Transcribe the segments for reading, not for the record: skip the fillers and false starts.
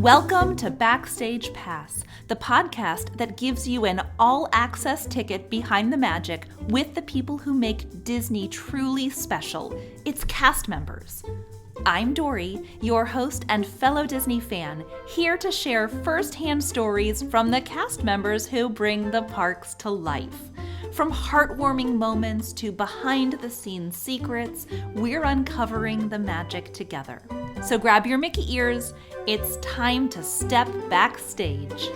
Welcome to Backstage Pass, the podcast that gives you an all-access ticket behind the magic with the people who make Disney truly special, its cast members. I'm Dory, your host and fellow Disney fan, here to share first-hand stories from the cast members who bring the parks to life. From heartwarming moments to behind-the-scenes secrets, we're uncovering the magic together. So grab your Mickey ears, it's time to step backstage.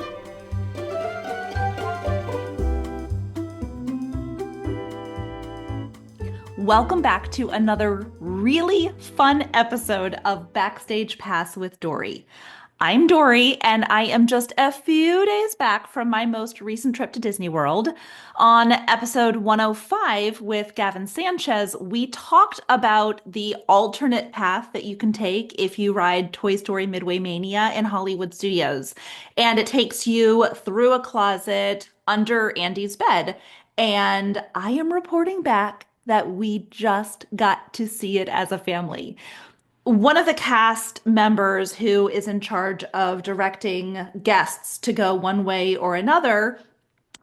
Welcome back to another really fun episode of Backstage Pass with Dory. I'm Dory, and I am just a few days back from my most recent trip to Disney World. On episode 105 with Gavin Sanchez, we talked about the alternate path that you can take if you ride Toy Story Midway Mania in Hollywood Studios. And it takes you through a closet under Andy's bed. And I am reporting back that we just got to see it as a family. One of the cast members who is in charge of directing guests to go one way or another,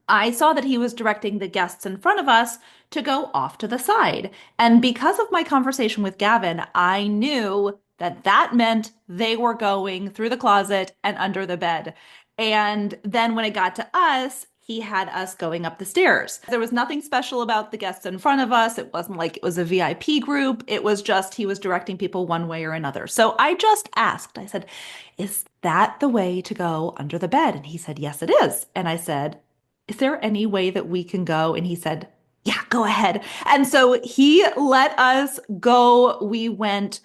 I saw that he was directing the guests in front of us to go off to the side. And because of my conversation with Gavin, I knew that that meant they were going through the closet and under the bed. And then when it got to us, he had us going up the stairs. There was nothing special about the guests in front of us. It wasn't like it was a VIP group. It was just he was directing people one way or another. So I just asked, I said, is that the way to go under the bed? And he said, yes, it is. And I said, is there any way that we can go? And he said, yeah, go ahead. And so he let us go. We went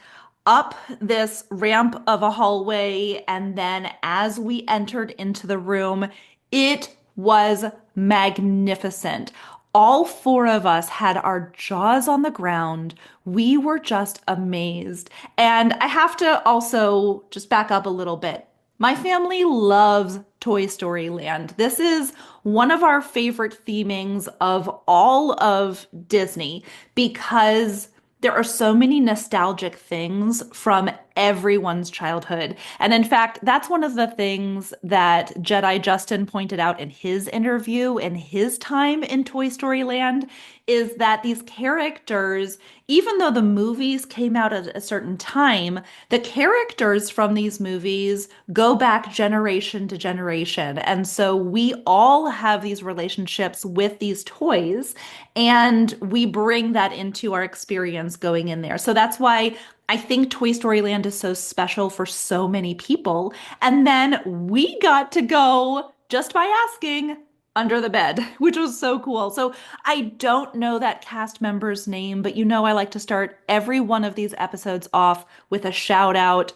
up this ramp of a hallway. And then as we entered into the room, it was magnificent. All four of us had our jaws on the ground. We were just amazed. And I have to also just back up a little bit. My family loves Toy Story Land. This is one of our favorite themings of all of Disney because there are so many nostalgic things from everyone's childhood. And in fact, that's one of the things that Jedi Justin pointed out in his interview in his time in Toy Story Land is that these characters, even though the movies came out at a certain time, the characters from these movies go back generation to generation. And so we all have these relationships with these toys, and we bring that into our experience going in there. So that's why I think Toy Story Land is so special for so many people. And then we got to go, just by asking, under the bed, which was so cool. So I don't know that cast member's name, but you know I like to start every one of these episodes off with a shout out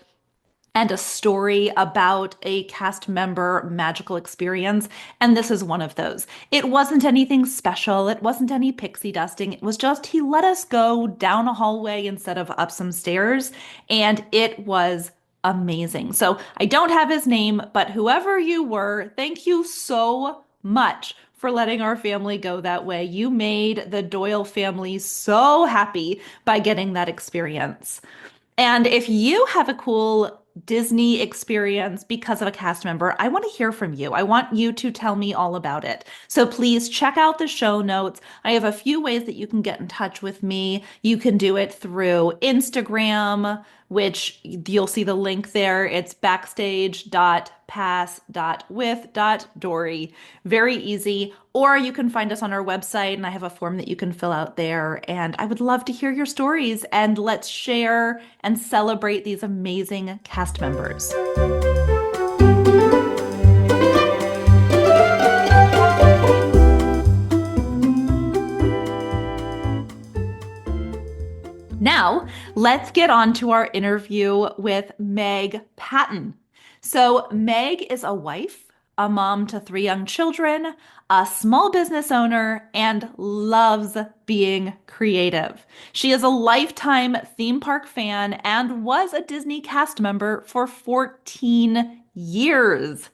and a story about a cast member magical experience. And this is one of those. It wasn't anything special. It wasn't any pixie dusting. It was just he let us go down a hallway instead of up some stairs. And it was amazing. So I don't have his name, but whoever you were, thank you so much for letting our family go that way. You made the Doyle family so happy by getting that experience. And if you have a cool Disney experience because of a cast member, I want to hear from you. I want you to tell me all about it. So please check out the show notes. I have a few ways that you can get in touch with me. You can do it through Instagram, which you'll see the link there. It's backstage.pass.with.dory. Very easy. Or you can find us on our website, and I have a form that you can fill out there. And I would love to hear your stories, and let's share and celebrate these amazing cast members. Now, let's get on to our interview with Meg Patten. So Meg is a wife, a mom to 3 young children, a small business owner, and loves being creative. She is a lifetime theme park fan and was a Disney cast member for 14 years.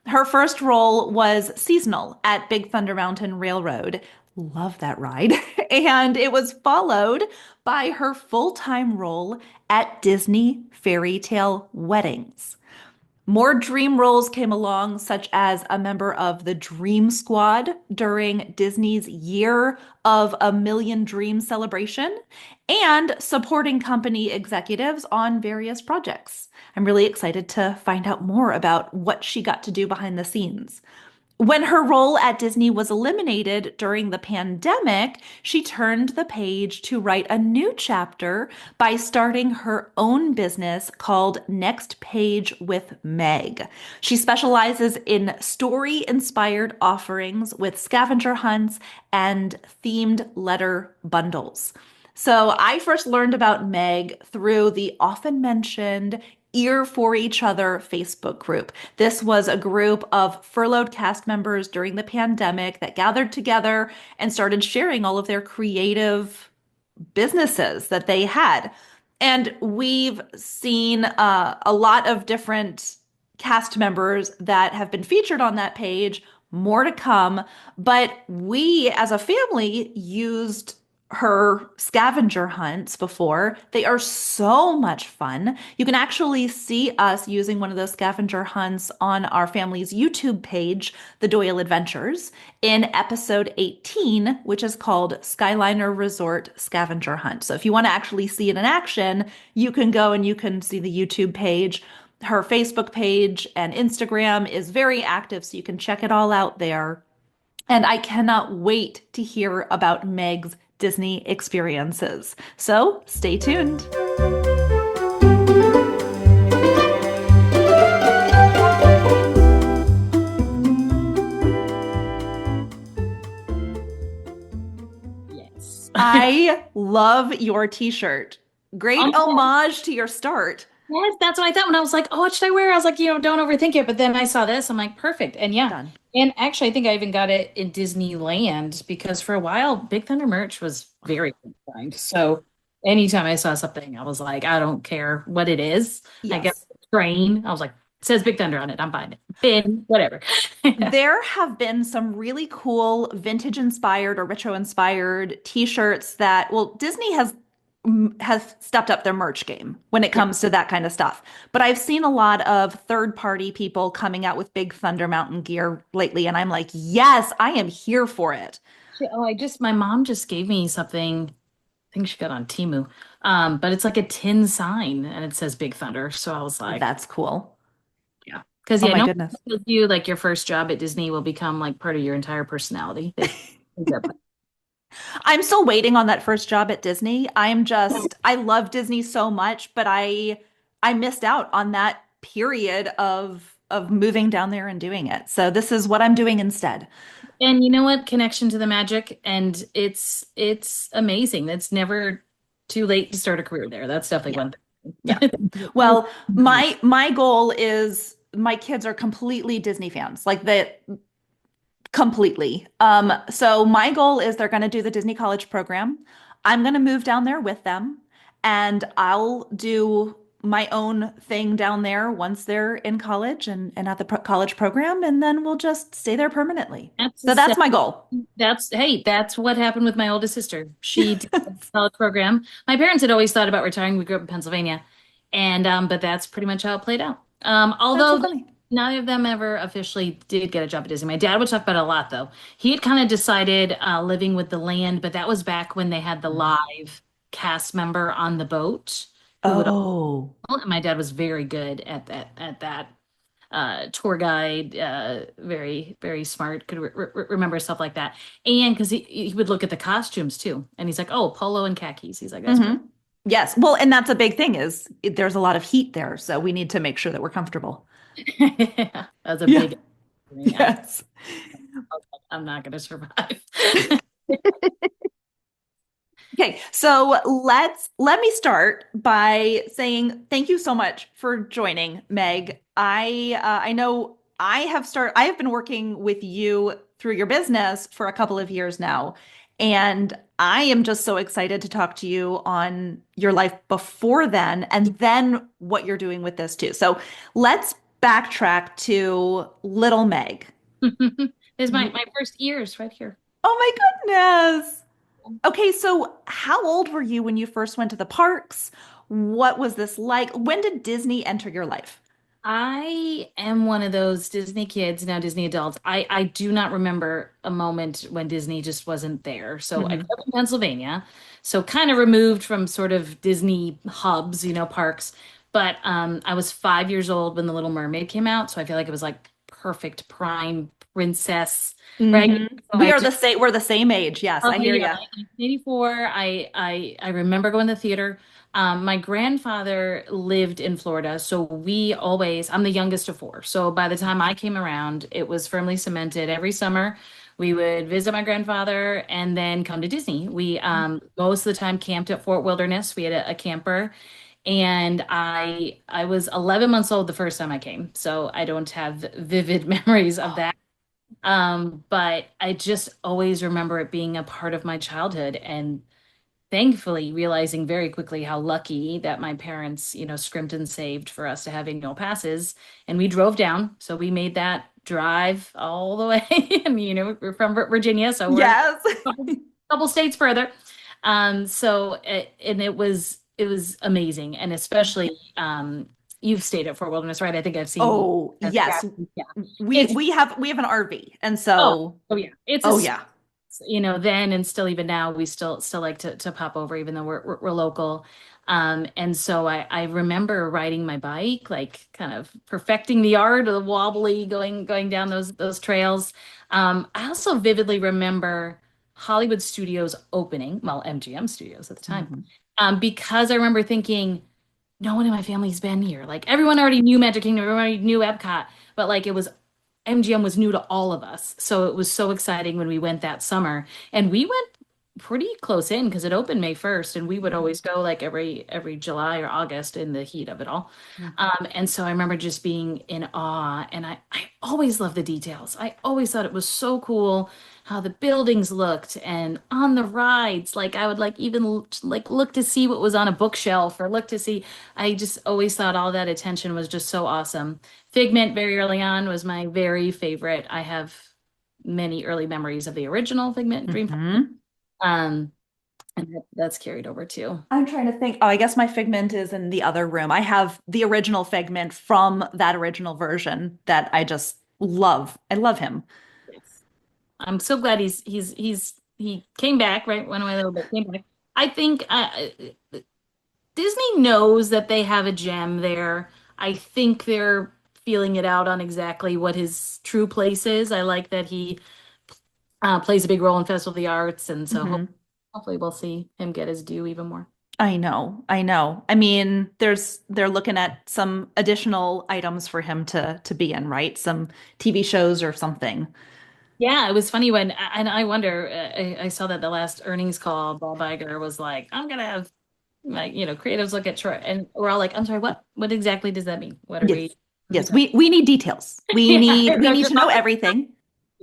Her first role was seasonal at Big Thunder Mountain Railroad. Love that ride. And it was followed by her full-time role at Disney Fairytale Weddings. More dream roles came along, such as a member of the Dream Squad during Disney's Year of a Million Dreams celebration, and supporting company executives on various projects. I'm really excited to find out more about what she got to do behind the scenes. When her role at Disney was eliminated during the pandemic, she turned the page to write a new chapter by starting her own business called Next Page with Meg. She specializes in story inspired offerings with scavenger hunts and themed letter bundles. So I first learned about Meg through the often mentioned Ear for Each Other Facebook group. This was a group of furloughed cast members during the pandemic that gathered together and started sharing all of their creative businesses that they had. And we've seen a lot of different cast members that have been featured on that page, more to come. But we as a family used her scavenger hunts before. They are so much fun. You can actually see us using one of those scavenger hunts on our family's YouTube page, The Doyle Adventures, in episode 18, which is called Skyliner Resort Scavenger Hunt. So if you want to actually see it in action, you can go and you can see the YouTube page. Her Facebook page and Instagram is very active, so you can check it all out there. And I cannot wait to hear about Meg's Disney experiences. So stay tuned. Yes. I love your t-shirt. Great Yeah. homage to your start. Yes, that's what I thought when I was like, oh, what should I wear? I was like, don't overthink it. But then I saw this, I'm like, perfect. And yeah. Done. And actually, I think I even got it in Disneyland because for a while, Big Thunder merch was very good to find. So anytime I saw something, I was like, I don't care what it is. I got Yes. a train. I was like, it says Big Thunder on it. I'm buying it. Bin, whatever. There have been some really cool vintage inspired or retro inspired t-shirts that, well, Disney has stepped up their merch game when it Yeah. comes to that kind of stuff. But I've seen a lot of third-party people coming out with big Thunder Mountain gear lately, and I'm like, yes, I am here for it. My mom just gave me something. I think she got on Temu. But it's like a tin sign and it says Big Thunder. So I was like, That's cool. yeah. Because Oh yeah, my no goodness. one tells you like your first job at Disney will become like part of your entire personality. They think that. I'm still waiting on that first job at Disney. I love Disney so much, but I missed out on that period of moving down there and doing it. So this is what I'm doing instead. And you know what? Connection to the magic, and it's amazing. It's never too late to start a career there. That's definitely Yeah. one thing. Yeah. Well, my goal is my kids are completely Disney fans. Like that completely. So my goal is they're going to do the Disney College program. I'm going to move down there with them, and I'll do my own thing down there once they're in college and at the college program, and then we'll just stay there permanently. That's So a that's my goal. That's hey, that's what happened with my oldest sister. She did a college program. My parents had always thought about retiring. We grew up in Pennsylvania, and but that's pretty much how it played out. That's so Although funny. none of them ever officially did get a job at Disney. My dad would talk about it a lot, though. He had kind of decided living with the land, but that was back when they had the live cast member on the boat who would. Oh, And my dad was very good at that tour guide, very, very smart, could remember stuff like that. And because he would look at the costumes too. And he's like, oh, polo and khakis. He's like, that's hmm perfect. yes. Well, and that's a big thing is there's a lot of heat there, so we need to make sure that we're comfortable. That's a Yeah. big for me. Yes. I'm not going to survive. Okay, so let me start by saying thank you so much for joining, Meg. I know I have been working with you through your business for a couple of years now, and I am just so excited to talk to you on your life before then and then what you're doing with this too. So let's backtrack to Little Meg. There's my first ears right here. Oh my goodness. Okay, so how old were you when you first went to the parks? What was this like? When did Disney enter your life? I am one of those Disney kids, now Disney adults. I do not remember a moment when Disney just wasn't there. So I grew Hmm. up in Pennsylvania, so kind of removed from sort of Disney hubs, parks. But I was 5 years old when The Little Mermaid came out, so I feel like it was like perfect prime princess, right? Hmm. So I just We're the same age. Yes, Oh I hear yeah, you. 1984. I remember going to the theater. My grandfather lived in Florida, so I'm the youngest of four. So by the time I came around, it was firmly cemented. Every summer, we would visit my grandfather and then come to Disney. We most of the time camped at Fort Wilderness. We had a camper, and I was 11 months old the first time I came, so I don't have vivid memories of that. But I just always remember it being a part of my childhood and thankfully realizing very quickly how lucky that my parents, scrimped and saved for us to have annual passes. And we drove down. So we made that drive all the way. And, we're from Virginia, so we're a Yes. couple states further. And it was amazing. And especially, you've stayed at Fort Wilderness, right? I think I've seen. Oh, Yeah. yes. Yeah. We It's we have we have an RV. And Oh, so, oh yeah. It's oh yeah. then and still even now we still like to pop over even though we're local. And so I remember riding my bike, like kind of perfecting the art of the wobbly going down those trails. I also vividly remember Hollywood Studios opening, well, MGM Studios at the time. Mhm. Because I remember thinking, no one in my family's been here. Like everyone already knew Magic Kingdom, everyone already knew Epcot, but like it was MGM was new to all of us. So it was so exciting when we went that summer. And we went pretty close in because it opened May 1st and we would always go like every July or August in the heat of it all. And so I remember just being in awe and I always loved the details. I always thought it was so cool how the buildings looked and on the rides. Like I would like even like look to see what was on a bookshelf or look to see. I just always thought all that attention was just so awesome. Figment very early on was my very favorite. I have many early memories of the original Figment Dream. Mhm. Um, and that's carried over too. I'm trying to think. Oh, I guess my Figment is in the other room. I have the original Figment from that original version that I just love. I love him. Yes. I'm so glad he came back, right? Went away a little bit, came back. I think Disney knows that they have a gem there. I think they're feeling it out on exactly what his true place is. I like that he plays a big role in Festival of the Arts, and so Mhm. hopefully we'll see him get his due even more. I know. I know. I mean, they're looking at some additional items for him to be in, right? Some TV shows or something. Yeah, it was funny and I wonder, I saw that the last earnings call, Bob Iger was like, I'm gonna have like, creatives look at Troy, and we're all like, I'm sorry, what exactly does that mean? Yes. What are we Yes, talking? we need details. We Yeah, need we they're need just to know all like, everything.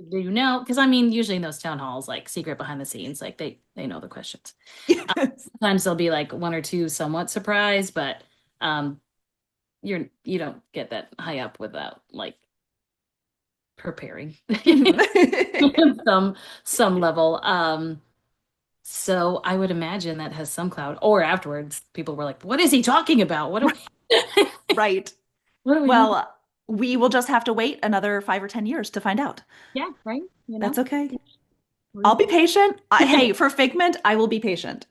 do you know? Because I mean, usually in those town halls, like secret behind the scenes, like they know the questions. Yes. Sometimes there'll be like one or two somewhat surprised, but um, you don't get that high up without like preparing some some level. So I would imagine that has some cloud. Or afterwards, people were like, "What is he talking about? What do Right. what do we know?" Well, we will just have to wait another 5 or 10 years to find out. Yeah, right. That's okay. I'll We be patient. Hey, for Figment, I will be patient.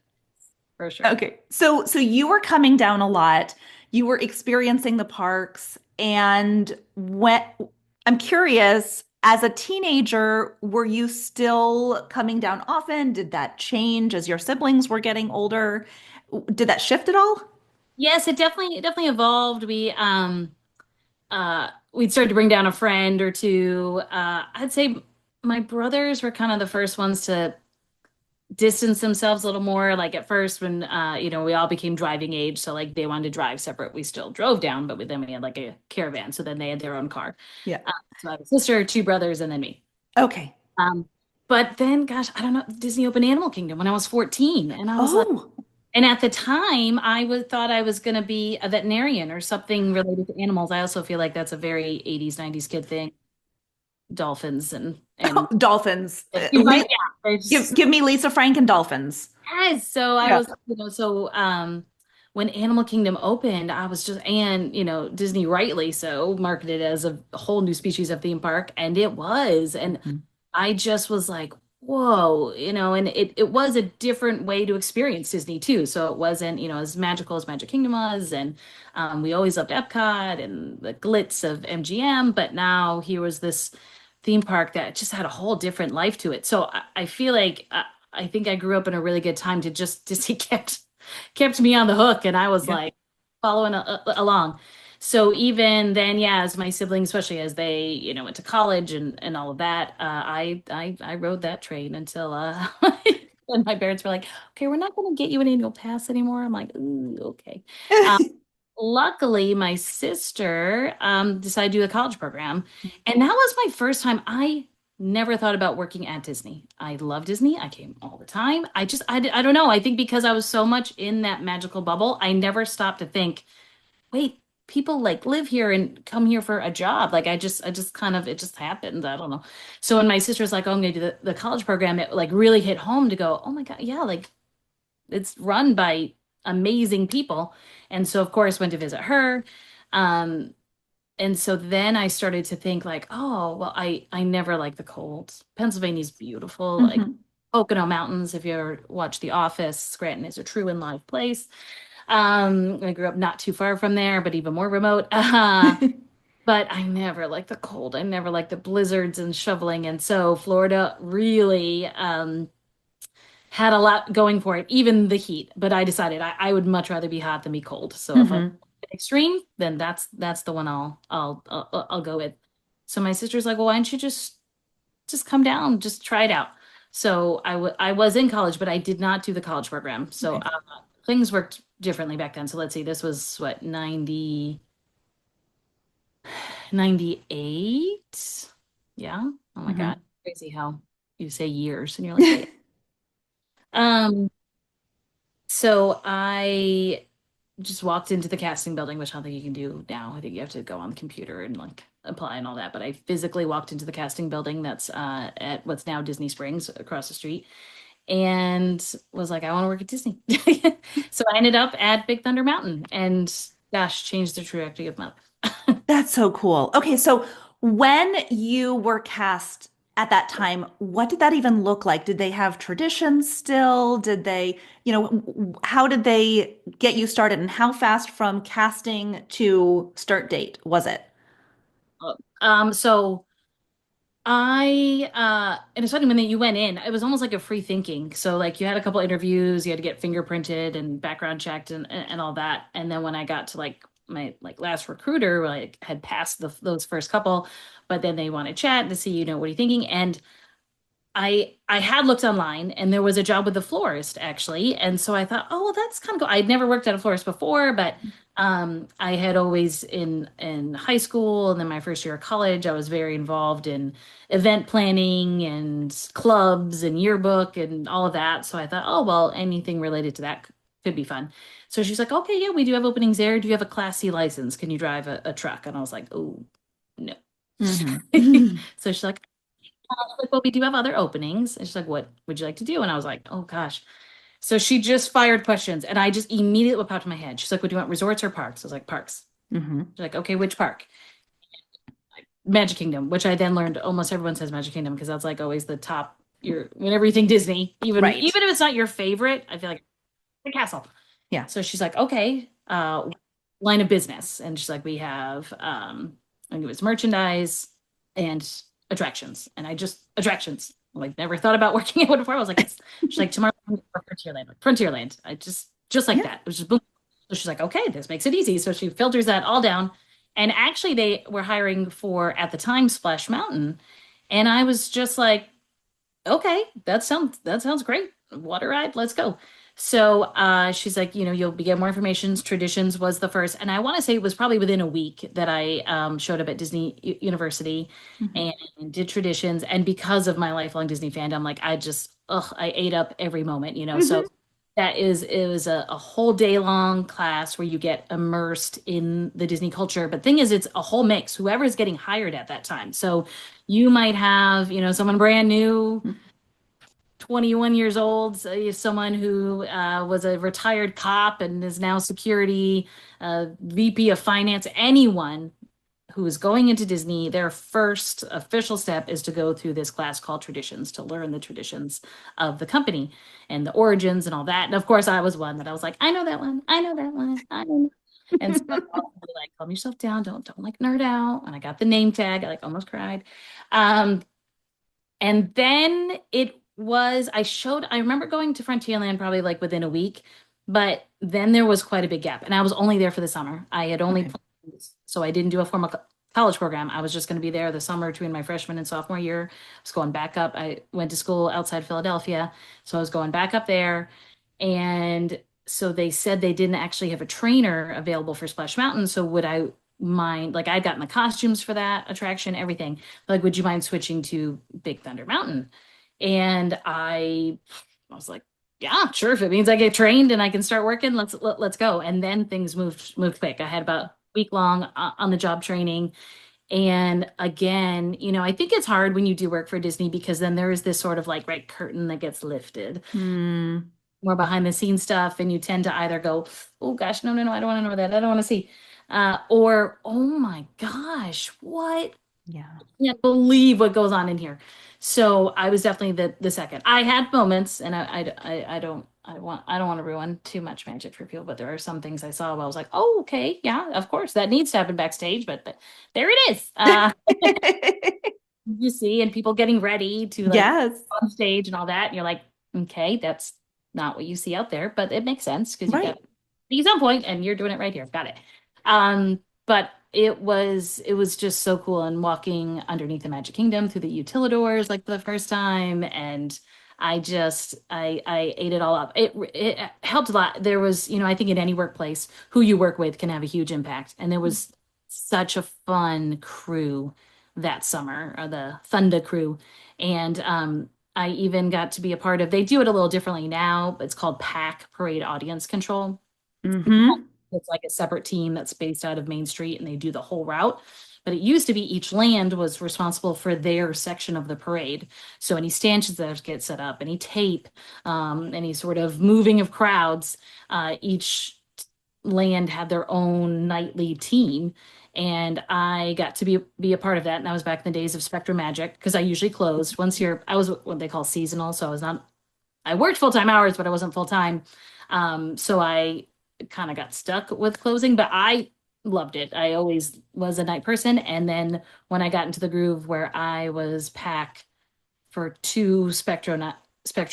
for sure. Okay. So you were coming down a lot. You were experiencing the parks, and when I'm curious, as a teenager, were you still coming down often? Did that change as your siblings were getting older? Did that shift at all? Yes, it definitely evolved. We'd started to bring down a friend or two. I'd say my brothers were kind of the first ones to distance themselves a little more. Like at first, when we all became driving age, so like they wanted to drive separate. We still drove down, but then we had like a caravan, so then they had their own car. Yeah. So I have a sister, two brothers, and then me. Okay. Um, but then, gosh, I don't know, Disney opened Animal Kingdom when I was 14, and I was like, Oh, and at the time, thought I was going to be a veterinarian or something related to animals. I also feel like that's a very 80s, 90s kid thing. Dolphins and dolphins. you might, yeah, they Give just give me Lisa Frank and dolphins. yes. So I Yeah. was, so when Animal Kingdom opened, I was just, and Disney rightly so marketed as a whole new species of theme park, and it was. And Mhm. I just was like, whoa, and it was a different way to experience Disney too. So it wasn't, as magical as Magic Kingdom was. And we always loved Epcot and the glitz of MGM. But now here was this theme park that just had a whole different life to it. So I feel like I think I grew up in a really good time to just Disney kept me on the hook, and I was Yeah. like following along. So even then, yeah, as my siblings, especially as they, went to college and all of that, I rode that train until and my parents were like, "Okay, we're not going to get you an annual pass anymore." I'm like, "Ooh, okay." Um, Luckily, my sister decided to do a college program, and that was my first time. I never thought about working at Disney. I love Disney. I came all the time. I don't know. I think because I was so much in that magical bubble, I never stopped to think, wait, people like live here and come here for a job. Like I just kind of, it just happened. I don't know. So when my sister was like, "Oh, I'm gonna do the college program," it like really hit home to go, "Oh my God, yeah, like it's run by amazing people." And so of course went to visit her. Um, and so then I started to think like, oh, well, I never liked the cold. Pennsylvania's beautiful, like Mhm. Pocono Mountains. If you ever watch The Office, Scranton is a true and live place. I grew up not too far from there, but even more remote. But I never liked the cold. I never liked the blizzards and shoveling. And so Florida really had a lot going for it, even the heat. But I decided I would much rather be hot than be cold. So if I'm Mhm. extreme, then that's the one I'll go with. So my sister's like, "Well, why don't you just come down, just try it out." So I was in college, but I did not do the college program. So Okay. things worked differently back then. So let's see, this was what, 98? Yeah. Oh my God. Mhm. Crazy how you say years and you're like, wait. Um, so I just walked into the casting building, which I don't think you can do now. I think you have to go on the computer and like apply and all that. But I physically walked into the casting building that's at what's now Disney Springs across the street, and was like, I want to work at Disney. So I ended up at Big Thunder Mountain, and gosh, changed the trajectory of my life. That's so cool. Okay, so when you were cast at that time, what did that even look like? Did they have traditions still? Did they, how did they get you started and how fast from casting to start date was it? So and it's funny when you went in, it was almost like a free thinking. So like you had a couple interviews, you had to get fingerprinted and background checked and all that. And then when I got to like my like last recruiter, like had passed those first couple, but then they want to chat to see, what are you thinking? And I had looked online and there was a job with the florist actually. And so I thought, oh, well, that's kind of cool. I'd never worked at a florist before, but I had always in high school and then my first year of college, I was very involved in event planning and clubs and yearbook and all of that. So I thought, oh, well, anything related to that could be fun. So she's like, okay, yeah, we do have openings there. Do you have a Class C license? Can you drive a truck? And I was like, oh, no. Hmm. So she's like, like, well, we do have other openings. And she's like, what would you like to do? And I was like, oh gosh. So she just fired questions and I just immediately what popped in my head. She's like, what do you want, resorts or parks? I was like, parks. Hmm. She's like, okay, which park? Magic Kingdom, which I then learned almost everyone says Magic Kingdom because that's like always the top. Whenever you think Disney, even Right. even if it's not your favorite, I feel like the castle. Yeah. So she's like, okay, line of business. And she's like, we have I think it was merchandise and attractions. And I just attractions. Like never thought about working at one before. I was like, yes. She's like, tomorrow I'm going to Frontierland. Like, Frontierland. I just like Yeah. that. It was just boom. So she's like, okay, this makes it easy. So she filters that all down. And actually they were hiring for at the time Splash Mountain. And I was just like, okay, that sounds great. Water ride, let's go. So she's like, you'll be getting more information. Traditions was the first, and I want to say it was probably within a week that I showed up at Disney University Hmm. and did traditions. And because of my lifelong Disney fandom, like I ate up every moment. So Hmm. it was a whole day long class where you get immersed in the Disney culture. But thing is, it's a whole mix. Whoever is getting hired at that time. So you might have, someone brand new 21 years old, so you're someone who was a retired cop and is now security, VP of finance, anyone who is going into Disney, their first official step is to go through this class called Traditions to learn the traditions of the company and the origins and all that. And of course, I was one that I was like, I know that one, I know that one, I know. And so I was like, calm yourself down, don't like nerd out. And I got the name tag, I like almost cried. Um, and then I remember going to Frontierland probably like within a week, but then there was quite a big gap. And I was only there for the summer. I had only Okay. planned, so I didn't do a formal college program. I was just going to be there the summer between my freshman and sophomore year. I was going back up. I went to school outside Philadelphia, so I was going back up there. And so they said they didn't actually have a trainer available for Splash Mountain. So would I mind, like I'd gotten the costumes for that attraction, everything. Like, would you mind switching to Big Thunder Mountain? And I was like, yeah, sure. If it means I get trained and I can start working, let's go. And then things moved quick. I had about a week long on the job training. And again, I think it's hard when you do work for Disney because then there is this sort of like red curtain that gets lifted, Hmm. more behind the scenes stuff, and you tend to either go, oh gosh, no, no, no, I don't want to know that. I don't want to see. Or, oh my gosh, what? Yeah. Can't believe what goes on in here. So I was definitely the second. I had moments, and I don't want to ruin too much magic for people, but there are some things I saw where I was like, oh, okay, yeah, of course that needs to happen backstage, but there it is. You see, and people getting ready to like Yes. on stage and all that, and you're like, okay, that's not what you see out there, but it makes sense because you got Right. he's on point and you're doing it right here. Got it. But it was just so cool and walking underneath the Magic Kingdom through the utilidors like for the first time, and I ate it all up. It helped a lot. There was, I think in any workplace, who you work with can have a huge impact, and there was such a fun crew that summer, or the Thunder crew, and I even got to be a part of. They do it a little differently now, but it's called PAC, Parade Audience Control. Mm-hmm. It's like a separate team that's based out of Main Street and they do the whole route. But it used to be each land was responsible for their section of the parade. So any stanchions that get set up, any tape, any sort of moving of crowds, each land had their own nightly team. And I got to be a part of that. And that was back in the days of Spectrum Magic because I usually closed I was what they call seasonal. So I worked full-time hours, but I wasn't full-time. So I kind of got stuck with closing, but I loved it. I always was a night person. And then when I got into the groove where I was pack for two Spectro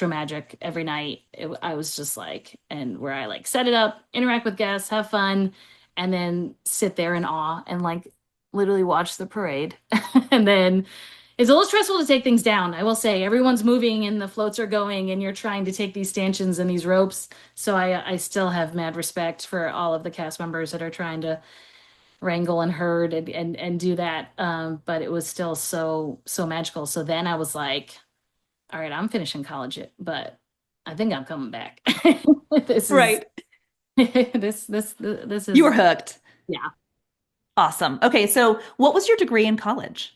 Magic every night, I was just like, and where I like set it up, interact with guests, have fun, and then sit there in awe and like literally watch the parade. And then it's a little stressful to take things down. I will say everyone's moving and the floats are going and you're trying to take these stanchions and these ropes. So I still have mad respect for all of the cast members that are trying to wrangle and herd and do that. But it was still so magical. So then I was like, all right, I'm finishing college, but I think I'm coming back. This is Right. this You is were hooked. yeah. Awesome. Okay, so what was your degree in college?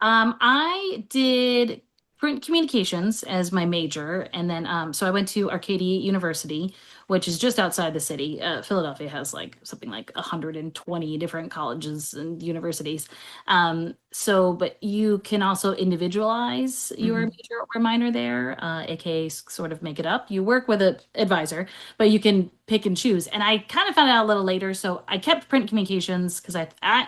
I did print communications as my major, and then so I went to Arcadia University, which is just outside the city. Philadelphia has like something like 120 different colleges and universities. But you can also individualize your Hmm. major or minor there, aka sort of make it up. You work with an advisor, but you can pick and choose. And I kind of found out a little later, so I kept print communications because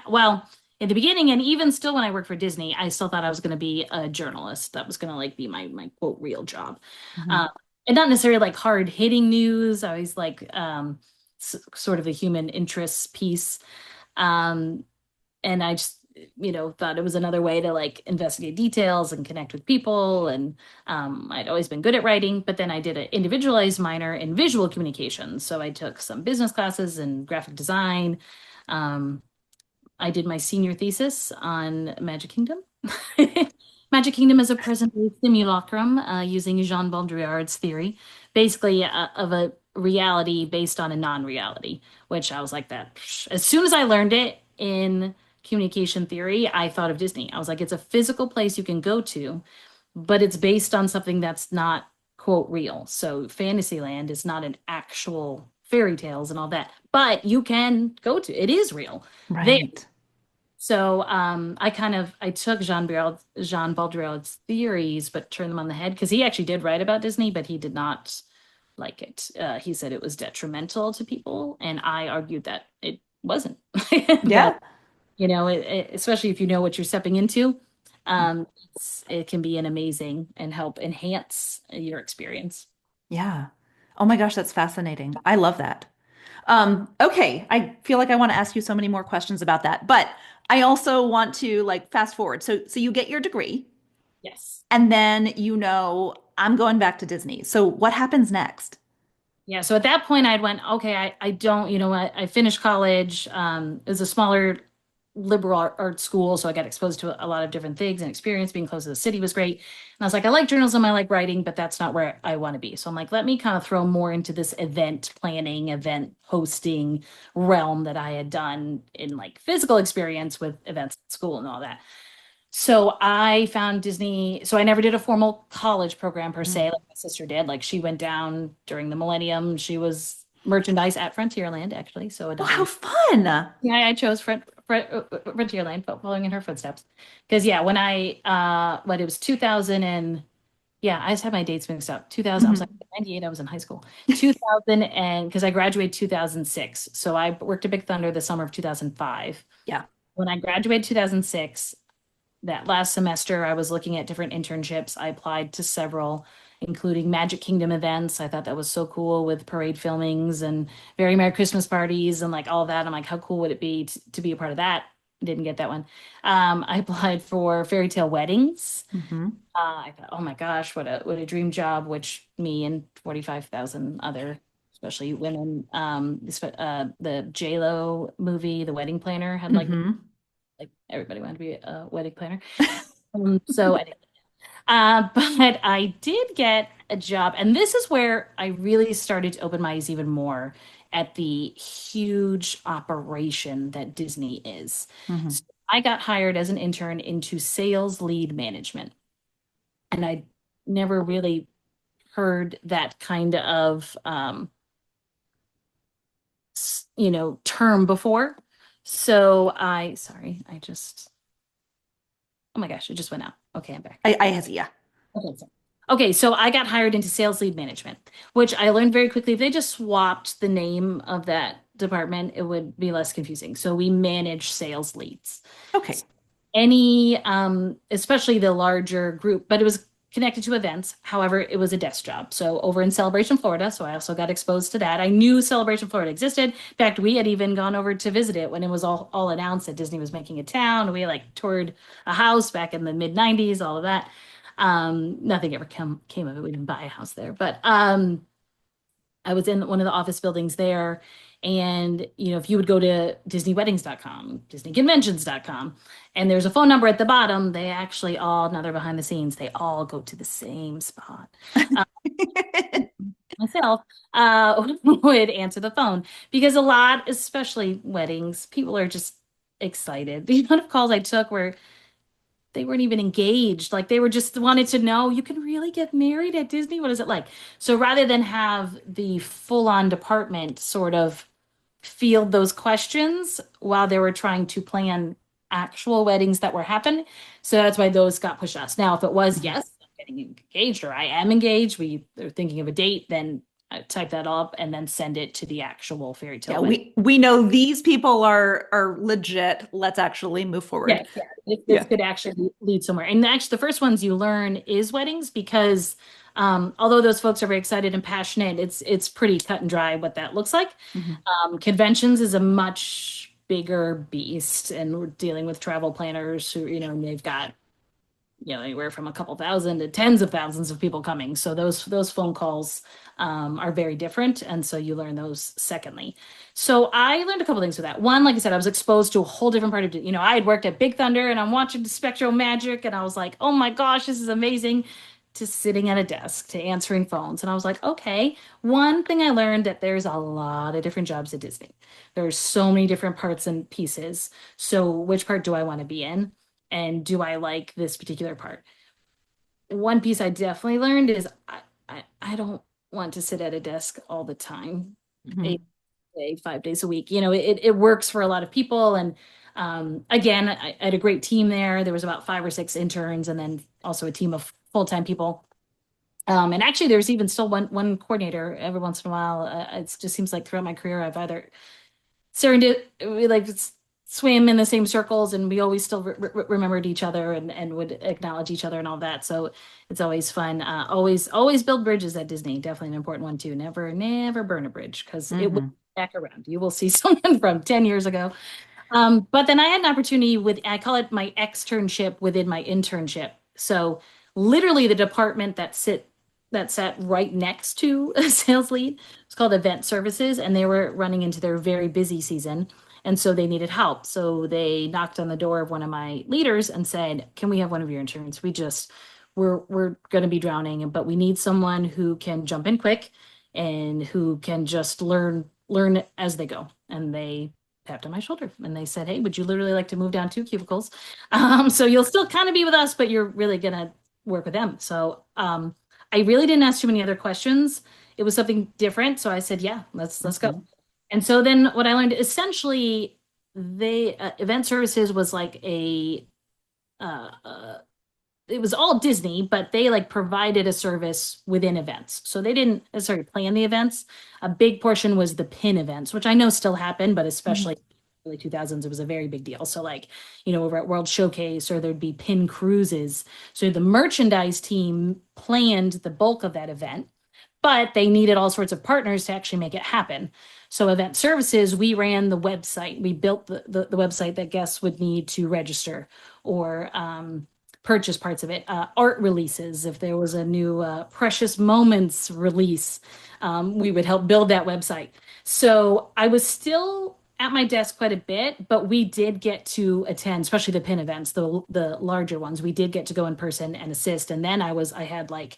well in the beginning, and even still when I worked for Disney, I still thought I was going to be a journalist. That was going to like be my quote real job. Hmm. Um, and not necessarily like hard hitting news. I was like sort of the human interests piece. Um, and I just, thought it was another way to like investigate details and connect with people. And I'd always been good at writing, but then I did an individualized minor in visual communications. So I took some business classes and graphic design. Um, I did my senior thesis on Magic Kingdom. Magic Kingdom is a present-day simulacrum using Jean Baudrillard's theory, basically of a reality based on a non-reality, which I was like that. As soon as I learned it in communication theory, I thought of Disney. I was like, it's a physical place you can go to, but it's based on something that's not quote real. So Fantasyland is not an actual fairy tales and all that, but you can go to it is real there. Right. So I took Jean Baudrillard's theories, but turned them on the head because he actually did write about Disney, but he did not like it. He said it was detrimental to people, and I argued that it wasn't. That Yeah. especially if you know what you're stepping into, it can be an amazing and help enhance your experience. Yeah. Oh my gosh, that's fascinating. I love that. Okay, I feel like I want to ask you so many more questions about that, but I also want to like fast forward. So you get your degree Yes. and then I'm going back to Disney. So what happens next? Yeah, so at that point I'd went, okay, I don't, you know what, I finished college. It was a smaller liberal art school, so I got exposed to a lot of different things and experience. Being close to the city was great. And I was like, I like journalism, I like writing, but that's not where I want to be. So I'm like, let me kind of throw more into this event planning, event hosting realm that I had done in like physical experience with events at school and all that. So I found Disney. So I never did a formal college program per se, Mm. like my sister did. Like she went down during the millennium. She was merchandise at Frontierland, actually. So Oh, how another, fun. yeah, I chose Frontierland, following in her footsteps. Because yeah, when when it was 2000 and yeah, I just had my dates mixed up. 2000, I was like Mhm. 98, I was in high school. 2000 and because I graduated 2006. So I worked at Big Thunder the summer of 2005. Yeah. When I graduated 2006, that last semester, I was looking at different internships. I applied to several, including Magic Kingdom events. I thought that was so cool with parade filmings and very Merry Christmas parties and like all that. I'm like, how cool would it be to be a part of that? Didn't get that one. I applied for Fairytale Weddings. Hmm. I thought, oh my gosh, what a dream job, which me and 45,000 other, especially women, the J-Lo movie, The Wedding Planner, had Hmm. like everybody wanted to be a wedding planner. So I didn't. But I did get a job, and this is where I really started to open my eyes even more at the huge operation that Disney is. Hmm. So I got hired as an intern into sales lead management, and I never really heard that kind of term before. So sorry, oh my gosh, it just went out. Okay, I'm back. I has yeah. Okay, so I got hired into sales lead management, which I learned very quickly. If they just swapped the name of that department, it would be less confusing. So we manage sales leads. Okay. Any, especially the larger group, but it was connected to events. However, it was a desk job. So over in Celebration, Florida. So I also got exposed to that. I knew Celebration, Florida existed. In fact, we had even gone over to visit it when it was all announced that Disney was making a town. We like toured a house back in the mid 90s, all of that. Nothing ever came of it. We didn't buy a house there, but I was in one of the office buildings there. And, if you would go to DisneyWeddings.com, DisneyConventions.com, and there's a phone number at the bottom, they actually all, now they're behind the scenes, they all go to the same spot. Uh, myself would answer the phone because a lot, especially weddings, people are just excited. The amount of calls I took where they weren't even engaged. Like they were just wanted to know, you can really get married at Disney? What is it like? So rather than have the full-on department sort of field those questions while they were trying to plan actual weddings that were happening. So that's why those got pushed us. Now, if it was, Mhm. yes, I'm getting engaged or I am engaged, we are thinking of a date, then I type that up and then send it to the actual fairy tale Yeah, wedding. we know these people are legit. Let's actually move forward. Yes, yeah. This Yeah. could actually lead somewhere. And actually, the first ones you learn is weddings because although those folks are very excited and passionate, it's pretty cut and dry what that looks like. Mhm. Conventions is a much bigger beast, and we're dealing with travel planners who, and they've got anywhere from a couple thousand to tens of thousands of people coming. So those phone calls are very different, and so you learn those secondly. So I learned a couple things with that. One, like I said, I was exposed to a whole different part of it. I had worked at Big Thunder, and I'm watching Spectro Magic, and I was like, oh my gosh, this is amazing. To sitting at a desk, to answering phones, and I was like, okay. One thing I learned that there's a lot of different jobs at Disney. There's so many different parts and pieces. So which part do I want to be in? And do I like this particular part? One piece I definitely learned is I don't want to sit at a desk all the time, Mhm. 8 day, 5 days a week. It works for a lot of people. And again, I had a great team there. There was about 5 or 6 interns, and then also a team of full-time people. And actually, there's even still one coordinator every once in a while. It just seems like throughout my career, I've either we like swim in the same circles, and we always still remembered each other and would acknowledge each other and all that. So it's always fun. Always build bridges at Disney. Definitely an important one too. Never burn a bridge, because it will Mhm. back around. You will see someone from 10 years ago. But then I had an opportunity I call it my externship within my internship. So literally the department that sat right next to a sales lead. It's called event services, and they were running into their very busy season. And so they needed help. So they knocked on the door of one of my leaders and said, "Can we have one of your interns? We're going to be drowning, but we need someone who can jump in quick and who can just learn as they go." And they tapped on my shoulder and they said, "Hey, would you literally like to move down 2 cubicles? So you'll still kind of be with us, but you're really gonna work with them." So I really didn't ask too many other questions. It was something different, so I said, "Yeah, let's go." Mhm. And so then what I learned, essentially, they event services was like uh, uh, it was all Disney, but they like provided a service within events. So they didn't necessarily plan the events. A big portion was the pin events, which I know still happen, but Mhm. especially early 2000s, it was a very big deal. So like, over at World Showcase, or there'd be pin cruises. So the merchandise team planned the bulk of that event, but they needed all sorts of partners to actually make it happen. So event services, we ran the website. We built the website that guests would need to register, or purchase parts of it. Art releases, if there was a new Precious Moments release, we would help build that website. So I was still at my desk quite a bit, but we did get to attend, especially the pin events, the larger ones. We did get to go in person and assist. And then I had like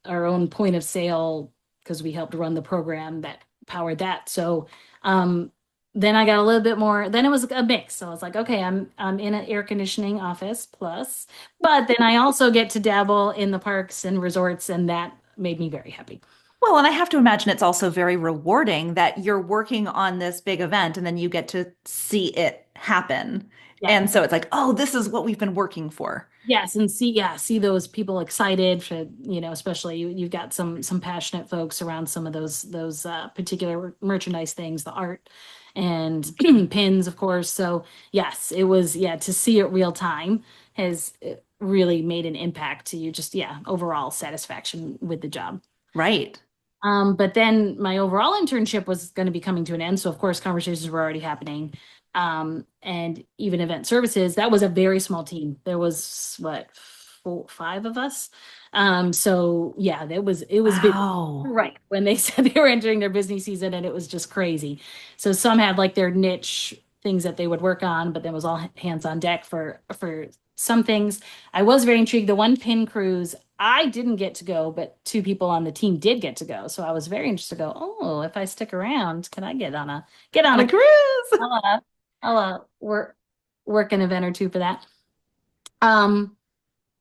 our own point of sale, because we helped run the program that powered that. So um, then I got a little bit more. Then it was a mix. So I was like, okay, I'm in an air conditioning office plus, but then I also get to dabble in the parks and resorts, and that made me very happy. Well, and I have to imagine it's also very rewarding that you're working on this big event and then you get to see it happen. Yeah. And so it's like, oh, this is what we've been working for. Yes, and see those people excited for, especially you've got some passionate folks around some of those particular merchandise things, the art and pins, of course. So yes, it was, yeah, to see it real time has really made an impact to you, just, yeah, overall satisfaction with the job. Right. But then my overall internship was going to be coming to an end. So of course conversations were already happening. And even event services, that was a very small team. There was what, 5 of us. So yeah, it was big, Wow. right, when they said they were entering their busy season, and it was just crazy. So some had like their niche things that they would work on, but then was all hands on deck for some things. I was very intrigued. The one pin cruise, I didn't get to go, but 2 people on the team did get to go. So I was very interested to go, oh, if I stick around, can I get on On a a cruise. I'll work an event or two for that. Um,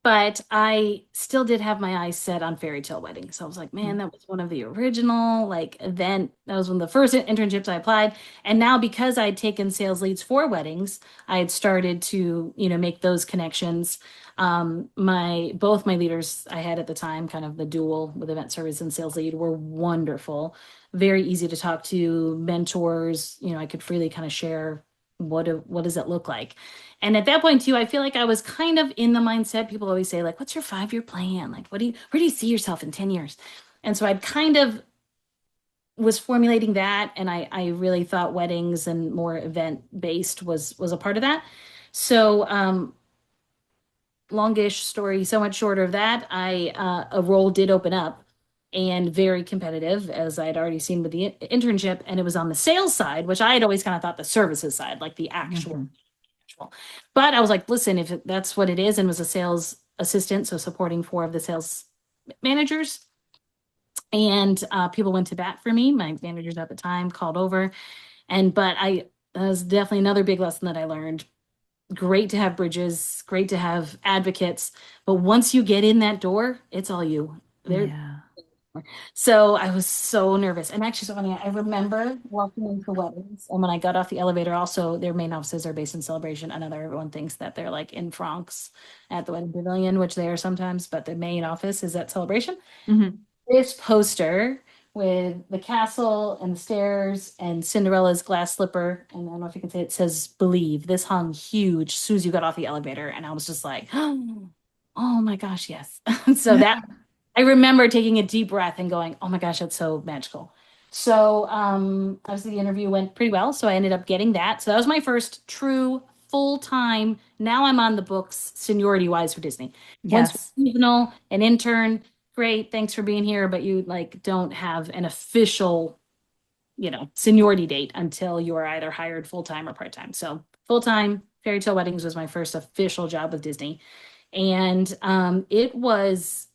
but I still did have my eyes set on Fairytale Weddings. So I was like, man, that was one of the original like event. That was one of the first internships I applied. And now, because I'd taken sales leads for weddings, I had started to, make those connections. Both my leaders I had at the time, kind of the dual with event service and sales lead, were wonderful, very easy to talk to, mentors. I could freely kind of share what does it look like. And at that point too, I feel like I was kind of in the mindset. People always say, like, what's your 5 year plan? Like, where do you see yourself in 10 years? And so I'd kind of was formulating that. And I really thought weddings and more event based was a part of that. So, longish story, so much shorter of that, a role did open up, and very competitive, as I'd already seen with the internship. And it was on the sales side, which I had always kind of thought the services side, like the actual. Mhm. But I was like, listen, if that's what it is, and was a sales assistant, so supporting 4 of the sales managers, and people went to bat for me. My managers at the time called over, but that was definitely another big lesson that I learned. Great to have bridges, great to have advocates, but once you get in that door, it's all you. There, Yeah. So I was so nervous. And actually, so funny, I remember walking into weddings. And when I got off the elevator, also their main offices are based in Celebration. Another everyone thinks that they're like in Francs at the Wedding Pavilion, which they are sometimes, but the main office is at Celebration. Hmm. This poster with the castle and the stairs and Cinderella's glass slipper, and I don't know if you can say it says believe. This hung huge as soon as you got off the elevator, and I was just like, oh my gosh, yes. So that I remember taking a deep breath and going, oh my gosh, that's so magical. So obviously the interview went pretty well. So I ended up getting that. So that was my first true full-time. Now I'm on the books seniority wise for Disney. Once Yes. seasonal, an intern, great, thanks for being here, but you like don't have an official, seniority date until you are either hired full-time or part-time. So full-time Fairy Tale Weddings was my first official job with Disney. And it was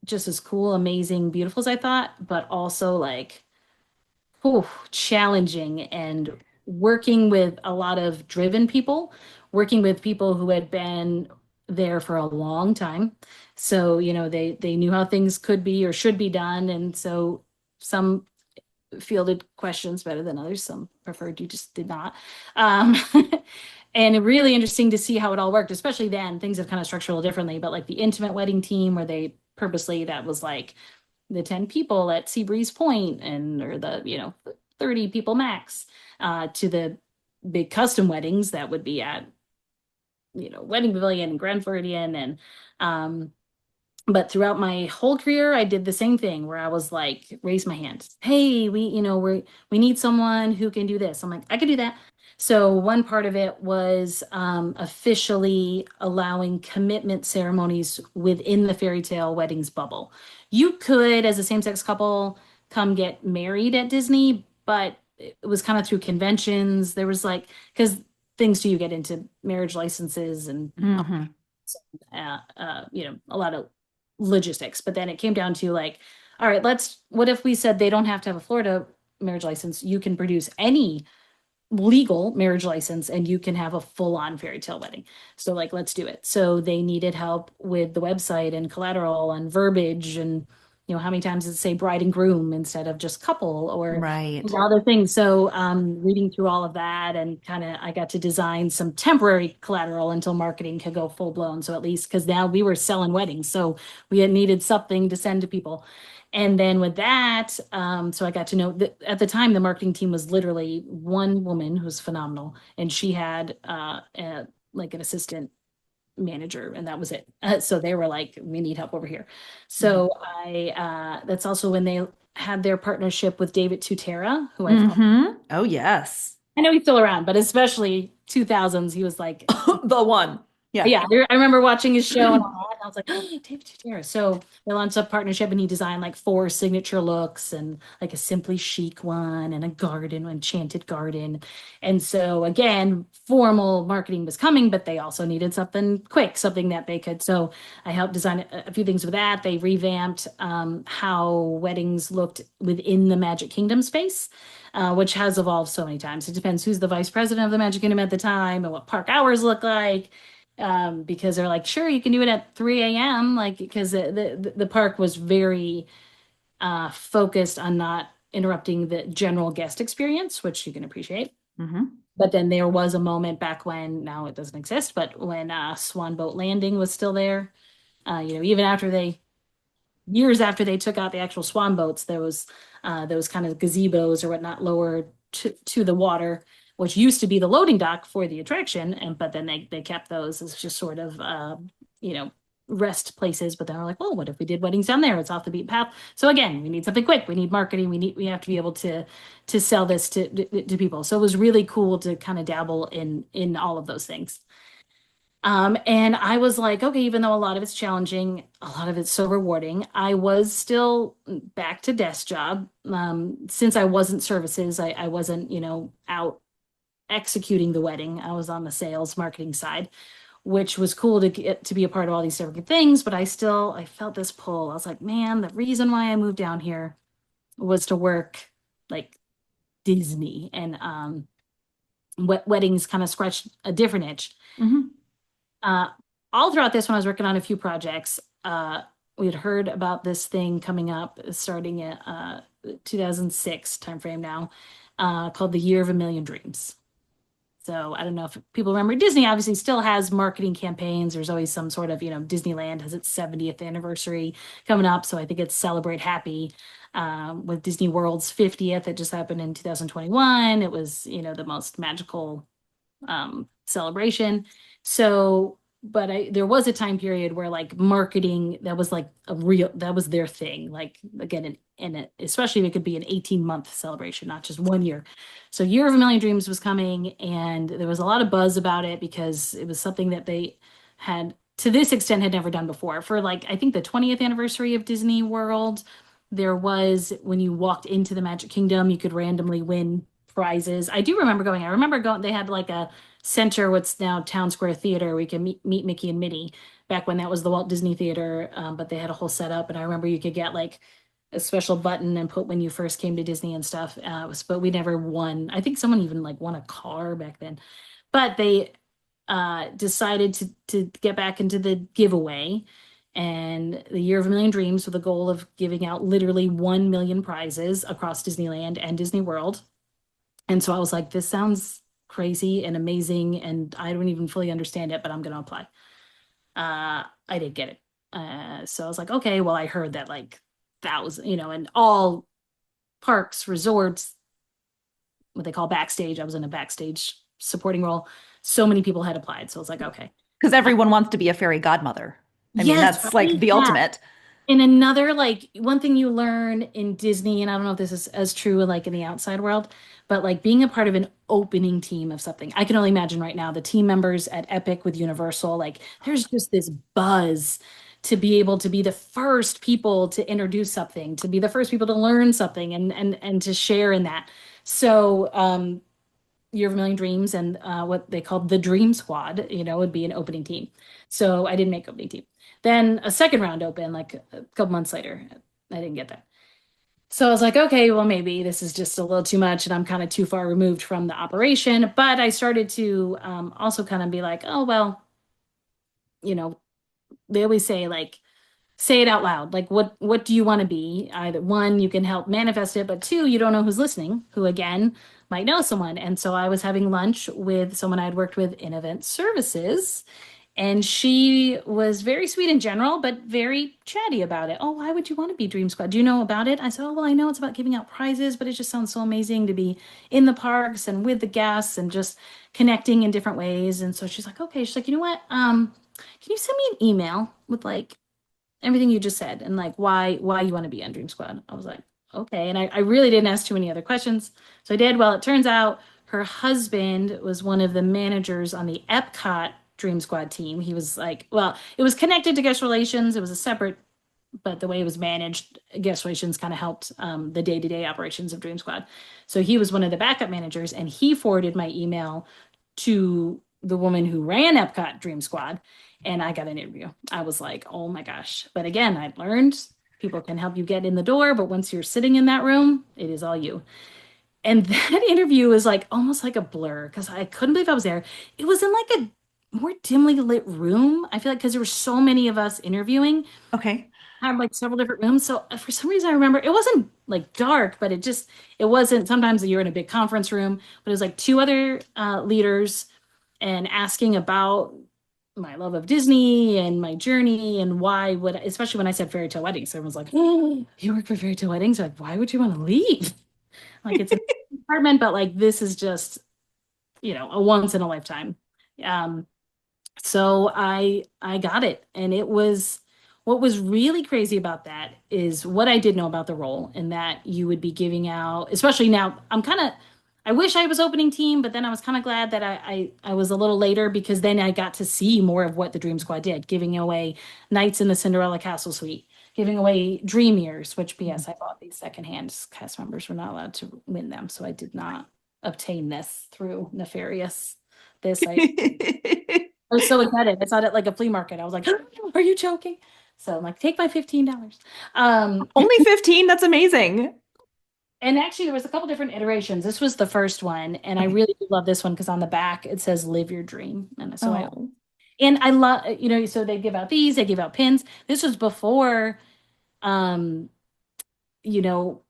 just as cool, amazing, beautiful as I thought, but also like, whew, challenging and working with a lot of driven people, working with people who had been there for a long time. So, they knew how things could be or should be done. And so some fielded questions better than others. Some preferred you just did not. Um, and really interesting to see how it all worked, especially then. Things have kind of structured a little differently, but like the intimate wedding team where they purposely, that was like the 10 people at Seabreeze Point and or the 30 people max, to the big custom weddings that would be at Wedding Pavilion and Grand Floridian. And but throughout my whole career, I did the same thing where I was like, raise my hand. Hey, we need someone who can do this. I'm like, I can do that. So one part of it was officially allowing commitment ceremonies within the fairy tale weddings bubble. You could, as a same-sex couple, come get married at Disney, but it was kind of through conventions. There was like, because things do you get into marriage licenses and Hmm. a lot of logistics. But then it came down to like, all right, what if we said they don't have to have a Florida marriage license? You can produce any legal marriage license and you can have a full-on fairy tale wedding. So like, let's do it. So they needed help with the website and collateral and verbiage and how many times does it say bride and groom instead of just couple or Right. other things. So reading through all of that and kind of I got to design some temporary collateral until marketing could go full blown. So at least because now we were selling weddings, so we had needed something to send to people. And then with that, so I got to know that at the time, the marketing team was literally one woman who was phenomenal, and she had like an assistant manager, and that was it. So they were like, "We need help over here." So that's also when they had their partnership with David Tutera, who Oh, yes. I know he's still around, but especially 2000s, he was like The one. Yeah. yeah, I remember watching his show and all that. And I was like, oh, David Tutera. So they launched a partnership and he designed like four signature looks and like a simply chic one and a garden, enchanted garden. And so again, formal marketing was coming, but they also needed something quick, something that they could. So I helped design a few things with that. They revamped how weddings looked within the Magic Kingdom space. Which has evolved so many times. It depends who's the vice president of the Magic Kingdom at the time and what park hours look like, because they're like, sure, you can do it at 3 a.m. Like, because the park was very focused on not interrupting the general guest experience, which you can appreciate. Hmm. But then there was a moment back when, now it doesn't exist, but when Swan Boat Landing was still there, even years after they took out the actual swan boats, there was those kind of gazebos or whatnot lower to the water, which used to be the loading dock for the attraction, and but then they kept those as just sort of you know rest places. But then we're like, well, what if we did weddings down there? It's off the beaten path. So again, we need something quick. We need marketing. We have to be able to sell this to people. So it was really cool to kind of dabble in all of those things. And I was like, okay, even though a lot of it's challenging, a lot of it's so rewarding, I was still back to desk job. Since I wasn't services, I wasn't, out executing the wedding. I was on the sales marketing side, which was cool to get to be a part of all these different things. But I felt this pull. I was like, man, the reason why I moved down here was to work like Disney and weddings kind of scratched a different itch. Hmm. Uh, all throughout this, when I was working on a few projects, we had heard about this thing coming up starting at 2006 timeframe now, called the Year of a Million Dreams. So I don't know if people remember, Disney obviously still has marketing campaigns. There's always some sort of, Disneyland has its 70th anniversary coming up. So I think it's Celebrate Happy, with Disney World's 50th. It just happened in 2021. It was, the most magical celebration. So, but there was a time period where like marketing, that was like that was their thing. Like again, especially if it could be an 18-month celebration, not just 1 year. So Year of a Million Dreams was coming, and there was a lot of buzz about it because it was something that they had, to this extent, had never done before. For like, I think the 20th anniversary of Disney World, there was, when you walked into the Magic Kingdom, you could randomly win prizes. I do remember going. I remember going. They had like a center, what's now Town Square Theater. We can meet Mickey and Minnie back when that was the Walt Disney Theater. But they had a whole setup, and I remember you could get like a special button and put when you first came to Disney and stuff. But we never won. I think someone even like won a car back then. But they decided to get back into the giveaway, and the Year of a Million Dreams with the goal of giving out literally 1 million prizes across Disneyland and Disney World. And so I was like, this sounds crazy and amazing, and I don't even fully understand it, but I'm going to apply. I did get it. So I was like, okay, well, I heard that like thousand, and all parks, resorts, what they call backstage. I was in a backstage supporting role. So many people had applied. So I was like, okay. Because everyone wants to be a fairy godmother. I mean, Yes, that's like right. the Yeah. ultimate. And another, like, one thing you learn in Disney, and I don't know if this is as true like in the outside world, but like being a part of an opening team of something. I can only imagine right now the team members at Epic with Universal, like there's just this buzz to be able to be the first people to introduce something, to be the first people to learn something, and to share in that. So, Year of a Million Dreams and what they called the Dream Squad, would be an opening team. So I didn't make opening team. Then a second round open, like a couple months later. I didn't get that. So I was like, okay, well, maybe this is just a little too much and I'm kind of too far removed from the operation. But I started to also kind of be like, oh, well, you know, they always say, like, say it out loud. Like, what do you want to be? Either one, you can help manifest it, but two, you don't know who's listening, who again might know someone. And so I was having lunch with someone I'd worked with in event services, and she was very sweet in general, but very chatty about it. Oh, why would you want to be Dream Squad? Do you know about it? I said, oh, well, I know it's about giving out prizes, but it just sounds so amazing to be in the parks and with the guests and just connecting in different ways. And so she's like, okay. She's like, you know what? Can you send me an email with like everything you just said and like why you want to be on Dream Squad? I was like, okay. And I really didn't ask too many other questions. So I did. Well, it turns out her husband was one of the managers on the Epcot Dream Squad team. He was like, well, it was connected to guest relations. It was a separate, but the way it was managed, guest relations kind of helped the day-to-day operations of Dream Squad. So he was one of the backup managers, and he forwarded my email to the woman who ran Epcot Dream Squad, and I got an interview. I was like, oh my gosh. But again, I learned people can help you get in the door, but once you're sitting in that room, it is all you. And that interview is like almost like a blur because I couldn't believe I was there. It was in like a more dimly lit room. I feel like because there were so many of us interviewing, Okay. had like several different rooms. So for some reason, I remember it wasn't like dark, but it wasn't. Sometimes you're in a big conference room, but it was like two other leaders and asking about my love of Disney and my journey and why would, especially when I said fairytale weddings, everyone's like, oh, you work for fairytale weddings? Like, why would you want to leave? Like, it's an apartment, but like, this is just, a once in a lifetime. Um, so I got it, and it was, what was really crazy about that is what I did know about the role, and that you would be giving out, especially now. I wish I was opening team, but then I was kind of glad that I was a little later because then I got to see more of what the Dream Squad did, giving away Nights in the Cinderella Castle Suite, giving away Dream Years, which PS I bought these secondhand. Cast members were not allowed to win them, so I did not obtain this through nefarious. I was so excited. I saw it at like a flea market. I was like, are you joking? So I'm like, take my $15. Um, Only 15? That's amazing. and actually there was a couple different iterations. This was the first one, and I Okay. really love this one because on the back it says live your dream. And so I Oh. And I love, so they give out these, they give out pins. This was before, um, you know,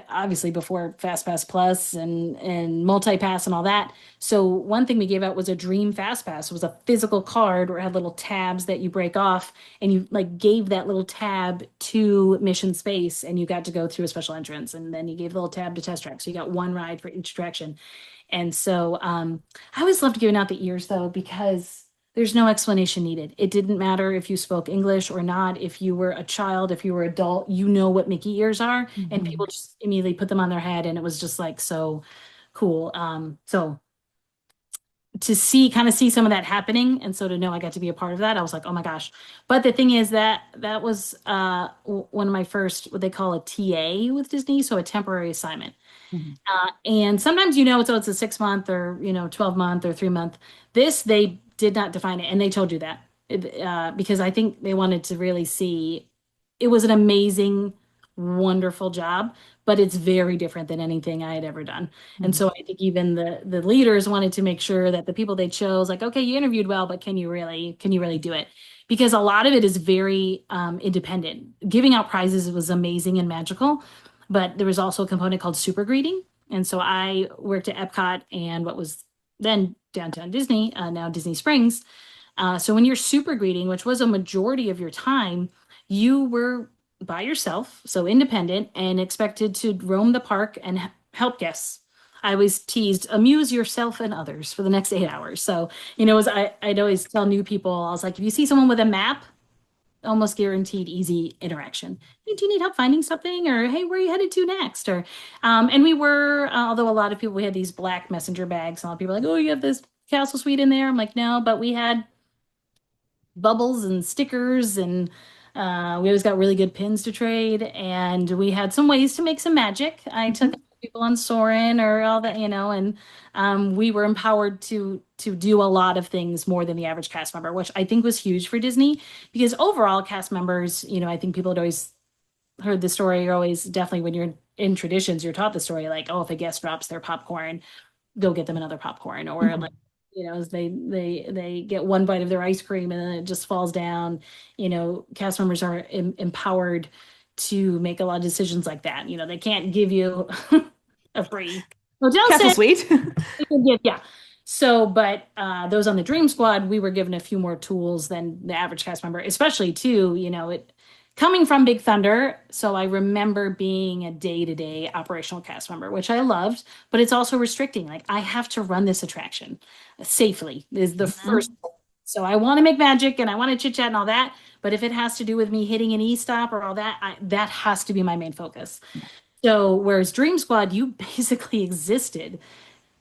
obviously before Fast Pass Plus and Multi Pass and all that. So one thing we gave out was a Dream Fast Pass. It was a physical card where it had little tabs that you break off, and you like gave that little tab to Mission Space, and you got to go through a special entrance, and then you gave the little tab to Test Track. So you got one ride for each direction. And so I always loved giving out the ears though, because there's no explanation needed. It didn't matter if you spoke English or not, if you were a child, if you were adult, you know what Mickey ears are, and Mhm. people just immediately put them on their head, and it was just like so cool. So to see some of that happening, and so to know I got to be a part of that, I was like, oh my gosh. But the thing is that that was one of my first, what they call a TA with Disney, so a temporary assignment. Mhm. And sometimes, it's a 6 month or, 12 month or 3 month. This, they did not define it. And they told you that because I think they wanted to really see it was an amazing, wonderful job, but it's very different than anything I had ever done. And Mhm. so I think even the leaders wanted to make sure that the people they chose, like, okay, you interviewed well, but can you really do it? Because a lot of it is very independent. Giving out prizes was amazing and magical, but there was also a component called super greeting. And so I worked at Epcot and what was then Downtown Disney, now Disney Springs. So when you're super greeting, which was a majority of your time, you were by yourself, so independent, and expected to roam the park and help guests. I was teased, amuse yourself and others for the next 8 hours. So, I'd always tell new people, I was like, if you see someone with a map, almost guaranteed easy interaction. Hey, do you need help finding something? Or hey, where are you headed to next? Or and we were, although a lot of people we had these black messenger bags, and a lot of people were like, oh, you have this castle suite in there. I'm like, no, but we had bubbles and stickers and we always got really good pins to trade and we had some ways to make some magic. I took Mhm. people on Soarin' or all that, and we were empowered to do a lot of things more than the average cast member, which I think was huge for Disney because overall cast members, I think people had always heard the story. You're always definitely when you're in traditions, you're taught the story like, oh, if a guest drops their popcorn, go get them another popcorn or like Mhm. as they get one bite of their ice cream and then it just falls down. Cast members are empowered to make a lot of decisions like that. They can't give you a free hotel Castle stay. Suite. Yeah. So, but those on the Dream Squad, we were given a few more tools than the average cast member, especially too, it coming from Big Thunder. So I remember being a day-to-day operational cast member, which I loved, but it's also restricting. Like I have to run this attraction safely is the first. Mhm. So I want to make magic and I want to chit chat and all that. But if it has to do with me hitting an E-stop or all that, that has to be my main focus. Yeah. So whereas Dream Squad, you basically existed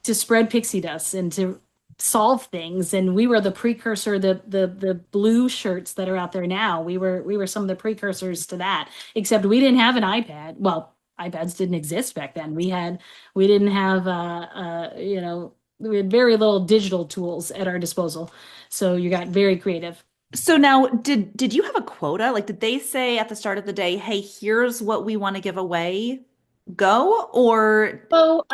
to spread pixie dust and to solve things, and we were the precursor, the blue shirts that are out there now, we were some of the precursors to that, except we didn't have an iPad. Well, iPads didn't exist back then. We didn't have we had very little digital tools at our disposal, so you got very creative. So now, did you have a quota? Like, did they say at the start of the day, "Hey, here's what we want to give away, go"? Or So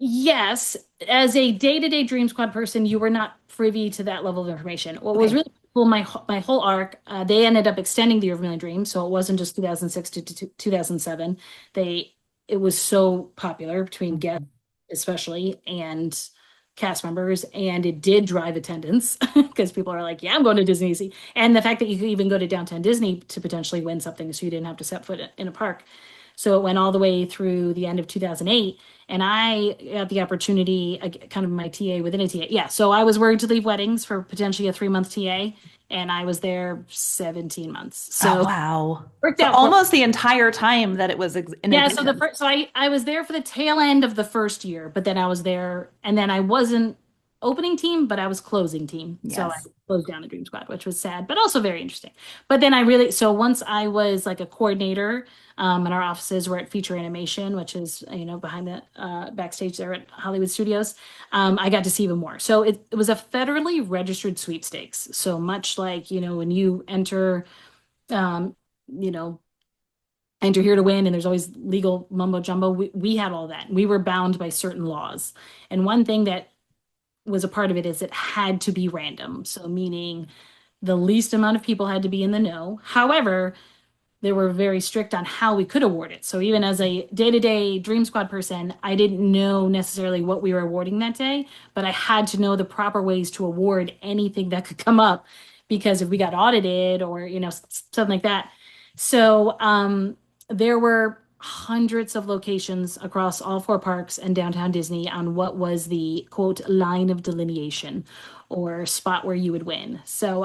yes, as a day-to-day Dream Squad person, you were not privy to that level of information. What was okay. really cool, my whole arc, they ended up extending the Vermilion Dream, so it wasn't just 2006 to 2007. They it was so popular between guests, Mhm. especially, and cast members, and it did drive attendance because people are like, "Yeah, I'm going to Disney." See, and the fact that you could even go to Downtown Disney to potentially win something, so you didn't have to set foot in a park. So it went all the way through the end of 2008. And I got the opportunity, kind of my TA within a TA. Yeah. So I was working to leave weddings for potentially a 3 month TA, and I was there 17 months. Oh, So wow. worked So out for almost the entire time that it was ex in yeah. So the existence. first, so I was there for the tail end of the first year, but then I was there, and then I wasn't opening team, but I was closing team. So I Yes. closed down the Dream Squad, which was sad, but also very interesting. But then so once I was like a coordinator, and our offices were at Feature Animation, which is behind the backstage there at Hollywood Studios. I got to see even more. So it was a federally registered sweepstakes. So much like when you um, you know enter here to win and there's always legal mumbo jumbo, we had all that. We were bound by certain laws. And one thing that was a part of it is it had to be random. So meaning the least amount of people had to be in the know. However, they were very strict on how we could award it. So even as a day-to-day Dream Squad person, I didn't know necessarily what we were awarding that day, but I had to know the proper ways to award anything that could come up because if we got audited or, something like that. So there were hundreds of locations across all four parks and downtown Disney on what was the quote line of delineation or spot where you would win. So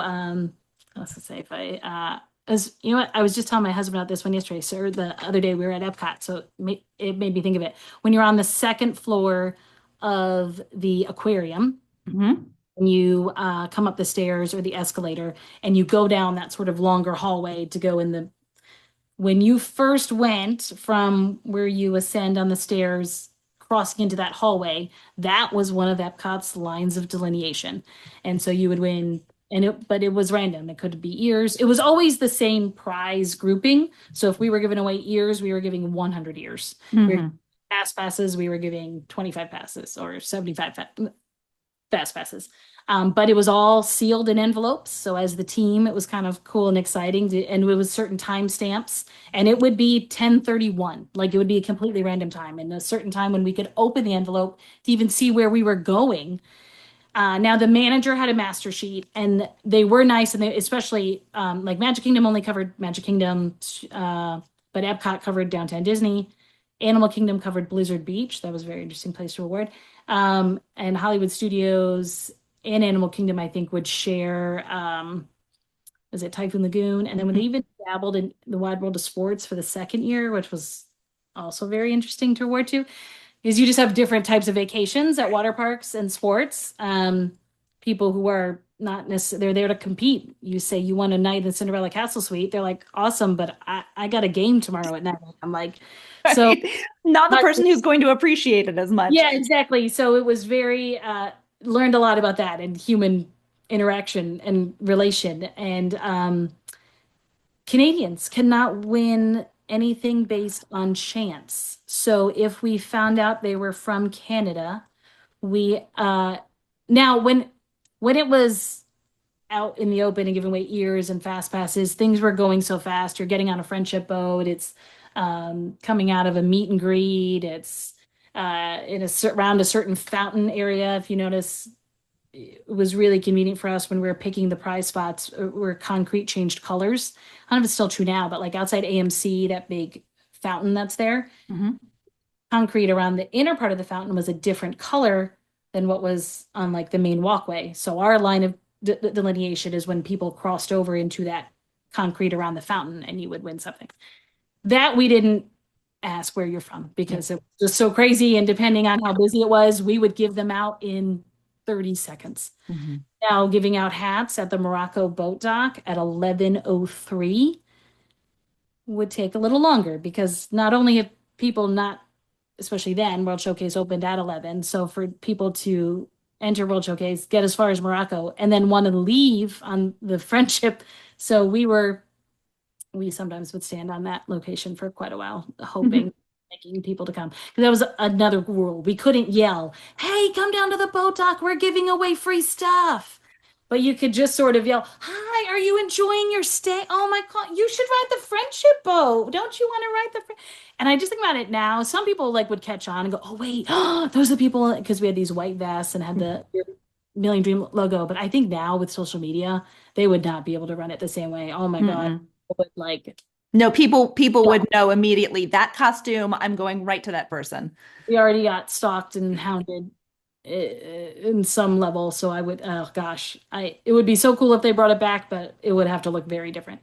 let's say if I as you know what, I was just telling my husband about this one yesterday, sir. The other day we were at Epcot, so it made me think of it. When you're on the second floor of the aquarium, Hmm. and you come up the stairs or the escalator, and you go down that sort of longer hallway to go in the. When you first went from where you ascend on the stairs, crossing into that hallway, that was one of Epcot's lines of delineation, and so you would win but it was random. It could be ears. It was always the same prize grouping. So if we were giving away ears, we were giving 100 ears. We were Hmm. fast passes, we were giving 25 passes or 75 fast passes. But it was all sealed in envelopes. So as the team, it was kind of cool and exciting. And it was certain time stamps. And it would be 10:31. Like it would be a completely random time and a certain time when we could open the envelope to even see where we were going. Now the manager had a master sheet, and they were nice, and they especially like Magic Kingdom only covered Magic Kingdom, but Epcot covered Downtown Disney. Animal Kingdom covered Blizzard Beach. That was a very interesting place to award. And Hollywood Studios and Animal Kingdom, I think, would share. Was it Typhoon Lagoon? And then when they even dabbled in the Wide World of Sports for the second year, which was also very interesting to award to is you just have different types of vacations at water parks and sports. People who are not necessarily, they're there to compete. You say you want a night in the Cinderella Castle Suite. They're like, awesome, but I got a game tomorrow at night. I'm like, so Right. Not the not, person who's going to appreciate it as much. yeah, exactly. So it was very, learned a lot about that and human interaction and relation. And Canadians cannot win anything based on chance. So if we found out they were from Canada, we now when it was out in the open and giving away ears and fast passes, things were going so fast. You're getting on a friendship boat. It's coming out of a meet and greet. It's around a certain fountain area. If you notice, it was really convenient for us when we were picking the prize spots where concrete changed colors. I don't know if it's still true now, but like outside AMC, that big fountain that's there, Hmm. concrete around the inner part of the fountain was a different color than what was on like the main walkway. So our line of delineation is when people crossed over into that concrete around the fountain and you would win something. That we didn't ask where you're from because it was just so crazy. And depending on how busy it was, we would give them out in 30 seconds. Hmm. Now, giving out hats at the Morocco boat dock at 11:03 would take a little longer because not only have people not, especially then, World Showcase opened at 11. So for people to enter World Showcase, get as far as Morocco, and then want to leave on the friendship. So we sometimes would stand on that location for quite a while, hoping, making people to come. Because that was another rule. We couldn't yell, hey, come down to the boat dock. We're giving away free stuff. But you could just sort of yell, hi, are you enjoying your stay? Oh my God, you should ride the friendship boat. Don't you want to ride the And I just think about it now. Some people like would catch on and go, oh wait, those are the people because we had these white vests and had the Million Dream logo. But I think now with social media, they would not be able to run it the same way. Oh my God. Mm-mm. Would like No, people yeah, would know immediately that costume, I'm going right to that person. we already got stalked and hounded in some level. So I would, oh gosh, it would be so cool if they brought it back, but it would have to look very different.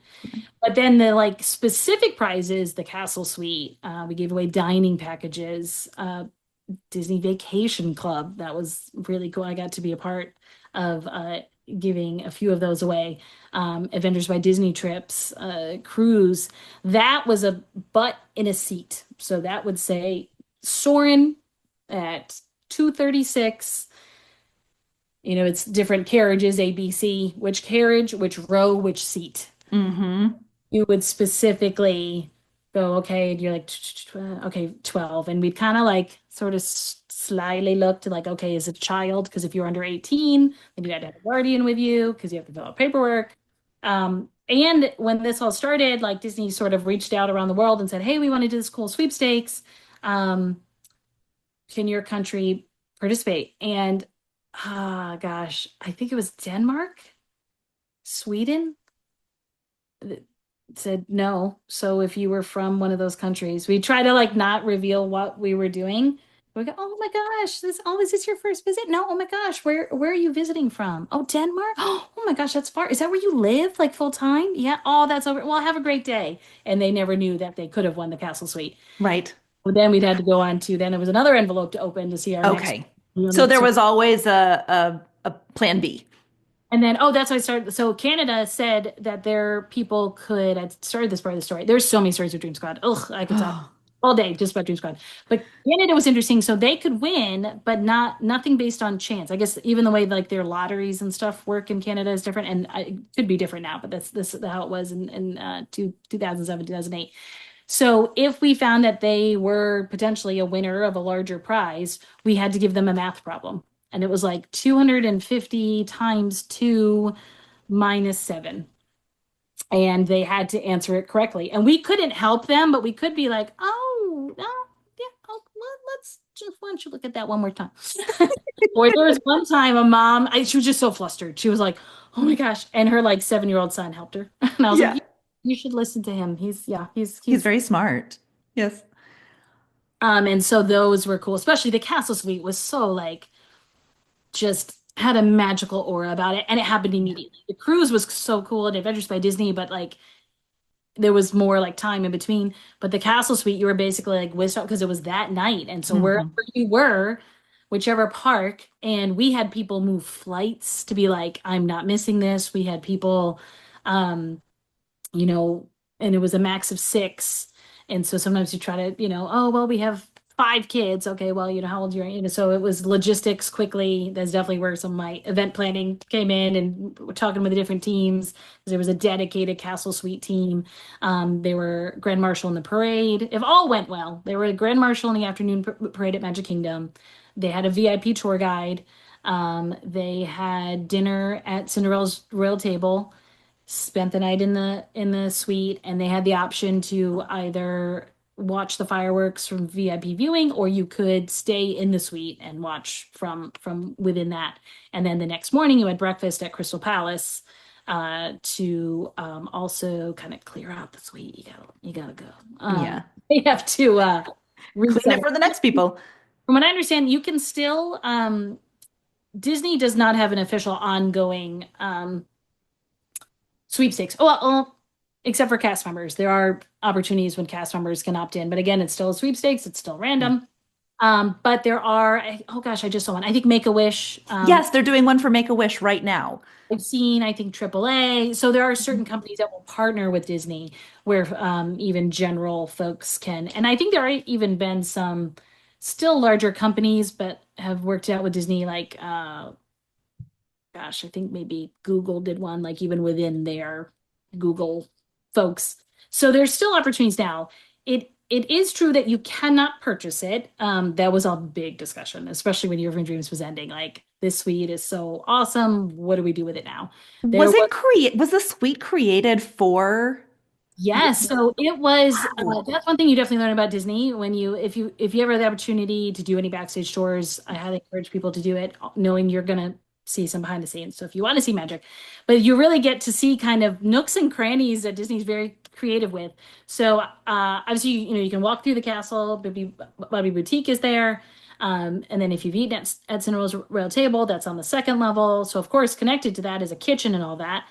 But then the like specific prizes, the Castle Suite, we gave away dining packages, Disney Vacation Club. That was really cool. I got to be a part of giving a few of those away. Adventures by Disney trips, cruise. That was a butt in a seat. So that would say Soarin' at 236. It's different carriages, A, B, C, which carriage, which row, which seat. Hmm. You would specifically go, okay, and you're like, okay, 12. And we'd kind of like sort of slyly look to like, okay, is it a child? Because if you're under 18, then you had to have a guardian with you because you have to fill out paperwork. And when this all started, like Disney sort of reached out around the world and said, hey, we want to do this cool sweepstakes. Um, can your country participate? And gosh, I think it was Denmark, Sweden said no. So if you were from one of those countries, we try to like not reveal what we were doing. We go, oh my gosh, is this your first visit? No, oh my gosh, where are you visiting from? Oh, Denmark? Oh my gosh, that's far. Is that where you live, like full time? Yeah. Oh, that's over. Well, have a great day. And they never knew that they could have won the castle suite. Right. But then we'd had to go on to then it was another envelope to open to see our next. Okay. So there was always a plan B. And then, oh, that's how I started. So Canada said that their people could. I started this part of the story. There's so many stories of Dream Squad. Ugh, I could talk all day just about Dream Squad. But Canada was interesting. So they could win, but nothing based on chance. I guess even the way like their lotteries and stuff work in Canada is different, and it could be different now. But that's this is how it was in 2007, 2008. So if we found that they were potentially a winner of a larger prize, we had to give them a math problem. And it was like 250 times 2 minus 7. And they had to answer it correctly. And we couldn't help them, but we could be like, oh, no, yeah, oh, let's just, why don't you look at that one more time? Or there was one time a mom, she was just so flustered. She was like, oh my gosh. And her like 7-year-old son helped her. And I was like, Yeah. you should listen to him. Yeah, He's very smart. Yes. and so those were cool, especially the castle suite was so like just had a magical aura about it and it happened immediately. The cruise was so cool and Adventures by Disney, but like there was more like time in between. But the castle suite, you were basically like whisked out because it was that night. And so wherever Hmm. you were, whichever park, and we had people move flights to be like, I'm not missing this. We had people um you know, and it was a max of 6. And so sometimes you try to, oh, well, we have 5 kids. Okay, well, how old you're, so it was logistics quickly. That's definitely where some of my event planning came in and we're talking with the different teams. There was a dedicated Castle Suite team. They were Grand Marshal in the parade. If all went well, they were a Grand Marshal in the afternoon parade at Magic Kingdom. They had a VIP tour guide. They had dinner at Cinderella's Royal Table, spent the night in the suite, and they had the option to either watch the fireworks from VIP viewing or you could stay in the suite and watch from within that. And then the next morning you had breakfast at Crystal Palace to also kind of clear out the suite. You gotta go. Yeah. They have to Clean reset it it. for the next people. From what I understand, you can still Disney does not have an official ongoing sweepstakes. Oh, well, except for cast members. There are opportunities when cast members can opt in, but again, it's still a sweepstakes. It's still Yeah. random. But there are, oh gosh, I just saw one. I think Make-A-Wish. Yes, they're doing one for Make-A-Wish right now. I've seen, I think AAA. So there are certain Mhm. companies that will partner with Disney where even general folks can. And I think there are even been some still larger companies, but have worked out with Disney, like gosh, I think maybe Google did one, like even within their Google folks. So there's still opportunities now. It is true that you cannot purchase it. That was a big discussion, especially when Year of Dreams was ending. Like this suite is so awesome. What do we do with it now? There was Was the suite created for Yes, so it was Wow. that's one thing you definitely learn about Disney when if you ever have the opportunity to do any backstage tours, I highly encourage people to do it, knowing you're gonna see some behind the scenes. So if you want to see magic, but you really get to see kind of nooks and crannies that Disney's very creative with. So obviously you can walk through the castle, Bobby Boutique is there. And then if you've eaten at Cinderella's Royal Table, that's on the second level. So of course, connected to that is a kitchen and all that.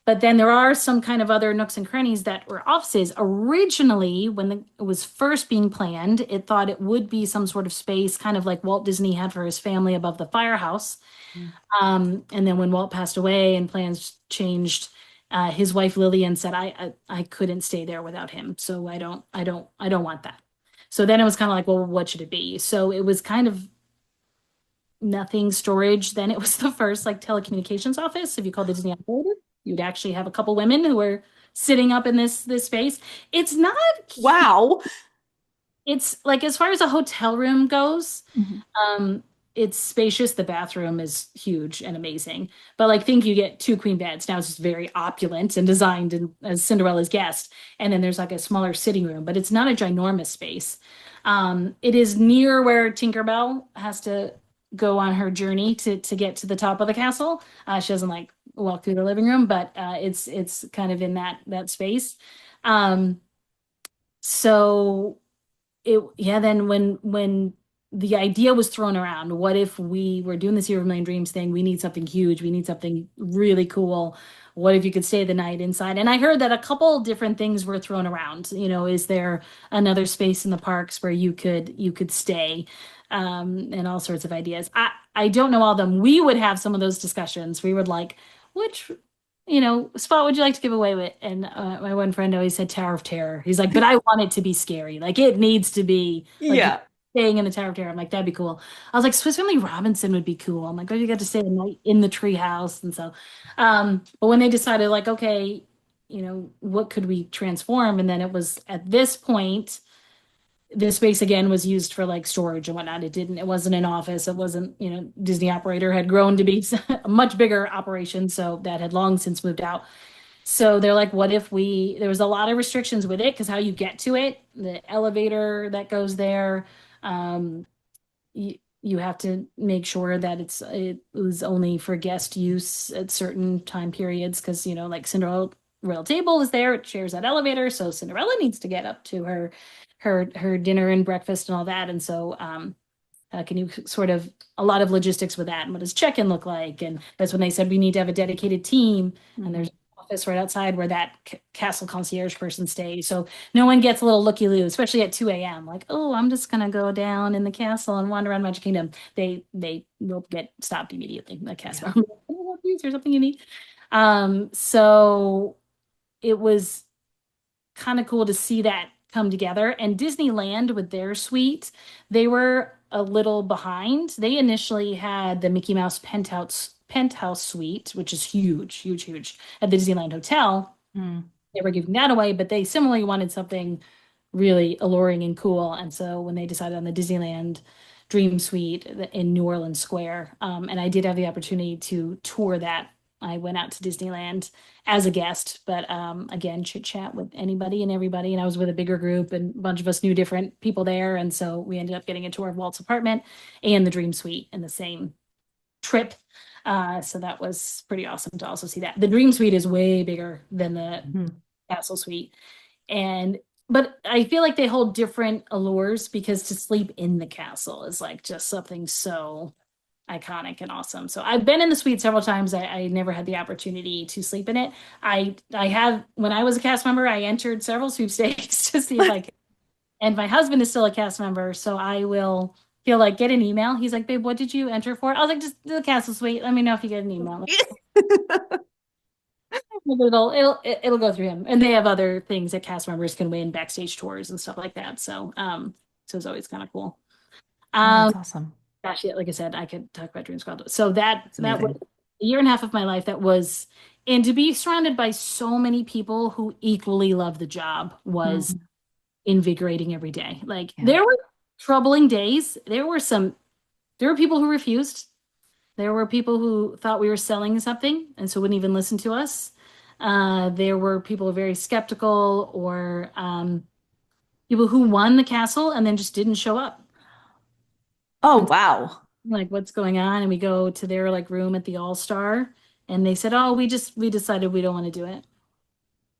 But then there are some kind of other nooks and crannies that were offices. Originally, when it was first being planned, it thought it would be some sort of space, kind of like Walt Disney had for his family above the firehouse. And then when Walt passed away and plans changed, his wife Lillian said, I couldn't stay there without him, so I don't want that. So then it was kind of like, well, what should it be? So it was kind of nothing storage. Then it was the first like telecommunications office. If you called the Disney operator, you'd actually have a couple women who were sitting up in this space. It's not Wow. it's like as far as a hotel room goes, Mhm. um, it's spacious. The bathroom is huge and amazing. But like think you get two queen beds. Now it's just very opulent and designed and as Cinderella's guest. And then there's like a smaller sitting room, but it's not a ginormous space. It is near where Tinkerbell has to go on her journey to get to the top of the castle. She doesn't like walk through the living room, but it's kind of in that space. Um, so yeah, then when the idea was thrown around, what if we were doing this Year of a Million Dreams thing? We need something huge. We need something really cool. What if you could stay the night inside? And I heard that a couple different things were thrown around. Is there another space in the parks where you could stay? And all sorts of ideas. I don't know all of them. We would have some of those discussions. We would like, which spot would you like to give away with? And my one friend always said Tower of Terror. He's like, but I want it to be scary. Like it needs to be like you're Yeah. staying in the Tower of Terror. I'm like, that'd be cool. I was like, Swiss Family Robinson would be cool. I'm like, oh, you got to stay the night in the tree house. And so, but when they decided like, okay, what could we transform? And then it was at this point, this space again was used for like storage and whatnot. It wasn't an office. It wasn't, Disney operator had grown to be a much bigger operation. So that had long since moved out. So they're like, what if there was a lot of restrictions with it because how you get to it, the elevator that goes there, um, you have to make sure that it was only for guest use at certain time periods because, like Cinderella Royal Table is there, it shares that elevator, so Cinderella needs to get up to her dinner and breakfast and all that. And so can you sort of a lot of logistics with that and what does check-in look like? And that's when they said we need to have a dedicated team and there's Mhm. an office right outside where that castle concierge person stays. So no one gets a little looky-loo, especially at 2 a.m. Like, oh, I'm just gonna go down in the castle and wander around Magic Kingdom. They will get stopped immediately. The cast Yeah. member, "Oh, is there something you need?" So it was kind of cool to see that come together. And Disneyland with their suite, they were a little behind. They initially had the Mickey Mouse penthouse suite, which is huge, huge, huge at the Disneyland Hotel. Mm. They were giving that away, but they similarly wanted something really alluring and cool. And so when they decided on the Disneyland Dream Suite in New Orleans Square, and I did have the opportunity to tour that. I went out to Disneyland as a guest, but again, chit chat with anybody and everybody. And I was with a bigger group, and a bunch of us knew different people there. And so we ended up getting a tour of Walt's apartment and the Dream Suite in the same trip. So that was pretty awesome to also see that. The Dream Suite is way bigger than the Mhm. Castle Suite. And but I feel like they hold different allures because to sleep in the castle is like just something so iconic and awesome. So I've been in the suite several times. I never had the opportunity to sleep in it. I have when I was a cast member, I entered several sweepstakes to see if I could. And my husband is still a cast member, so I will he'll like get an email. He's like, babe, what did you enter for? I was like, just the castle suite. Let me know if you get an email. It'll go through him. And they have other things that cast members can win, backstage tours and stuff like that. So it's always kind of cool. Oh, Um, that's awesome. gosh, yeah, like I said, I could talk about Dream Squad. So that That's that was amazing. a year and a half of my life that was, and to be surrounded by so many people who equally love the job was Mhm. invigorating every day. Like Yeah. there were troubling days. There were people who refused. There were people who thought we were selling something and so wouldn't even listen to us. There were people very skeptical or people who won the castle and then just didn't show up. Oh, And wow. like, what's going on? And we go to their like room at the All Star and they said, oh, we decided we don't want to do it.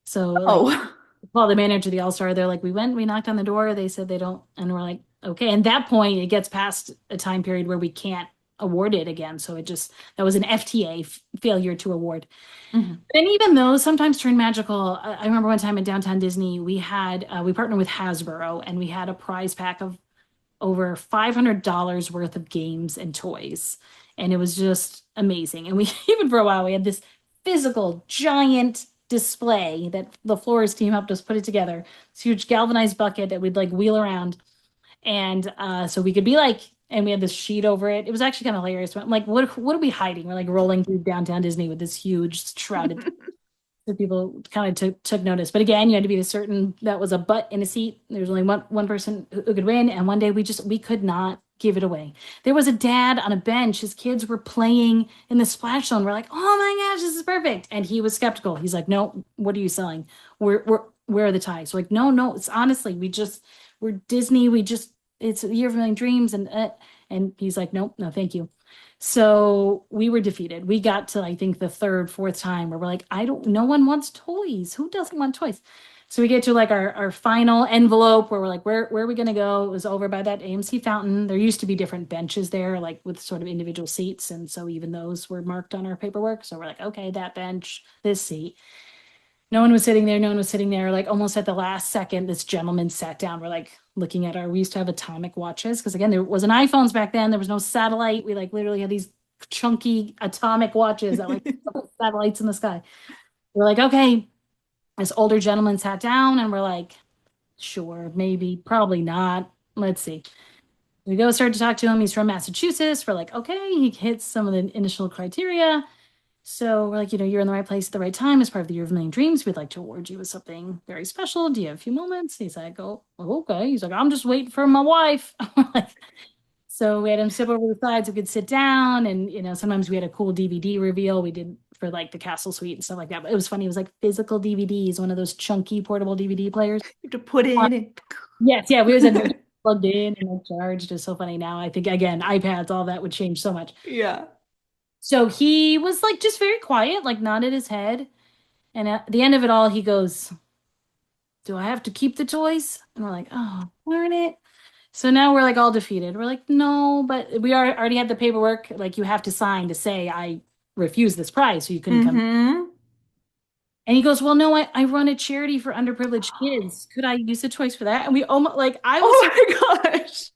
So like Oh. call the manager of the All Star. They're like, we knocked on the door. They said they don't, and we're like, okay. And that point, it gets past a time period where we can't award it again. So that was an FTA failure to award. Mhm. And even though sometimes turn magical, I remember one time in downtown Disney, we partnered with Hasbro and we had a prize pack of over $500 worth of games and toys. And it was just amazing. And we even for a while we had this physical giant display that the Flores team helped us put it together. This huge galvanized bucket that we'd like wheel around. And so we could be like, and we had this sheet over it. It was actually kind of hilarious. I'm like, what are we hiding? We're like rolling through downtown Disney with this huge shrouded So people kind of took notice. But again, you had to be a certain that was a butt in a seat. There was only one person who could win. And one day we could not give it away. There was a dad on a bench. His kids were playing in the splash zone. We're like, oh my gosh, this is perfect. And he was skeptical. He's like, no, what are you selling? Where are the ties? We're like, no, it's honestly, we're Disney. It's a year of a million dreams. And he's like, nope, no, thank you. So we were defeated. We got to, I think, the third, fourth time where we're like, no one wants toys. Who doesn't want toys? So we get to like our final envelope where we're like, where are we going to go? It was over by that AMC fountain. There used to be different benches there, like with sort of individual seats. And so even those were marked on our paperwork. So we're like, okay, that bench, this seat. No one was sitting there. No one was sitting there. Like almost at the last second, this gentleman sat down. We're like looking at we used to have atomic watches because again, there wasn't iPhones back then. There was no satellite. We like literally had these chunky atomic watches that like satellites in the sky. We're like, okay, this older gentleman sat down and we're like, sure, maybe, probably not. Let's see. We go start to talk to him. He's from Massachusetts. We're like, okay, he hits some of the initial criteria. So we're like, you're in the right place at the right time as part of the Year of a Million Dreams. We'd like to award you with something very special. Do you have a few moments? He's like, oh, okay. He's like, I'm just waiting for my wife. Like, so we had him sit over the side so we could sit down. And, sometimes we had a cool DVD reveal we did for like the Castle Suite and stuff like that. But it was funny. It was like physical DVDs, one of those chunky portable DVD players. You have to put in and Yes, yeah. We was in plugged in and like charged. It's so funny now. I think, again, iPads, all that would change so much. yeah. So he was like just very quiet, like nodded his head. And at the end of it all, he goes, do I have to keep the toys? And we're like, oh, darn it. So now we're like all defeated. We're like, no, but already had the paperwork. Like you have to sign to say I refuse this prize, so you couldn't come. Mm-hmm. And he goes, well, no, I run a charity for underprivileged kids. Could I use the toys for that? And we almost like I was Oh my gosh.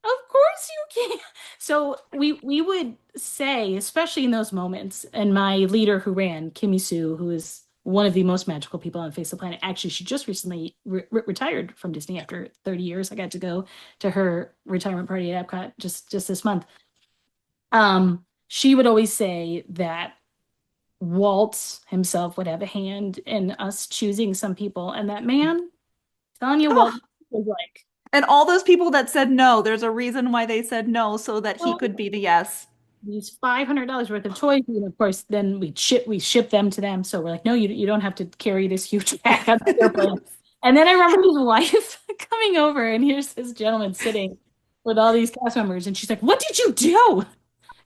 of course you can. So we would say, especially in those moments, and my leader who ran, Kimmy Sue, who is one of the most magical people on the face of the planet. Actually, she just recently retired from Disney after 30 years. I got to go to her retirement party at Epcot just this month. She would always say that Walt himself would have a hand in us choosing some people, and that man, telling you, Walt Oh, was like, and all those people that said no, there's a reason why they said no, so that he well, could be the yes. these $500 worth of toys, and of course, then we ship them to them. So we're like, no, you don't have to carry this huge bag on the airplane. And then I remember his wife coming over, and here's this gentleman sitting with all these cast members, and she's like, "What did you do?"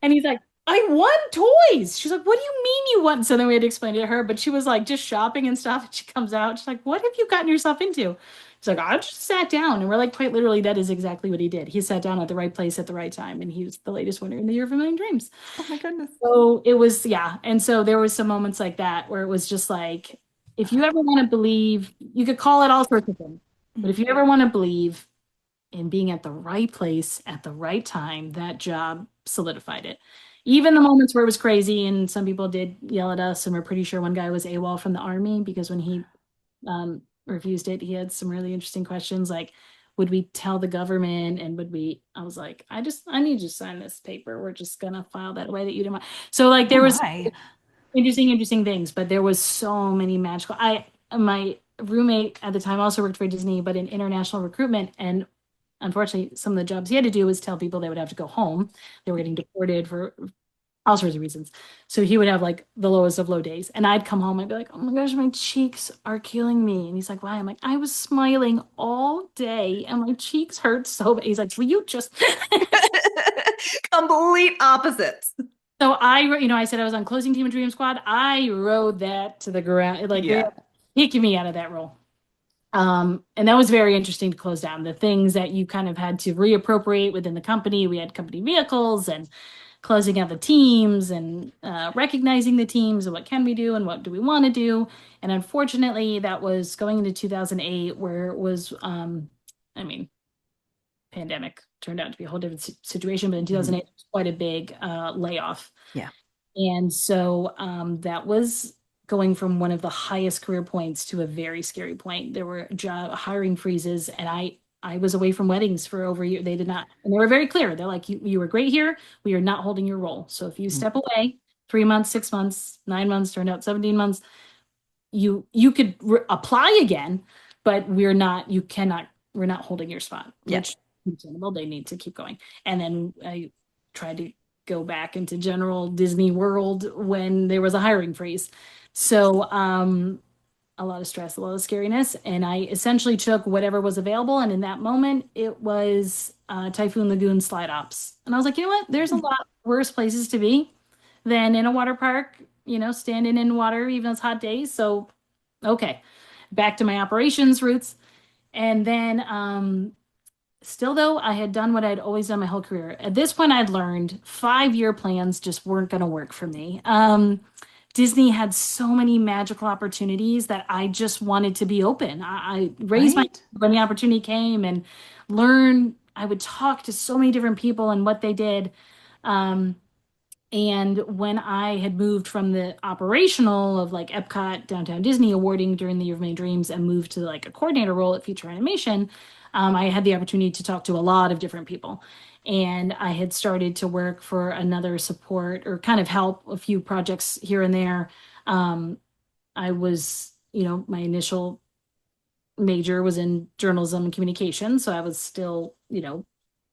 And he's like, I won toys. She's like, what do you mean you won? So then we had to explain it to her, but she was like just shopping and stuff. And she comes out. She's like, what have you gotten yourself into? She's like, I just sat down. And we're like, quite literally, that is exactly what he did. He sat down at the right place at the right time. And he was the latest winner in the Year of a Million Dreams. Oh my goodness. So it was, yeah. And so there was some moments like that where it was just like, if you ever want to believe, you could call it all sorts of things. But if you ever want to believe in being at the right place at the right time, that job solidified it. Even the moments where it was crazy and some people did yell at us, and we're pretty sure one guy was AWOL from the army because when he refused it, he had some really interesting questions like, would we tell the government and I was like, I need you to sign this paper. We're just gonna file that away that you didn't want. So like Oh there was my. interesting things, but there was so many magical. My roommate at the time also worked for Disney, but in international recruitment, and unfortunately, some of the jobs he had to do was tell people they would have to go home. They were getting deported for all sorts of reasons. So he would have like the lowest of low days. And I'd come home and be like, oh my gosh, my cheeks are killing me. And he's like, why? I'm like, I was smiling all day and my cheeks hurt so bad. He's like, will you just Complete opposites. So I said I was on closing team of Dream Squad. I rode that to the ground. Like Yeah. they're kicking me out of that role. And that was very interesting to close down the things that you kind of had to reappropriate within the company. We had company vehicles and closing out the teams and recognizing the teams and what can we do and what do we want to do. And unfortunately, that was going into 2008, where it was, I mean, pandemic turned out to be a whole different situation, but in 2008, it was quite a big layoff. Yeah. And so that was going from one of the highest career points to a very scary point. There were job hiring freezes, and I was away from weddings for over a year. They did not, and they were very clear. They're like, you were great here. We are not holding your role. So if you step away, 3 months, 6 months, 9 months, turned out 17 months, you could apply again, but we're not holding your spot, Yeah. which understandable. They need to keep going. And then I tried to go back into general Disney World when there was a hiring freeze. So, a lot of stress, a lot of scariness. And I essentially took whatever was available. And in that moment, it was Typhoon Lagoon slide ops. And I was like, you know what? There's a Hmm. lot worse places to be than in a water park, standing in water, even on hot days. So, okay, back to my operations roots. And then, still though, I had done what I'd always done my whole career. At this point, I'd learned 5-year plans just weren't going to work for me. Disney had so many magical opportunities that I just wanted to be open. I raised my Right. hand when the opportunity came and learn. I would talk to so many different people and what they did. Um, and when I had moved from the operational of like Epcot, Downtown Disney awarding during the Year of Many Dreams and moved to like a coordinator role at Feature Animation, I had the opportunity to talk to a lot of different people. And I had started to work for another support or kind of help a few projects here and there. Um, I was, my initial major was in journalism and communication, so I was still,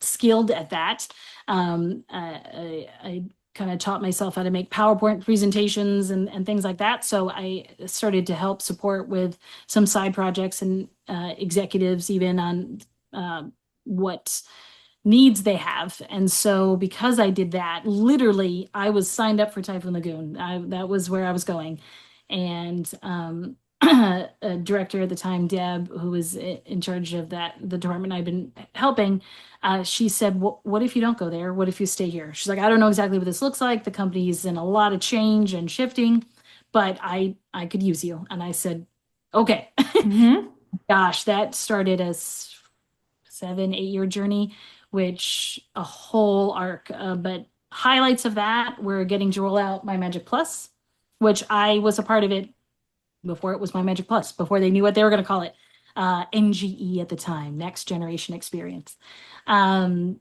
skilled at that. I kind of taught myself how to make PowerPoint presentations and things like that. So I started to help support with some side projects and executives even on what needs they have. And so because I did that, literally, I was signed up for Typhoon Lagoon. That was where I was going. And a director at the time, Deb, who was in charge of the department I've been helping, she said, "What if you don't go there? What if you stay here?" She's like, "I don't know exactly what this looks like. The company's in a lot of change and shifting, but I could use you." And I said, "Okay." Hmm. Gosh, that started a 7, 8 year journey, which a whole arc. But highlights of that were getting to roll out My Magic Plus, which I was a part of it before it was My Magic Plus, before they knew what they were going to call it. NGE at the time, Next Generation Experience. Um,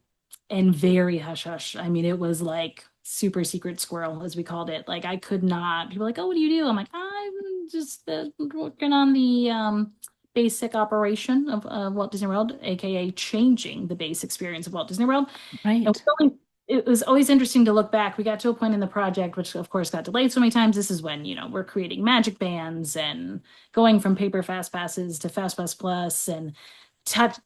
and very hush hush. I mean, it was like super secret squirrel, as we called it. Like, I could not, people were like, "Oh, what do you do?" I'm like, "I'm just working on the basic operation of Walt Disney World, aka changing the base experience of Walt Disney World." And Right. it was always interesting to look back. We got to a point in the project, which of course got delayed so many times. This is when, we're creating magic bands and going from paper fast passes to Fast Pass Plus and tap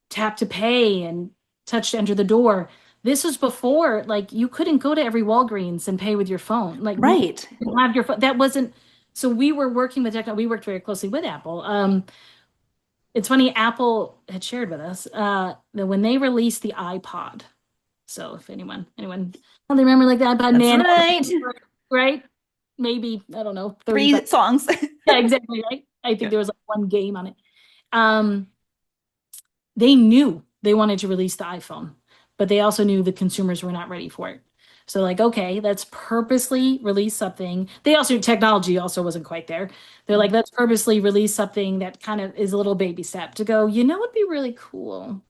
tap to pay and touch to enter the door. This was before, like, you couldn't go to every Walgreens and pay with your phone. Like, you Right. didn't have your phone. That wasn't, so we were working with technology. We worked very closely with Apple. It's funny, Apple had shared with us that when they released the iPod, so if anyone, I don't remember like the iPod That's Nano, right. right? Maybe, I don't know, 35. 3 songs. Yeah, exactly, right? I think Yeah. there was like one game on it. Um, they knew they wanted to release the iPhone, but they also knew the consumers were not ready for it. So like, okay, let's purposely release something. They also, technology also wasn't quite there. They're like, let's purposely release something that kind of is a little baby step to go, it'd be really cool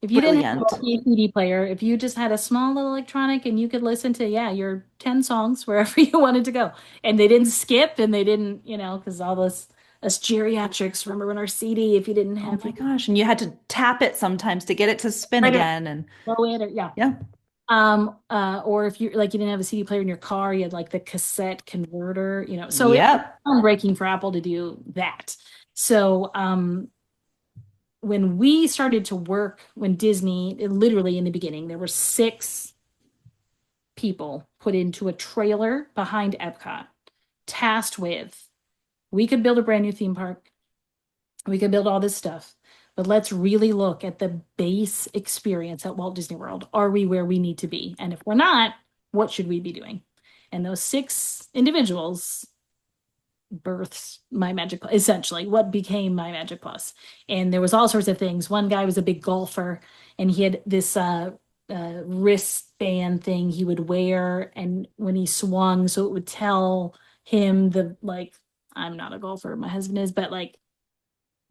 if you didn't have a Brilliant. CD player, if you just had a small little electronic and you could listen to, yeah, your 10 songs wherever you wanted to go. And they didn't skip and they didn't, because all this, us geriatrics, remember when our CD, if you didn't Oh have my your gosh. And you had to tap it sometimes to get it to spin right or again. And slow it or yeah. yeah. Or if you like you didn't have a CD player in your car, you had like the cassette converter, So it was Yep. groundbreaking for Apple to do that. So when we started to work, when Disney, literally in the beginning, there were 6 people put into a trailer behind Epcot, tasked with, we could build a brand new theme park, we could build all this stuff, but let's really look at the base experience at Walt Disney World. Are we where we need to be? And if we're not, what should we be doing? And those 6 individuals births My Magic Plus, essentially what became My Magic Plus. And there was all sorts of things. One guy was a big golfer and he had this wristband thing he would wear and when he swung, so it would tell him the like, I'm not a golfer, my husband is, but like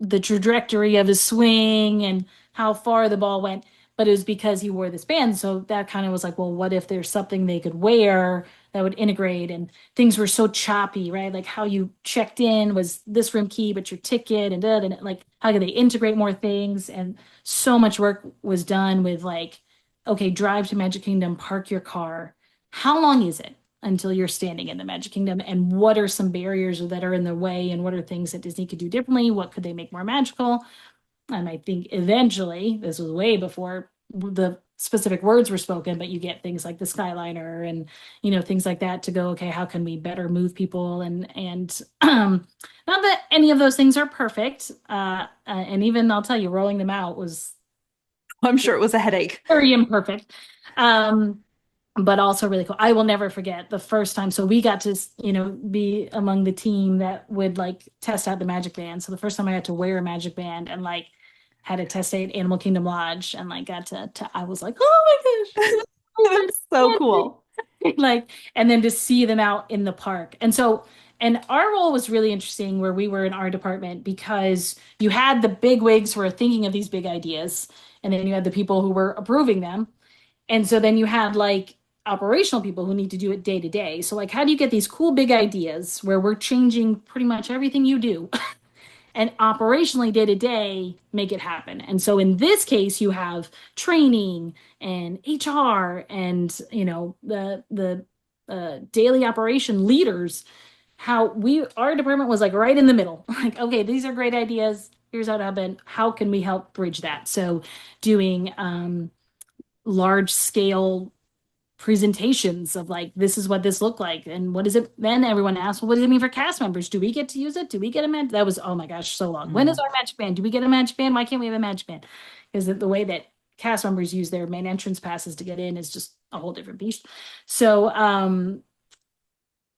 the trajectory of his swing and how far the ball went. but it was because he wore this band. So that kind of was like, well, what if there's something they could wear that would integrate? And things were so choppy, right? Like how you checked in was this room key, but your ticket and like how could they integrate more things? And so much work was done with like, okay, drive to Magic Kingdom, park your car. How long is it until you're standing in the Magic Kingdom? And what are some barriers that are in the way? And what are things that Disney could do differently? What could they make more magical? And I think eventually, this was way before the specific words were spoken, but you get things like the Skyliner and things like that to go, okay, how can we better move people? And not that any of those things are perfect. And even I'll tell you, rolling them out was I'm sure it was a headache. very imperfect. Um, but also really cool. I will never forget the first time. So we got to, be among the team that would like test out the Magic Band. So the first time I got to wear a Magic Band and like had a test day at Animal Kingdom Lodge and like got to I was like, oh my gosh, this is That's so so cool. fantastic. Like, and then to see them out in the park. And our role was really interesting where we were in our department because you had the big wigs who were thinking of these big ideas, and then you had the people who were approving them. And so then you had like operational people who need to do it day to day. So like how do you get these cool big ideas where we're changing pretty much everything you do and operationally day to day make it happen? And so in this case you have training and HR and the daily operation leaders. How we our department was like right in the middle. Like, okay, these are great ideas. Here's how to happen. How can we help bridge that? So doing large scale presentations of like this is what this looked like and what is it. Then everyone asked, well, what does it mean for cast members? Do we get to use it? Do we get a match? That was, oh my gosh, so long. When is Mm. our match band? Do we get a match band? Why can't we have a match band? Because the way that cast members use their main entrance passes to get in is just a whole different beast. So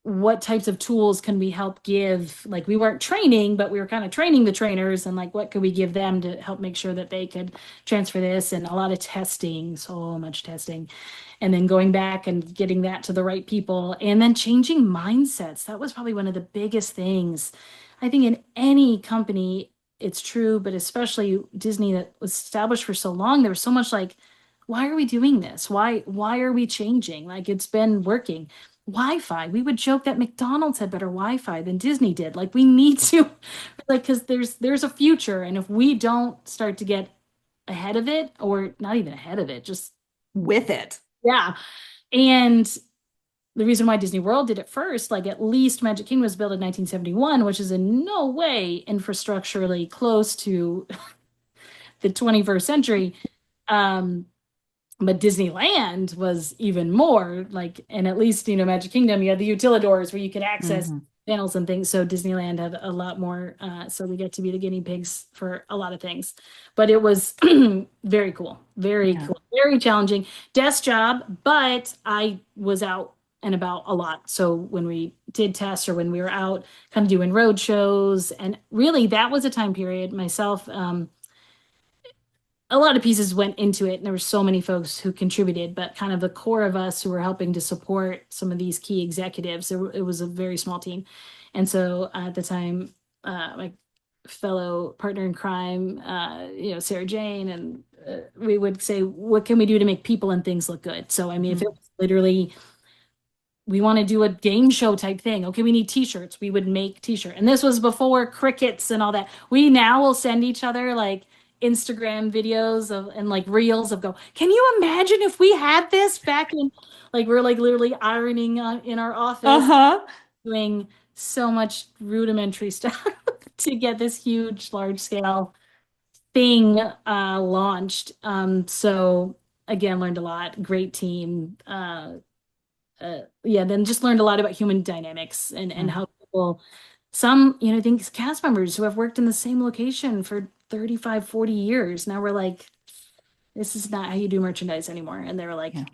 what types of tools can we help give? Like we weren't training, but we were kind of training the trainers and like what could we give them to help make sure that they could transfer this, and a lot of testing, so much testing. And then going back and getting that to the right people and then changing mindsets. That was probably one of the biggest things. I think in any company it's true, but especially Disney that was established for so long, there was so much like, why are we doing this? Why are we changing? Like it's been working. Wi-Fi. We would joke that McDonald's had better Wi-Fi than Disney did. Like we need to, like, because there's a future, and if we don't start to get ahead of it, or not even ahead of it, just With it. yeah. And the reason why Disney World did it first, like at least Magic Kingdom was built in 1971, which is in no way infrastructurally close to the 21st century. Um, but Disneyland was even more like, and at least, Magic Kingdom, you had the utilidors where you could access Mhm. panels and things. So Disneyland had a lot more. So we get to be the guinea pigs for a lot of things. But it was very cool, very Yeah. cool, very challenging desk job. But I was out and about a lot. So when we did tests or when we were out kind of doing road shows, and really that was a time period myself. A lot of pieces went into it, and there were so many folks who contributed, but kind of the core of us who were helping to support some of these key executives, it was a very small team. And so at the time, my fellow partner in crime, Sarah Jane, and we would say, what can we do to make people and things look good? So, I mean, if it Mm. was literally we want to do a game show type thing. Okay, we need t-shirts. We would make t-shirt. And this was before crickets and all that. We now will send each other like Instagram videos of and like reels of go, can you imagine if we had this back in like we're like literally ironing in our office Uh-huh. doing so much rudimentary stuff to get this huge large scale thing launched. So again, learned a lot. Great team. Yeah, then just learned a lot about human dynamics and Mm. how people, some, think cast members who have worked in the same location for 35, 40 years. Now we're like, this is not how you do merchandise anymore. And they were like, Yeah.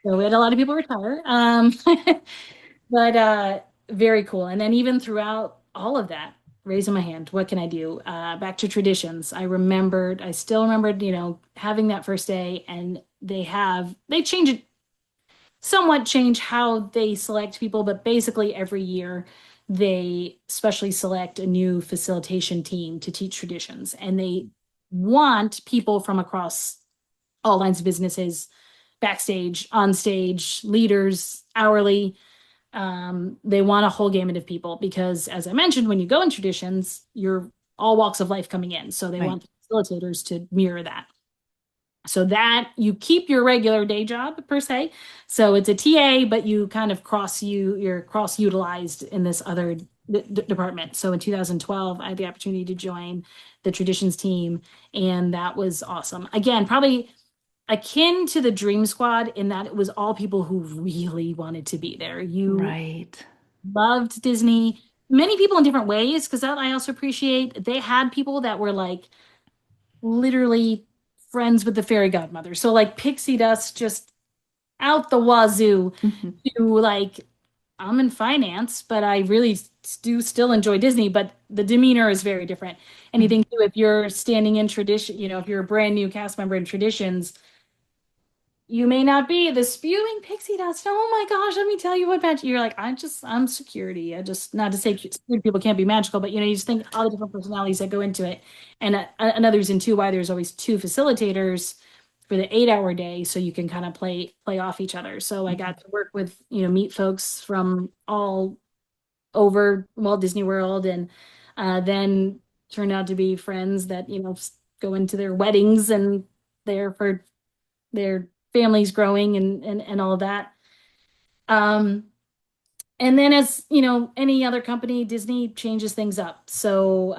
so we had a lot of people retire. But very cool. And then even throughout all of that, raising my hand, what can I do? Back to traditions. I still remembered, having that first day, and they change it somewhat, change how they select people, but basically every year they specially select a new facilitation team to teach traditions. And they want people from across all lines of businesses, backstage, on stage, leaders, hourly. They want a whole gamut of people because, as I mentioned, when you go in traditions, you're all walks of life coming in. So they Right. want the facilitators to mirror that. So that you keep your regular day job per se. So it's a TA, but you kind of you're cross utilized in this other department. So in 2012, I had the opportunity to join the traditions team, and that was awesome. Again, probably akin to the Dream Squad in that it was all people who really wanted to be there. You Right. loved Disney, many people in different ways, because that I also appreciate. They had people that were like literally friends with the fairy godmother. So like pixie dust just out the wazoo Mhm. to like I'm in finance, but I really do still enjoy Disney, but the demeanor is very different. Mhm. Anything to if you're standing in tradition, if you're a brand new cast member in traditions, you may not be the spewing pixie dust. Oh my gosh, let me tell you what magic. You're like, I'm security. I just, not to say security people can't be magical, but you just think all the different personalities that go into it. And another reason too why there's always two facilitators for the 8 hour day, so you can kind of play off each other. So I got to work with, meet folks from all over Walt Disney World, and then turned out to be friends that, go into their weddings and there for their families growing and all of that. Um, and then as any other company, Disney changes things up. So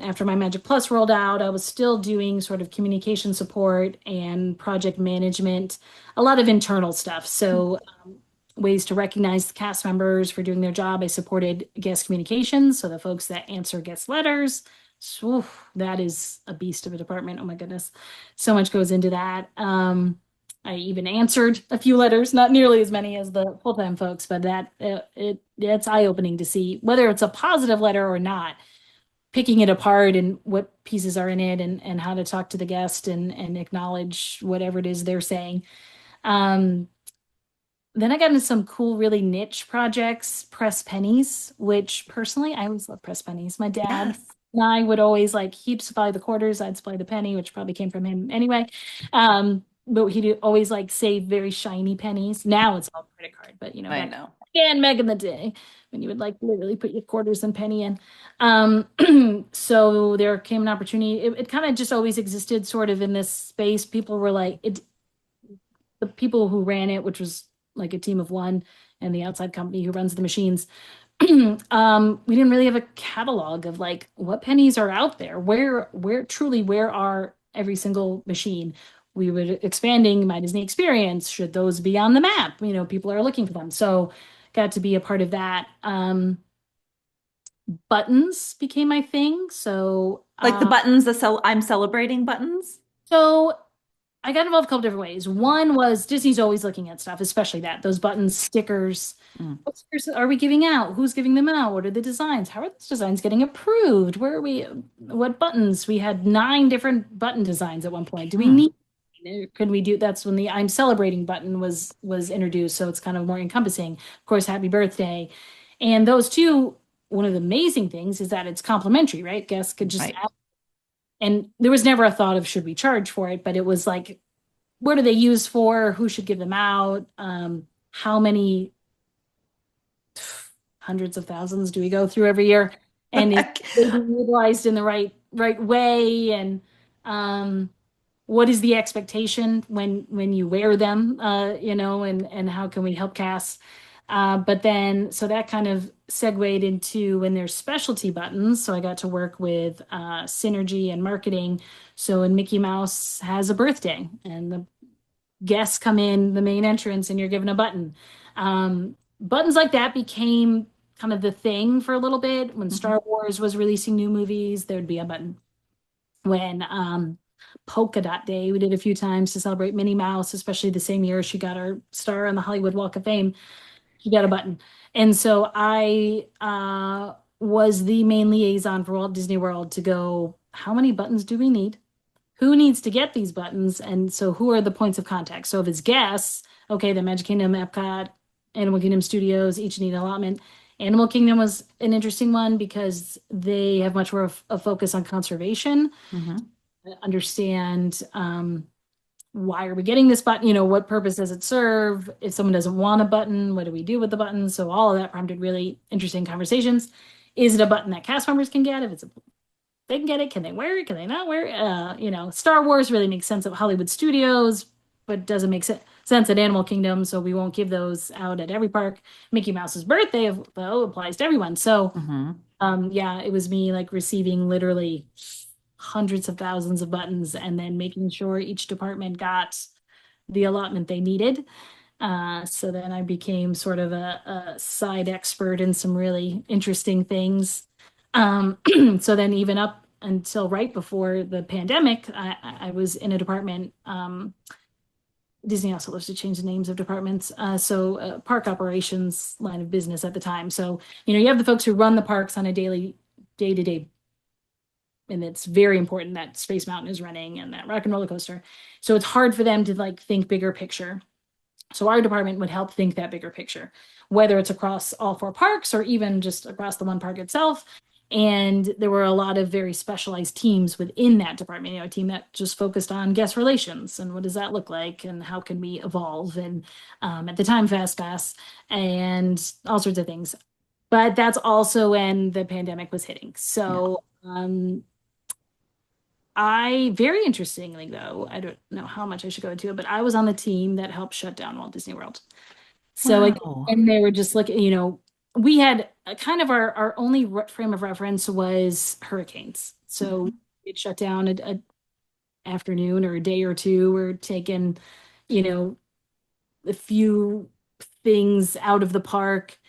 after my Magic Plus rolled out, I was still doing sort of communication support and project management, a lot of internal stuff. So ways to recognize the cast members for doing their job. I supported guest communications, so the folks that answer guest letters. So, that is a beast of a department. Oh my goodness. So much goes into that. I even answered a few letters, not nearly as many as the full-time folks, but it's eye-opening to see whether it's a positive letter or not, picking it apart and what pieces are in it and how to talk to the guest and acknowledge whatever it is they're saying. Um, then I got into some cool, really niche projects, press pennies, which personally I always love press pennies. My dad Yes. and I would always like he'd supply the quarters, I'd supply the penny, which probably came from him anyway. But he'd always like save very shiny pennies. Now it's all credit card, but I back know. again, Meg in the day when you would like literally put your quarters and penny in. So there came an opportunity. It kind of just always existed sort of in this space. People were like, the people who ran it, which was like a team of one, and the outside company who runs the machines, we didn't really have a catalog of like what pennies are out there. Where are every single machine? We were expanding My Disney Experience. Should those be on the map? People are looking for them. So got to be a part of that. Buttons became my thing. So, Like the buttons, I'm celebrating buttons. so I got involved a couple different ways. One was Disney's always looking at stuff, especially those buttons, stickers. Mm. What stickers are we giving out? Who's giving them out? What are the designs? How are those designs getting approved? Where are we? What buttons? We had 9 different button designs at one point. Do we Hmm. need? Could we do? That's when the I'm celebrating button was introduced, so it's kind of more encompassing. Of course, happy birthday, and those two. One of the amazing things is that it's complimentary, right? Guests could just Right. add, and there was never a thought of should we charge for it, but it was like what are they used for? Who should give them out? How many hundreds of thousands do we go through every year? And is they being utilized in the right way? And um, what is the expectation when you wear them? And how can we help cast? But then, so that kind of segued into when there's specialty buttons. So I got to work with Synergy and marketing. So when Mickey Mouse has a birthday and the guests come in the main entrance and you're given a button. Buttons like that became kind of the thing for a little bit. When Mhm. Star Wars was releasing new movies, there'd be a button. When Polka Dot Day, we did a few times to celebrate Minnie Mouse, especially the same year she got her star on the Hollywood Walk of Fame. She got a button. And so I was the main liaison for Walt Disney World to go, how many buttons do we need? Who needs to get these buttons? And so who are the points of contact? So if it's guests, okay, the Magic Kingdom, Epcot, Animal Kingdom Studios each need an allotment. Animal Kingdom was an interesting one because they have much more of a focus on conservation. Mhm. understand why are we getting this button? What purpose does it serve? If someone doesn't want a button, what do we do with the button? So all of that prompted really interesting conversations. Is it a button that cast members can get? If it's a they can get it, can they wear it? Can they not wear it? Star Wars really makes sense of Hollywood studios, but doesn't make sense at Animal Kingdom, so we won't give those out at every park. Mickey Mouse's birthday, though, applies to everyone. So Hmm. yeah, it was me like receiving literally hundreds of thousands of buttons and then making sure each department got the allotment they needed. So then I became sort of a side expert in some really interesting things. So then even up until right before the pandemic, I was in a department. Disney also loves to change the names of departments. So park operations line of business at the time. So, you have the folks who run the parks on a daily, day-to-day, and it's very important that Space Mountain is running and that Rock and Roller Coaster. So it's hard for them to like think bigger picture. So our department would help think that bigger picture, whether it's across all four parks or even just across the one park itself. And there were a lot of very specialized teams within that department, a team that just focused on guest relations and what does that look like and how can we evolve and at the time Fast Pass and all sorts of things. But that's also when the pandemic was hitting. Yeah. So I, very interestingly though, I don't know how much I should go into it, but I was on the team that helped shut down Walt Disney World. So again, Wow. and they were just looking, we had a kind of our only frame of reference was hurricanes. So Mhm. it shut down a afternoon or a day or two. We're taking, you know, a few things out of the park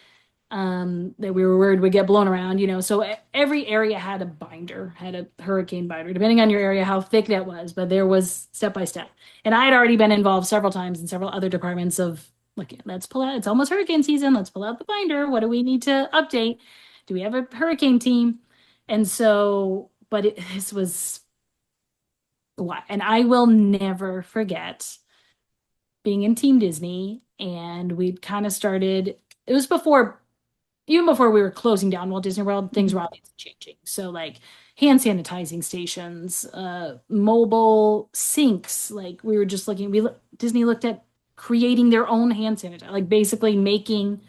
that we were worried would get blown around, So every area had a binder, had a hurricane binder, depending on your area, how thick that was, but there was step by step. And I had already been involved several times in several other departments of, like, let's pull out, it's almost hurricane season, let's pull out the binder. What do we need to update? Do we have a hurricane team? And so, but this was why, and I will never forget being in Team Disney, and we'd kind of started, it was before even before we were closing down Walt Disney World, things were Mhm. obviously changing. So like hand sanitizing stations, mobile sinks, like we were just looking, Disney looked at creating their own hand sanitizer, like basically making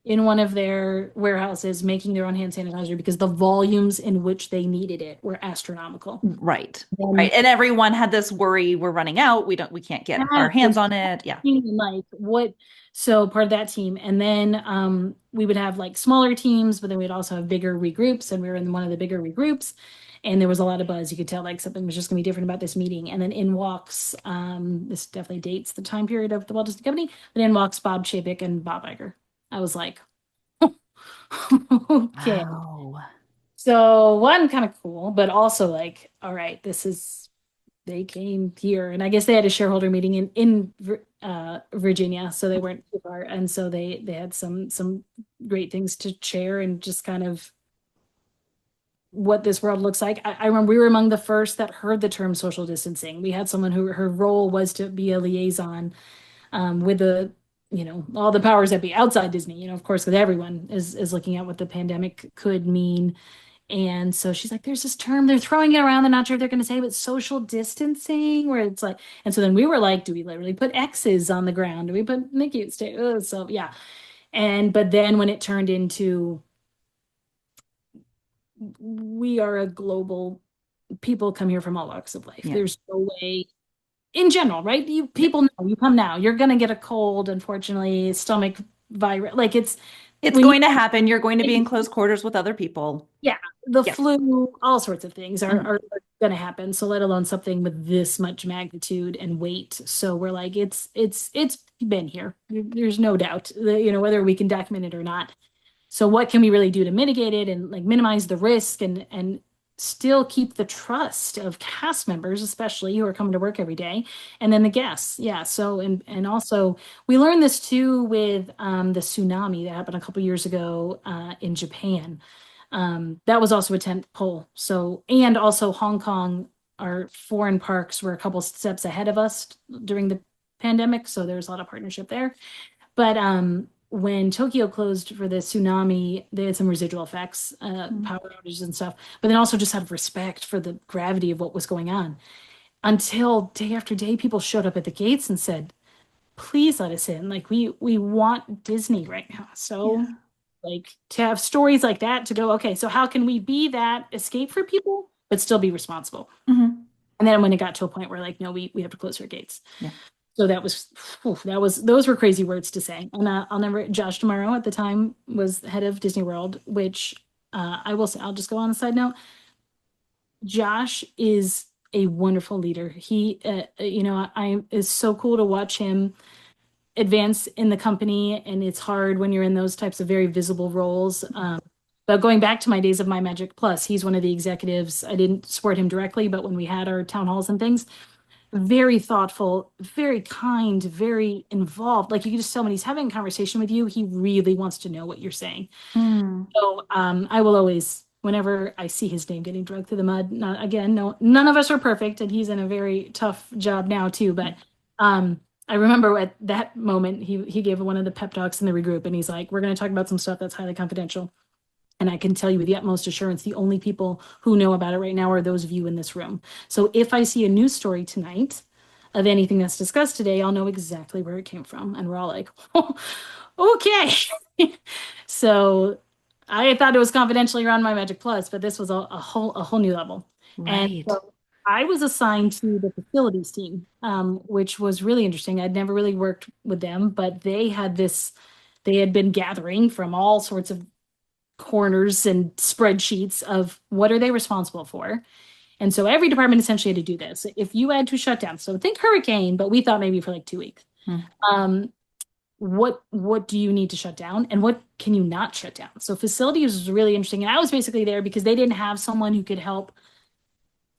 in one of their warehouses, making their own hand sanitizer because the volumes in which they needed it were astronomical. Right. Then Right. And everyone had this worry we're running out. We can't get our yeah, hands on it. Yeah. like what so part of that team and then we would have like smaller teams but then we'd also have bigger regroups and we were in one of the bigger regroups and there was a lot of buzz. You could tell like something was just going to be different about this meeting and then in walks this definitely dates the time period of the Walt Disney Company, but in walks Bob Chapek and Bob Iger. I was like okay, Wow. so one, kind of cool but also like all right, this is they came here and I guess they had a shareholder meeting in Virginia, so they weren't too far. And so they had some great things to share and just kind of what this world looks like. I remember we were among the first that heard the term social distancing. We had someone who her role was to be a liaison with the all the powers that be outside Disney, of course, because everyone is looking at what the pandemic could mean. And so she's like, there's this term, they're throwing it around. They're not sure if they're going to say, but social distancing, where it's like, and so then we were like, do we literally put X's on the ground? Do we put Mickey? So yeah. But then when it turned into, we are a global, people come here from all walks of life. Yeah. There's no way, in general, right? You Yeah. people know, you come now, you're going to get a cold, unfortunately, stomach virus. Like it's, It's when you going to happen. You're going to be in close quarters with other people. yeah, the Yeah. flu, all sorts of things are, Mhm. are going to happen. So let alone something with this much magnitude and weight. So we're like, it's been here. There's no doubt, whether we can document it or not. So what can we really do to mitigate it and like minimize the risk and still keep the trust of cast members, especially who are coming to work every day, and then the guests. Yeah. So and also we learned this too with the tsunami that happened a couple years ago in Japan. That was also a tent pole. So and also Hong Kong, our foreign parks were a couple steps ahead of us during the pandemic. So there's a lot of partnership there. But when Tokyo closed for the tsunami, they had some residual effects, Mm. power outages and stuff, but then also just out of respect for the gravity of what was going on. Until day after day, people showed up at the gates and said, please let us in. Like we want Disney right now. So Yeah. like to have stories like that to go, okay, so how can we be that escape for people, but still be responsible? Hmm. And then when it got to a point where like, no, we have to close our gates. Yeah. So that was, whew, that was, those were crazy words to say. And I'll never, Josh Tomorrow at the time was head of Disney World, which I will say, I'll just go on a side note. Josh is a wonderful leader. He, it's so cool to watch him advance in the company, and it's hard when you're in those types of very visible roles. But going back to my days of My Magic Plus, he's one of the executives. I didn't support him directly, but when we had our town halls and things, very thoughtful, very kind, very involved. Like you can just tell when he's having a conversation with you, he really wants to know what you're saying. Mm. So I will always, whenever I see his name getting dragged through the mud, not again, no, none of us are perfect, and he's in a very tough job now too. But I remember at that moment, he gave one of the pep talks in the regroup, and he's like, "We're going to talk about some stuff that's highly confidential." And I can tell you with the utmost assurance, the only people who know about it right now are those of you in this room. So if I see a news story tonight of anything that's discussed today, I'll know exactly where it came from. And we're all like, oh, okay. So I thought it was confidentially around My Magic Plus, but this was a whole new level. And Right. so I was assigned to the facilities team, which was really interesting. I'd never really worked with them, but they had been gathering from all sorts of corners and spreadsheets of what are they responsible for. And so every department essentially had to do this. If you had to shut down, so think hurricane, but we thought maybe for like 2 weeks. Mm. Um, what do you need to shut down and what can you not shut down? So facilities was really interesting. And I was basically there because they didn't have someone who could help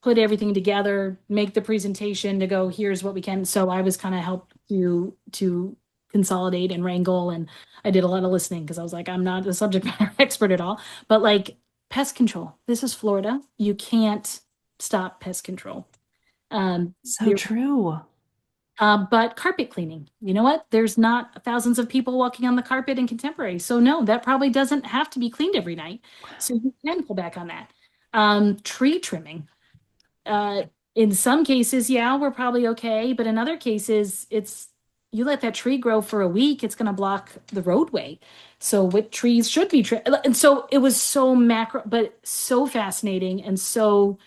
put everything together, make the presentation to go, here's what we can. So I was kind of helped to consolidate and wrangle. And I did a lot of listening because I was like, I'm not a subject matter expert at all. But like pest control, this is Florida. You can't stop pest control. So There true. but carpet cleaning, you know what? There's not thousands of people walking on the carpet in contemporary. So no, that probably doesn't have to be cleaned every night. So you can pull back on that. Tree trimming. Uh, in some cases, yeah, we're probably okay. But in other cases, it's you let that tree grow for a week, it's going to block the roadway. So what trees should be trimmed? And so it was so macro, but so fascinating and so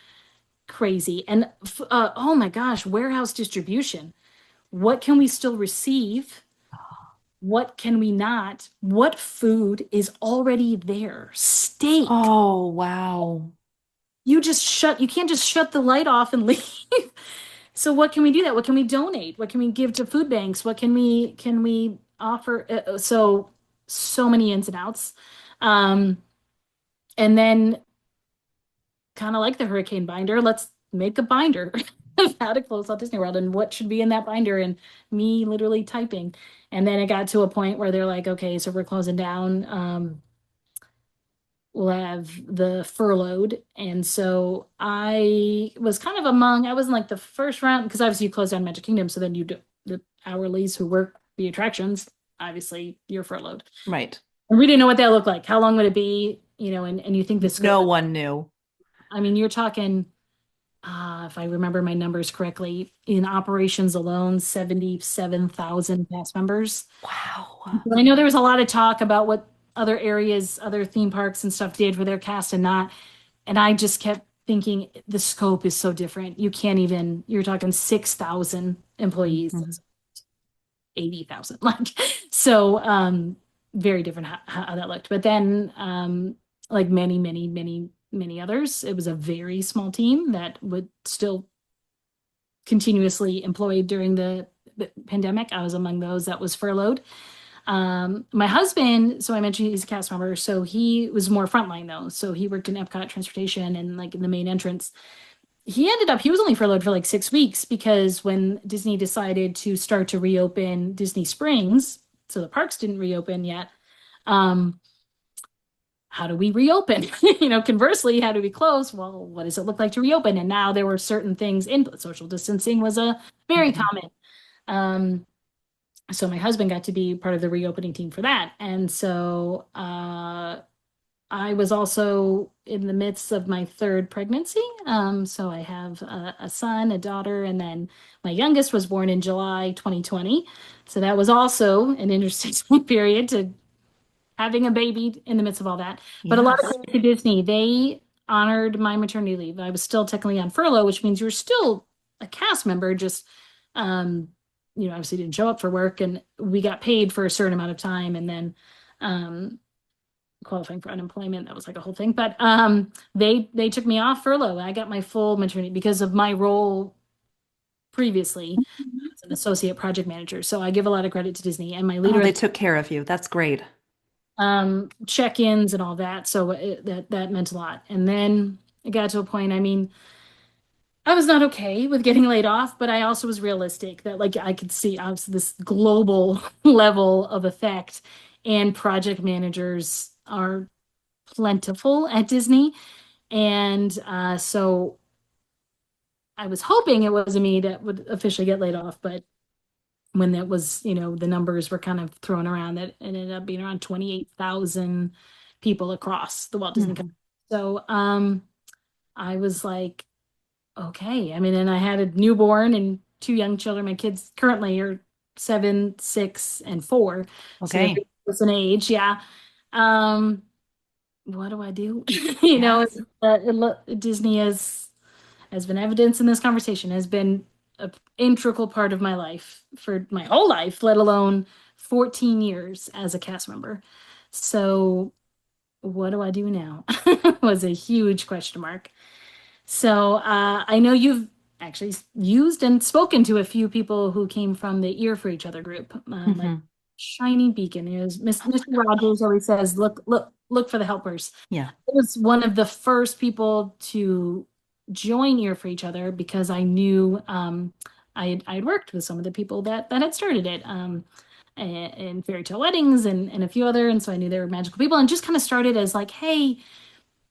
crazy. And oh my gosh, warehouse distribution. What can we still receive? What can we not? What food is already there? Steak. Oh, wow. You can't just shut the light off and leave. So what can we do that? What can we donate? What can we give to food banks? What can we offer? So many ins and outs. Um, and then kind of like the hurricane binder, let's make a binder of how to close out Disney World and what should be in that binder and me literally typing. And then it got to a point where they're like, okay, so we're closing down. We'll have the furloughed. And so I was kind of I wasn't like the first round because obviously you close down Magic Kingdom. So then you do the hourlies who work the attractions, obviously you're furloughed. Right. And we didn't know what that looked like. How long would it be? And you think the scope, No one knew. I mean, you're talking if I remember my numbers correctly, in operations alone, 77,000 cast members. Wow. I know there was a lot of talk about what other areas, other theme parks and stuff did for their cast and not. And I just kept thinking the scope is so different. You're talking 6,000 employees, Mhm. 80,000. Like, so very different how that looked. But then, like many others, it was a very small team that would still continuously employed during the pandemic. I was among those that was furloughed. My husband, so I mentioned he's a cast member, so he was more frontline though. So he worked in Epcot transportation and like in the main entrance. He was only furloughed for like 6 weeks because when Disney decided to start to reopen Disney Springs, so the parks didn't reopen yet. Um, how do we reopen? Conversely, how do we close? Well, what does it look like to reopen? And now there were certain things in social distancing was a very Mhm. common. Um, So my husband got to be part of the reopening team for that. And so I was also in the midst of my third pregnancy. So I have a son, a daughter, and then my youngest was born in July 2020. So that was also an interesting period to having a baby in the midst of all that. But a lot of Yes. credit to Disney, they honored my maternity leave. I was still technically on furlough, which means you're still a cast member, just um, obviously didn't show up for work, and we got paid for a certain amount of time, and then um qualifying for unemployment, that was like a whole thing. But they took me off furlough. I got my full maternity because of my role previously as an associate project manager. So I give a lot of credit to Disney and my Oh, leader they took care of you. That's great. check-ins and all that. So that meant a lot. And then it got to a point, I mean, I was not okay with getting laid off, but I also was realistic that like I could see obviously this global level of effect, and project managers are plentiful at Disney. And so I was hoping it wasn't me that would officially get laid off, but when that was, the numbers were kind of thrown around, that it ended up being around 28,000 people across the Walt Disney Company. Mhm. So I was like, okay. I mean, and I had a newborn and two young children. My kids currently are 7, 6, and 4. So they're Okay. close in age. Yeah. Um, what do I do? Yes. Disney has been evidence in this conversation, has been an integral part of my life for my whole life, let alone 14 years as a cast member. So what do I do now? Was a huge question mark. So I know you've actually used and spoken to a few people who came from the Ear for Each Other group. My Hmm. shining beacon is Mr. Rogers always says, "Look, look, look for the helpers." Yeah. I was one of the first people to join Ear for Each Other because I knew I had worked with some of the people that had started it. In Fairytale Weddings and a few other, and so I knew they were magical people, and just kind of started as like, hey,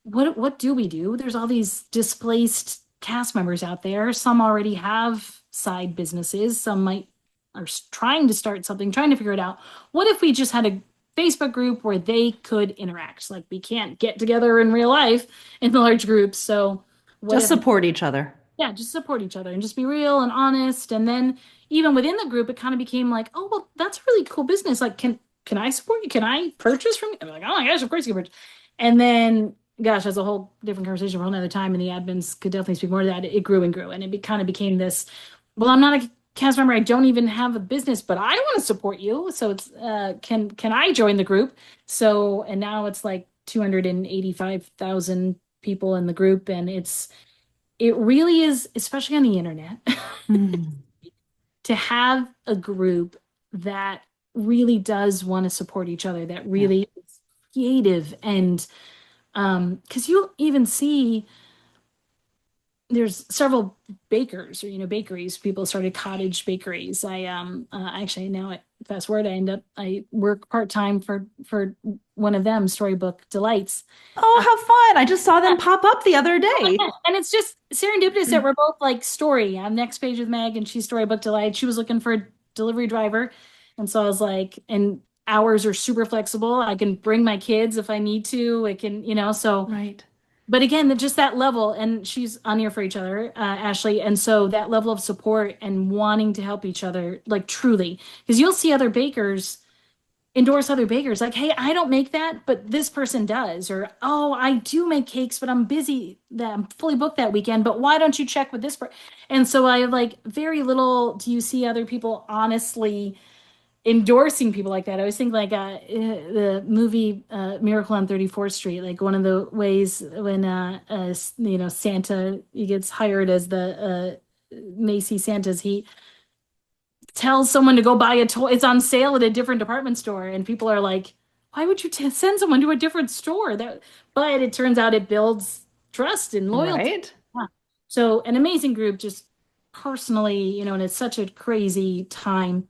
what do we do? There's all these displaced cast members out there. Some already have side businesses. Some might are trying to start something, trying to figure it out. What if we just had a Facebook group where they could interact? Like we can't get together in real life in large groups. So what Just if, support each other. yeah, just support each other and just be real and honest. And then even within the group, it kind of became like, oh, well, that's a really cool business. Like, can I support you? Can I purchase from you? I'm like, oh my gosh, of course you can purchase. And then, gosh, that's a whole different conversation for another time. And the admins could definitely speak more to that. It grew and grew, and kind of became this. Well, I'm not a cast member. I don't even have a business, but I want to support you. So it's can I join the group? So and now it's like 285,000 people in the group, and it really is, especially on the internet, Mm. to have a group that really does want to support each other, that Yeah. really is creative. And because you'll even see there's several bakers or bakeries, people started cottage bakeries. I actually now fast forward, I work part-time for one of them, Storybook Delights. Oh, how fun. I just saw them pop up the other Oh my day. God. And it's just serendipitous that we're both like story. I'm next page with Meg and she's Storybook Delight. She was looking for a delivery driver. And so I was like, and hours are super flexible. I can bring my kids if I need to. I can, so, Right. but again, just that level, and she's on here for each other, Ashley. And so that level of support and wanting to help each other, like truly, because you'll see other bakers endorse other bakers like, hey, I don't make that, but this person does. Or, oh, I do make cakes, but I'm busy, that I'm fully booked that weekend, but why don't you check with this person? And so I like very little do you see other people honestly endorsing people like that. I always think like the movie Miracle on 34th Street, like one of the ways when Santa, he gets hired as the Macy Santas, he tells someone to go buy a toy. It's on sale at a different department store, and people are like, "Why would you send someone to a different store?" But it turns out it builds trust and loyalty. Right. Yeah. So an amazing group, just personally, and it's such a crazy time.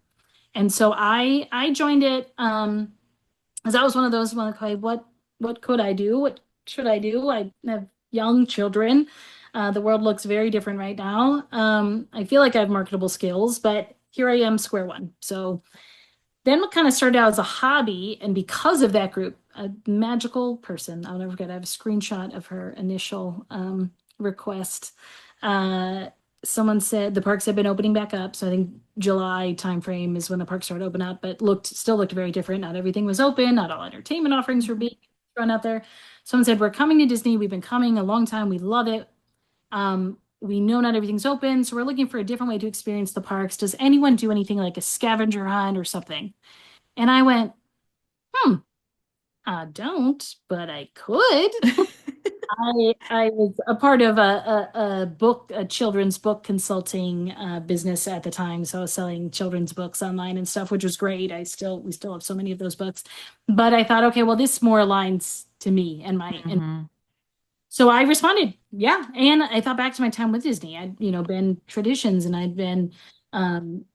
And so I joined it as I was one of those one like, okay, what could I do? What should I do? I have young children. The world looks very different right now. I feel like I have marketable skills, but here I am, square one. So Then what kind of started out as a hobby, and because of that group, a magical person, I'll never forget, I have a screenshot of her initial request. Uh, Someone said the parks had been opening back up, so I think July timeframe is when the parks started to open up, but still looked very different. Not everything was open, not all entertainment offerings were being run out there. Someone said, "We're coming to Disney. We've been coming a long time. We love it. We know not everything's open, so we're looking for a different way to experience the parks. Does anyone do anything like a scavenger hunt or something?" And I went, hmm, I don't, but I could. I was a part of a children's book consulting business at the time. So I was selling children's books online and stuff, which was great. We still have so many of those books. But I thought, okay, well, this more aligns to me and Hmm. so I responded, yeah. And I thought back to my time with Disney. I'd, been traditions and I'd been um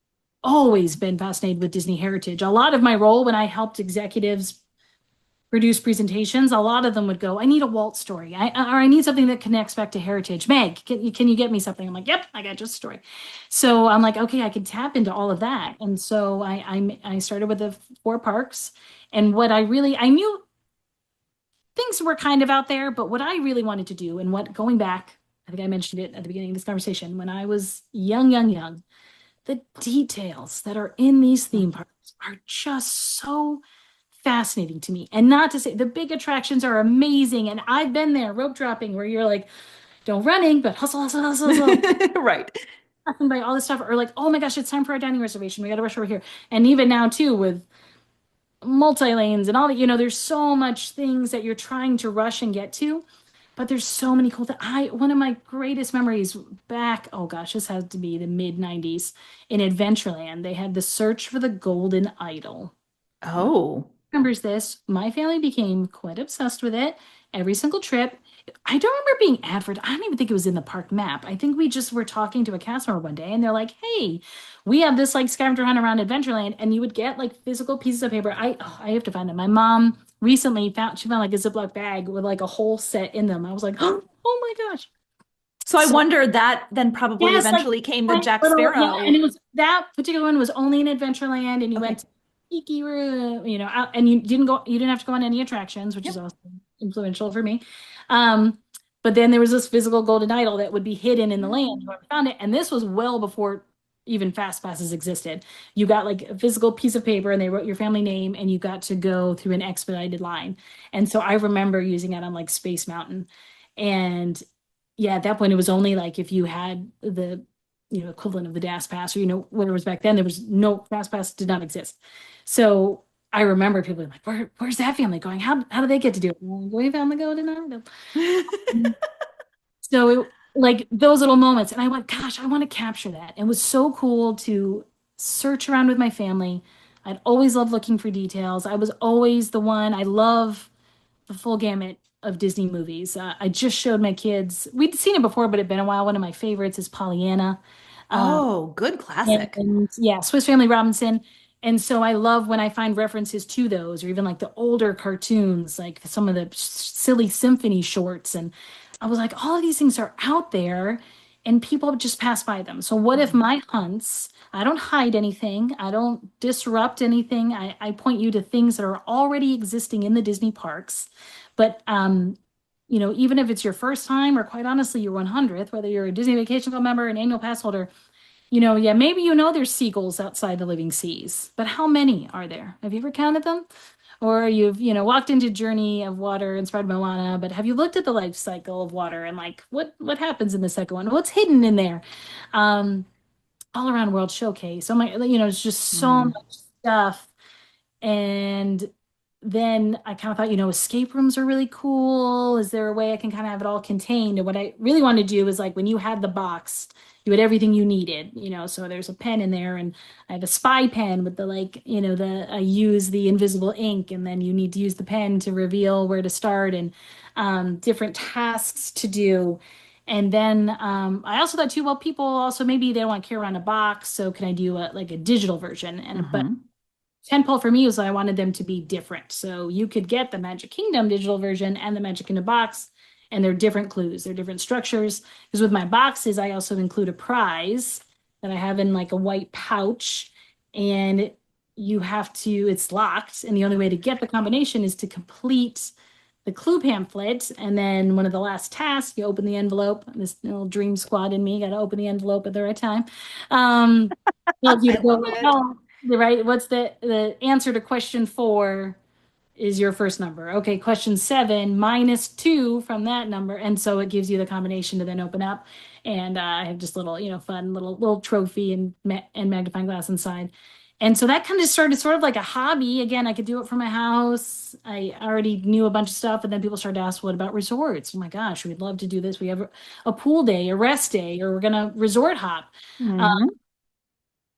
always been fascinated with Disney heritage. A lot of my role when I helped executives produce presentations, a lot of them would go, I need a Walt story. Or I need something that connects back to heritage. Meg, can you get me something? I'm like, yep, I got just a story. So I'm like, okay, I can tap into all of that. And so I started with the four parks. And I knew things were kind of out there, but what I really wanted to do and what going back, I think I mentioned it at the beginning of this conversation, when I was young, the details that are in these theme parks are just so fascinating to me. And not to say the big attractions are amazing. And I've been there rope dropping where you're like, don't running, but hustle, hustle, hustle, hustle. Right. Passing by all this stuff, or like, oh my gosh, it's time for our dining reservation. We got to rush over here. And even now, too, with multi lanes and all that, there's so much things that you're trying to rush and get to. But there's so many cool things. One of my greatest memories back, oh gosh, this had to be the mid 90s in Adventureland. They had the search for the golden idol. Oh. Remembers this. My family became quite obsessed with it. Every single trip. I don't remember being advert. I don't even think it was in the park map. I think we just were talking to a cast member one day and they're like, hey, we have this like scavenger hunt around Adventureland, and you would get like physical pieces of paper. I have to find them. My mom recently found like a Ziploc bag with like a whole set in them. I was like, oh my gosh. So I So wonder that then probably yes, like eventually came the tiny Jack little, yeah, and Sparrow. it was that particular one was only in Adventureland, and you went Okay. to Tiki Room, out, and you didn't have to go on any attractions, which is Yep. also influential for me. Um, but then there was this physical golden idol that would be hidden in the land. You found it, and this was well before even fast passes existed. You got like a physical piece of paper, and they wrote your family name, and you got to go through an expedited line. And so I remember using it on like Space Mountain, and yeah, at that point it was only like if you had the equivalent of the DAS pass, or where it was back then, there was no fast pass, did not exist. So I remember people being like, where's that family going? How do they get to do it? Well, we found the golden idol. So like those little moments, and I went, gosh, I want to capture that. It was so cool to search around with my family. I'd always loved looking for details. I was always the one. I love the full gamut of Disney movies. I just showed my kids. We'd seen it before, but it'd been a while. One of my favorites is Pollyanna. Uh, Oh, good classic. and yeah, Swiss Family Robinson. And so I love when I find references to those, or even like the older cartoons, like some of the silly symphony shorts. And I was like, all of these things are out there and people just pass by them. So what if Mhm. my hunts, I don't hide anything, I don't disrupt anything. I point you to things that are already existing in the Disney parks. But even if it's your first time or quite honestly your 100th, whether you're a Disney Vacation Club member, an annual pass holder, yeah, maybe there's seagulls outside the living seas, but how many are there? Have you ever counted them? Or you've, walked into Journey of Water and Spread Moana, but have you looked at the life cycle of water and like what happens in the second one? What's hidden in there? Um, All around World Showcase. Oh my, it's just so Mm. much stuff. And then I kind of thought, escape rooms are really cool. Is there a way I can kind of have it all contained? And what I really wanted to do is like when you had the box, you had everything you needed, so there's a pen in there, and I have a spy pen with the like, I use the invisible ink, and then you need to use the pen to reveal where to start, and different tasks to do. And then I also thought too, well, people also maybe they don't want to carry around a box, so can I do like a digital version? And but Hmm. tentpole for me was I wanted them to be different. So you could get the Magic Kingdom digital version and the Magic Kingdom box, and they're different clues, they're different structures. Because with my boxes, I also include a prize that I have in like a white pouch. And you have to, it's locked, and the only way to get the combination is to complete the clue pamphlet. And then one of the last tasks, you open the envelope. This little dream squad in me got to open the envelope at the right time. Tells you I to go, love it. oh, the right, what's the answer to question four is your first number. Okay, question seven minus two from that number. And so it gives you the combination to then open up. And I have just little, fun little trophy and magnifying glass inside. And so that kind of started sort of like a hobby. Again, I could do it from my house. I already knew a bunch of stuff. And then people started to ask, what about resorts? Oh my gosh, we'd love to do this. We have a pool day, a rest day, or we're going to resort hop. Hmm.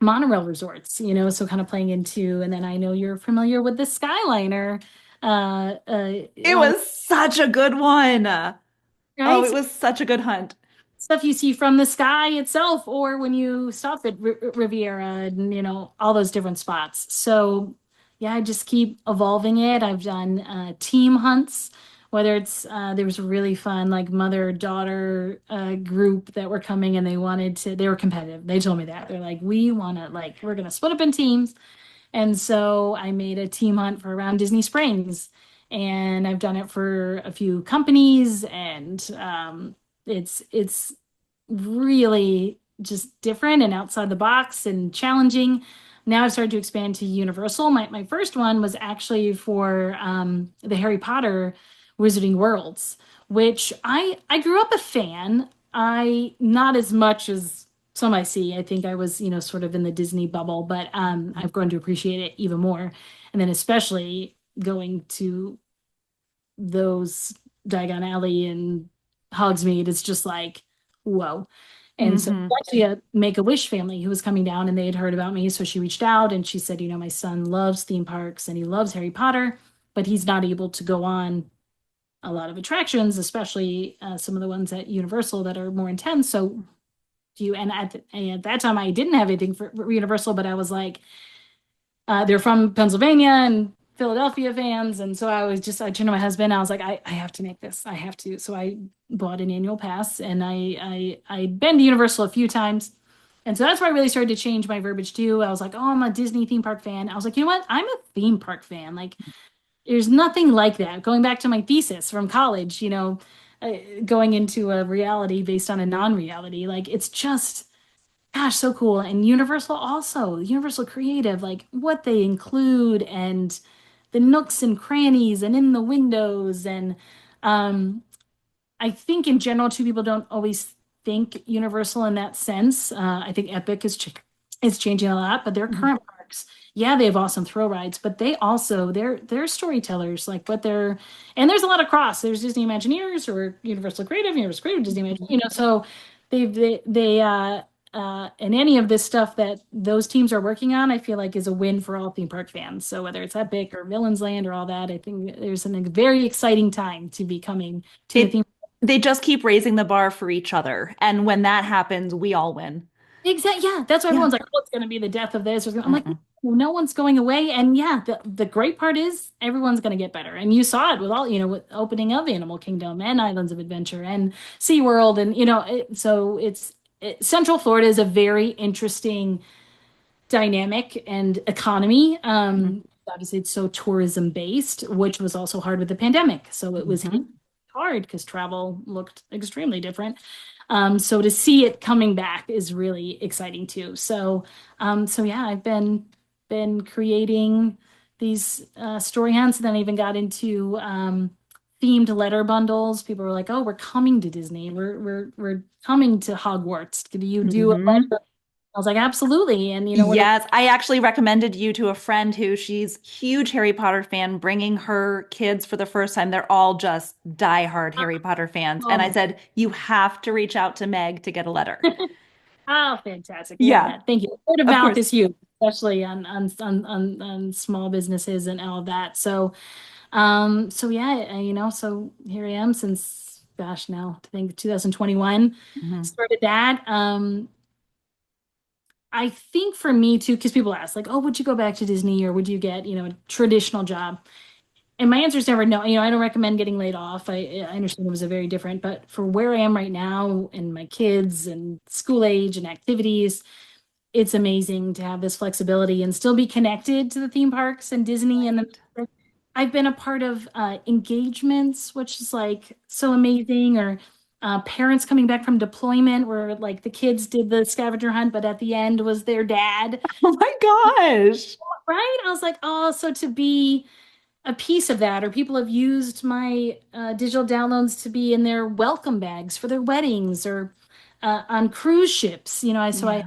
Monorail resorts, so kind of playing into, and then I know you're familiar with the Skyliner, It on, was such a good one. Oh, right? it was such a good hunt. Stuff you see from the sky itself, or when you stop at Riviera and, all those different spots. So, yeah, I just keep evolving it. I've done team hunts, whether it's there was a really fun like mother-daughter group that were coming and they were competitive. They told me that. They're like, we want to like we're gonna split up in teams. And so I made a team hunt for around Disney Springs, and I've done it for a few companies, and it's really just different and outside the box and challenging. Now I've started to expand to Universal. My first one was actually for the Harry Potter Wizarding Worlds, which I grew up a fan. I not as much as some I see. I think I was, sort of in the Disney bubble, but I've grown to appreciate it even more. And then especially going to those Diagon Alley and Hogsmeade, it's just like, whoa. And so Hmm. actually a Make-A-Wish family who was coming down and they had heard about me. So she reached out and she said, my son loves theme parks and he loves Harry Potter, but he's not able to go on a lot of attractions, especially some of the ones at Universal that are more intense. So do you, and at that time I didn't have anything for Universal, but I was like, they're from Pennsylvania and Philadelphia fans. And so I turned to my husband. I was like, I have to make this. I have to. So I bought an annual pass and I'd been to Universal a few times. And so that's where I really started to change my verbiage too. I was like, oh, I'm a Disney theme park fan. I was like, you know what? I'm a theme park fan. Like, there's nothing like that. Going back to my thesis from college, going into a reality based on a non-reality, like it's just gosh, so cool. And Universal also, Universal Creative, like what they include and the nooks and crannies and in the windows. And um, I think in general, too, people don't always think Universal in that sense. I think Epic is changing a lot, but their current parks, yeah, they have awesome thrill rides, but they're storytellers, like what they're and there's a lot of cross. There's Disney Imagineers or Universal Creative, Disney Imagine, so and any of this stuff that those teams are working on, I feel like is a win for all theme park fans. So whether it's Epic or Villains Land or all that, I think there's a very exciting time to be coming to the It theme. they just keep raising the bar for each other. And when that happens, we all win. Exactly. Yeah, that's why Yeah. everyone's like, "Oh, it's going to be the death of this." I'm like, Mm-mm. no one's going away. And yeah, the great part is everyone's going to get better. And you saw it with all, with opening of Animal Kingdom and Islands of Adventure and SeaWorld, and so Central Florida is a very interesting dynamic and economy. Obviously, it's so tourism based, which was also hard with the pandemic. So it was hit Hmm. hard because travel looked extremely different. So to see it coming back is really exciting too. So yeah, I've been creating these story hunts, and then I even got into themed letter bundles. People were like, "Oh, we're coming to Disney. We're coming to Hogwarts. Could you do a Hmm. letter?" I was like, absolutely. And what Yes, I actually recommended you to a friend who she's huge Harry Potter fan, bringing her kids for the first time. They're all just diehard Harry Potter fans. And I oh, said, you have to reach out to Meg to get a letter. oh, fantastic. Love Yeah, that. Thank you. Word of of mouth course. is huge, especially on small businesses and all of that. So yeah, so here I am since, gosh, now I think 2021 Hmm. started that. I think for me too, because people ask like, oh, would you go back to Disney or would you get, a traditional job? And my answer is never no. I don't recommend getting laid off. I understand it was a very different, but for where I am right now and my kids and school age and activities, it's amazing to have this flexibility and still be connected to the theme parks and Disney and Right. the I've been a part of engagements, which is like so amazing, or parents coming back from deployment where like the kids did the scavenger hunt, but at the end was their dad, Oh my gosh. right? I was like, oh, so to be a piece of that, or people have used my digital downloads to be in their welcome bags for their weddings or on cruise ships. I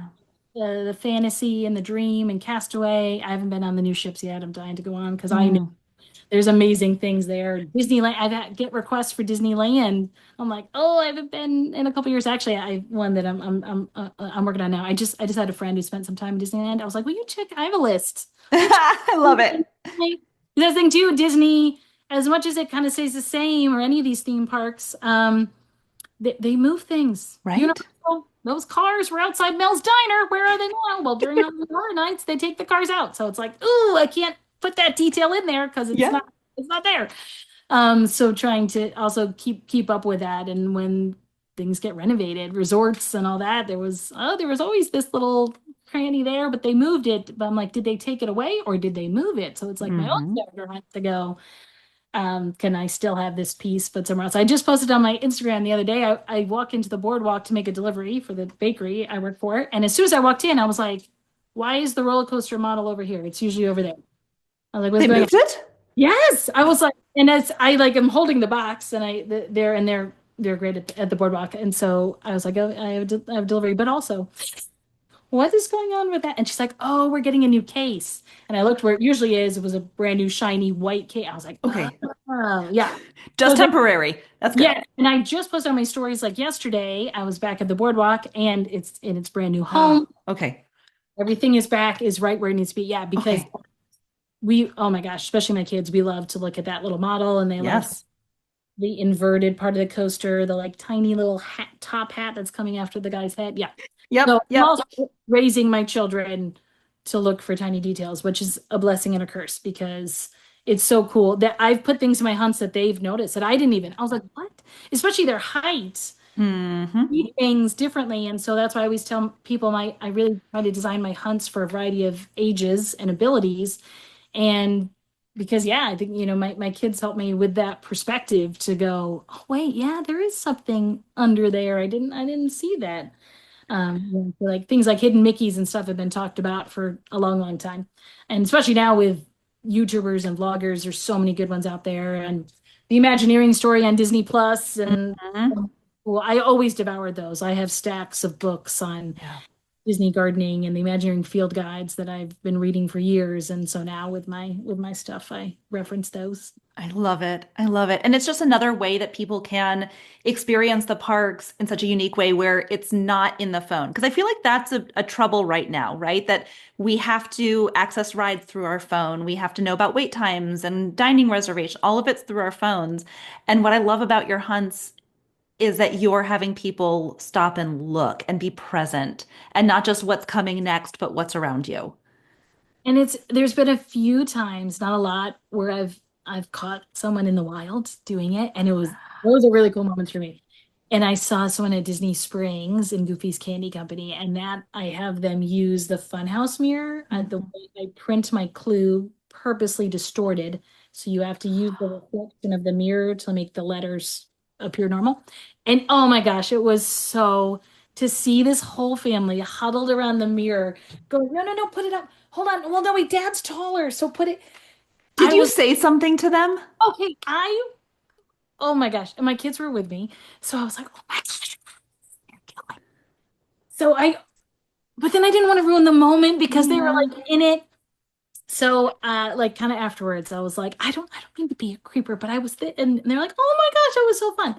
Yeah. the fantasy and the dream and Castaway. I haven't been on the new ships yet. I'm dying to go on because I know Mm. there's amazing things there. Disneyland, get requests for Disneyland. I'm like, oh, I haven't been in a couple years. Actually, I one that I'm working on now. I just had a friend who spent some time in Disneyland. I was like, will you check? I have a list. Will I love it. you the thing too, Disney, as much as it kind of stays the same, or any of these theme parks, they move things. Right? Universal, those cars were outside Mel's Diner. Where are they now? Well, during the horror nights, they take the cars out. So it's like, ooh, I can't put that detail in there because Yeah. it's not there. So trying to also keep up with that. And when things get renovated, resorts and all that, there was always this little cranny there, but they moved it. But I'm like, did they take it away or did they move it? So it's like my own Hmm. scavenger hunt to go. Can I still have this piece but somewhere else? I just posted on my Instagram the other day. I walk into the boardwalk to make a delivery for the bakery I work for. And as soon as I walked in, I was like, why is the roller coaster model over here? It's usually over there. I was like, what's They going on? moved it? Yes. I was like, and as I like am holding the box and they're great at the boardwalk. And so I was like, oh, I have delivery, but also what is going on with that? And she's like, oh, we're getting a new case. And I looked where it usually is. It was a brand new shiny white case. I was like, Okay. oh, yeah. Just So temporary. That's good. yeah, and I just posted on my stories like yesterday. I was back at the boardwalk and it's in its brand new home. Okay. Everything is back, is right where it needs to be. Yeah, because Okay. oh my gosh, especially my kids, we love to look at that little model and they love Yes. the inverted part of the coaster, the like tiny little top hat that's coming after the guy's head. Yeah. So Yep. I'm Yep. also raising my children to look for tiny details, which is a blessing and a curse because it's so cool that I've put things in my hunts that they've noticed that I didn't even. I was like, what? Especially their height, Hmm. read things differently. And so that's why I always tell people I really try to design my hunts for a variety of ages and abilities. And because yeah, I think my kids help me with that perspective to go, oh wait, yeah, there is something under there. I didn't see that. So like things like hidden Mickeys and stuff have been talked about for a long, long time. And especially now with YouTubers and vloggers, there's so many good ones out there. And the Imagineering story on Disney Plus and Hmm. well, I always devoured those. I have stacks of books on Yeah. Disney gardening and the Imagineering field guides that I've been reading for years. And so now with my stuff, I reference those. I love it. I love it. And it's just another way that people can experience the parks in such a unique way where it's not in the phone. Because I feel like that's a trouble right now, right? That we have to access rides through our phone. We have to know about wait times and dining reservation. All of it's through our phones. And what I love about your hunts is that you're having people stop and look and be present and not just what's coming next, but what's around you. And there's been a few times, not a lot, where I've caught someone in the wild doing it, and those are really cool moments for me. And I saw someone at Disney Springs in Goofy's Candy Company, and that I have them use the Funhouse mirror. The Mhm. way I print my clue purposely distorted, so you have to use the reflection of the mirror to make the letters appear normal. And oh my gosh, it was so to see this whole family huddled around the mirror, going, no, no, no, put it up. Hold on. Well, no, wait, dad's taller, so put it. Did I you was say something to them? okay. Oh my gosh. And my kids were with me. So I was like, oh my gosh, you're killing. So but then I didn't want to ruin the moment because they were Yeah. like in it. So, like kind of afterwards, I was like, I don't mean to be a creeper, but I was, and they're like, oh my gosh, it was so fun.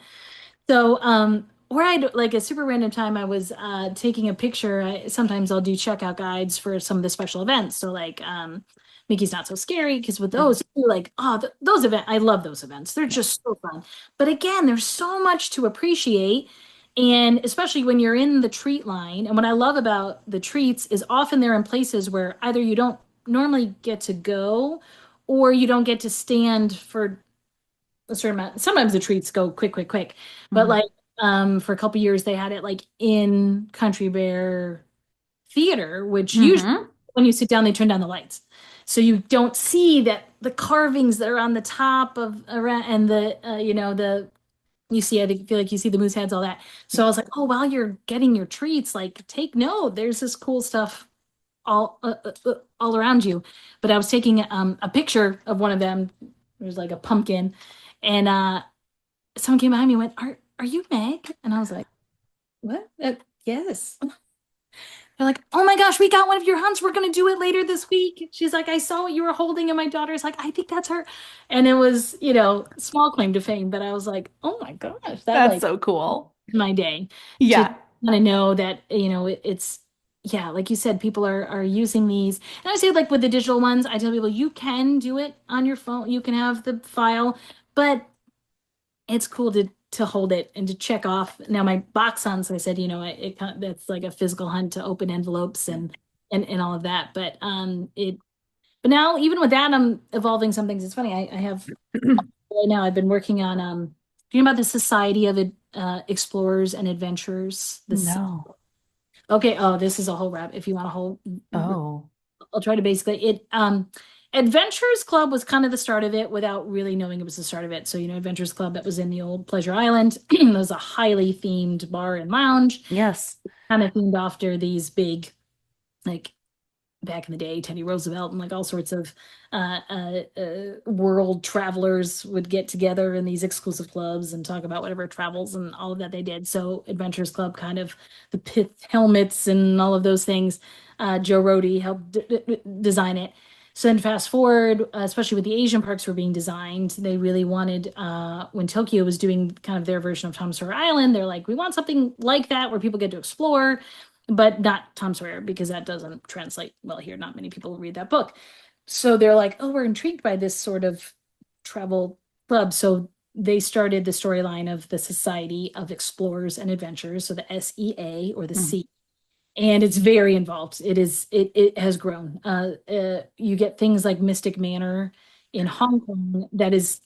So, or I'd like a super random time I was taking a picture. Sometimes I'll do checkout guides for some of the special events. So like Mickey's Not So Scary, because with Mhm. those, like, oh, those events, I love those events. They're Yeah. just so fun. But again, there's so much to appreciate. And especially when you're in the treat line. And what I love about the treats is often they're in places where either you don't normally get to go or you don't get to stand for a certain amount. Sometimes the treats go quick, quick, quick. But Mhm. like for a couple years they had it like in Country Bear theater, which usually Mm-hmm. when you sit down, they turn down the lights. So you don't see that the carvings that are on the top of around and the the you see, I think feel like you see the moose heads, all that. So I was like, oh, while you're getting your treats, like take note. There's this cool stuff all around you. But I was taking a picture of one of them. There's like a pumpkin, and someone came behind me and went, "Are you Meg?" And I was like, "What? Yes." They're like, "Oh my gosh, we got one of your hunts. We're gonna do it later this week." She's like, "I saw what you were holding," and my daughter's like, "I think that's her." And it was, small claim to fame, but I was like, "Oh my gosh, that That's like so cool. my day to Yeah. kind of know that it's yeah, like you said, people are using these, and I say like with the digital ones, I tell people you can do it on your phone, you can have the file, but it's cool to hold it and to check off. Now my box hunts, I said, that's like a physical hunt to open envelopes and all of that, but now even with that, I'm evolving some things. It's funny, I have right now I've been working on do you know about the Society of Explorers and Adventurers? This No. okay, oh, this is a whole wrap if you want a whole Oh. I'll try to basically it Adventurers Club was kind of the start of it without really knowing it was the start of it. So, Adventurers Club that was in the old Pleasure Island it was a highly themed bar and lounge, Yes. kind of themed after these big like back in the day, Teddy Roosevelt and like all sorts of world travelers would get together in these exclusive clubs and talk about whatever travels and all of that they did. So Adventurers Club, kind of the pith helmets and all of those things. Joe Rohde helped design it. So then fast forward, especially with the Asian parks were being designed, they really wanted, when Tokyo was doing kind of their version of Tom Sawyer Island, they're like, we want something like that where people get to explore, but not Tom Sawyer because that doesn't translate well here. Not many people read that book. So they're like, oh, we're intrigued by this sort of travel club. So they started the storyline of the Society of Explorers and Adventurers, so the SEA or the Mm. C. And it's very involved. It has grown. You get things like Mystic Manor in Hong Kong that is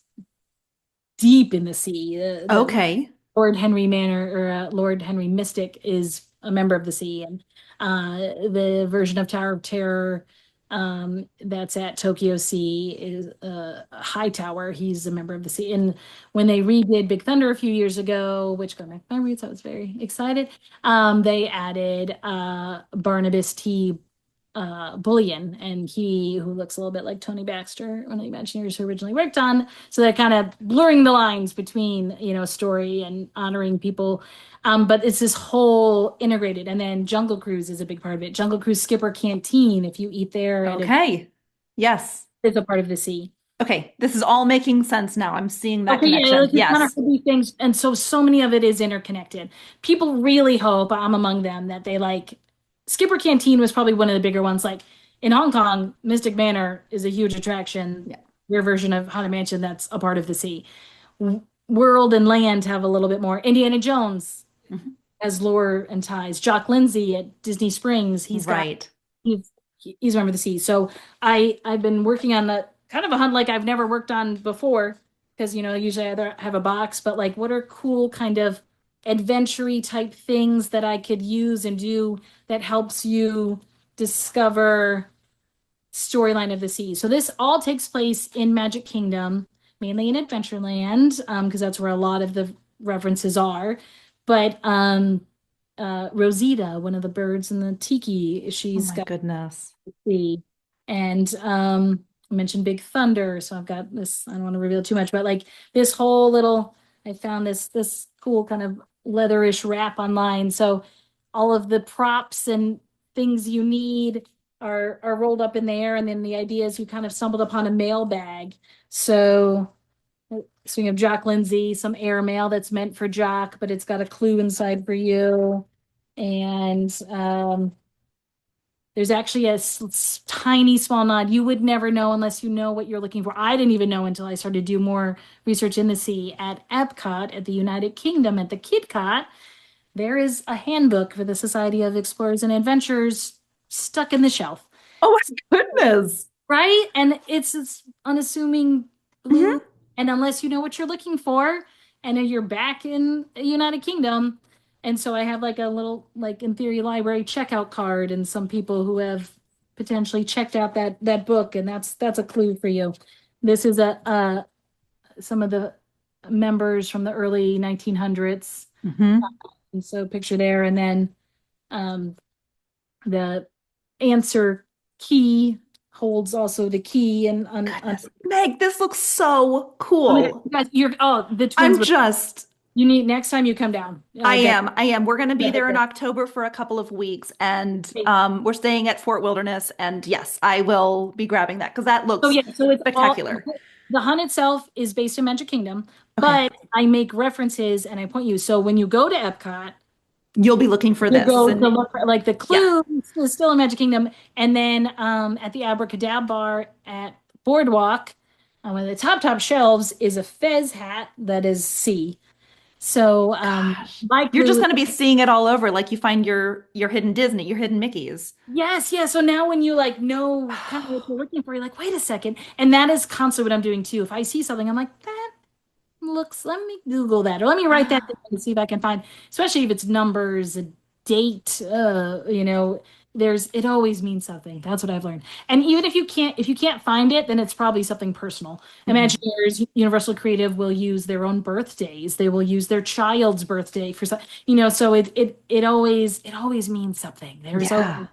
deep in the sea. The Okay. Lord Henry Manor or Lord Henry Mystic is a member of the sea, and the version of Tower of Terror that's at Tokyo Sea is High Tower. He's a member of the sea. And when they redid Big Thunder a few years ago, which got back my roots, I was very excited. They added Barnabas T. Bullion, and he who looks a little bit like Tony Baxter, one of the Imagineers who originally worked on. So they're kind of blurring the lines between, story and honoring people. But it's this whole integrated. And then Jungle Cruise is a big part of it. Jungle Cruise Skipper Canteen, if you eat there, Okay. Yes. it's a part of the sea. Okay. This is all making sense now. I'm seeing that Okay, yeah, connection. like you kind of Yes. have these things, and so many of it is interconnected. People really hope, I'm among them, that they like Skipper Canteen was probably one of the bigger ones. Like in Hong Kong, Mystic Manor is a huge attraction. Yeah. Your version of Haunted Mansion, that's a part of the sea. World and Land have a little bit more. Indiana Jones Mhm. has lore and ties. Jock Lindsay at Disney Springs, Right. he's he's one of the sea. So I've been working on the kind of a hunt like I've never worked on before because usually I either have a box, but like what are cool kind of adventure type things that I could use and do that helps you discover storyline of the sea. So this all takes place in Magic Kingdom, mainly in Adventureland, because that's where a lot of the references are. But Rosita, one of the birds in the tiki, Oh she's my got goodness. sea. And I mentioned Big Thunder, so I've got this. I don't want to reveal too much, but like this whole little, I found this cool kind of leatherish wrap online. So all of the props and things you need are rolled up in there, and then the idea is you kind of stumbled upon a mail bag. So speaking of Jock Lindsay, some airmail that's meant for Jock, but it's got a clue inside for you. And there's actually a tiny small nod. You would never know unless you know what you're looking for. I didn't even know until I started to do more research in the sea. At Epcot, at the United Kingdom, at the KidCot, there is a handbook for the Society of Explorers and Adventurers stuck in the shelf, Oh my goodness. right? And it's this unassuming Mhm. blue. And unless you know what you're looking for, and then you're back in the United Kingdom, And so I have like a little, like in theory, library checkout card, and some people who have potentially checked out that book, and that's a clue for you. This is a some of the members from the early 1900s, Hmm. and so picture there, and then um, the answer key holds also the key, and Goodness. Meg, this looks so cool. the twins I'm would just you need next time you come down. Get I am. We're going to be get there in this. October for a couple of weeks, and Okay. we're staying at Fort Wilderness. And yes, I will be grabbing that because that So looks yeah, so it's all spectacular. the hunt itself is based in Magic Kingdom, Okay, but I make references and I point you. So when you go to Epcot, you'll be looking for you this, go to and look for like the yeah. clue is still in Magic Kingdom, and then at the Abracadabra bar at Boardwalk, one of the top shelves is a fez hat that is C. So Gosh, my you're just clue, going to be seeing it all over, like you find your hidden Disney, your hidden Mickeys. yes, yeah. So now when you like know kind of what you're looking for, you're like, wait a second, and that is constantly what I'm doing too. If I see something, I'm like, that looks, let me Google that, or let me write that down and see if I can find, especially if it's numbers, a date, it always means something. That's what I've learned. And even if you can't find it, then it's probably something personal. Mhm. Imagineers, Universal Creative will use their own birthdays. They will use their child's birthday for some, so it always means something. There's Yeah.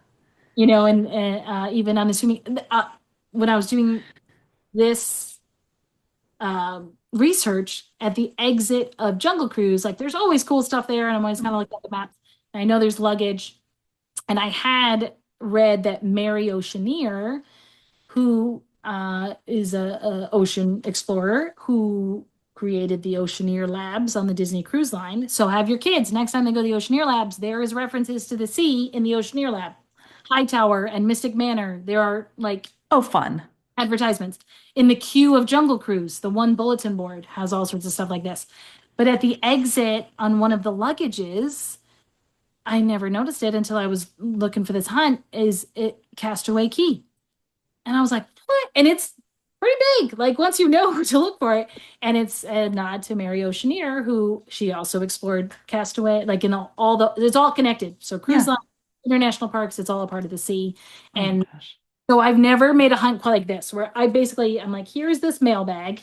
always, and even unassuming, when I was doing this research at the exit of Jungle Cruise. Like there's always cool stuff there, and I'm always kind of like at the maps. And I know there's luggage, and I had read that Mary Oceaneer, who is a ocean explorer, who created the Oceaneer Labs on the Disney Cruise Line. So have your kids next time they go to the Oceaneer Labs. There is references to the sea in the Oceaneer Lab. Hightower and Mystic Manor. There are like Oh, fun. advertisements. In the queue of Jungle Cruise, the one bulletin board has all sorts of stuff like this. But at the exit on one of the luggages, I never noticed it until I was looking for this hunt, is it Castaway Key. And I was like, what? And it's pretty big. Like once you know to look for it. And it's a nod to Mary Oceaneer, who she also explored Castaway, like in it's all connected. So cruise Yeah. line, international parks, it's all a part of the sea. Oh my And gosh. so I've never made a hunt quite like this, where I'm like, here's this mailbag.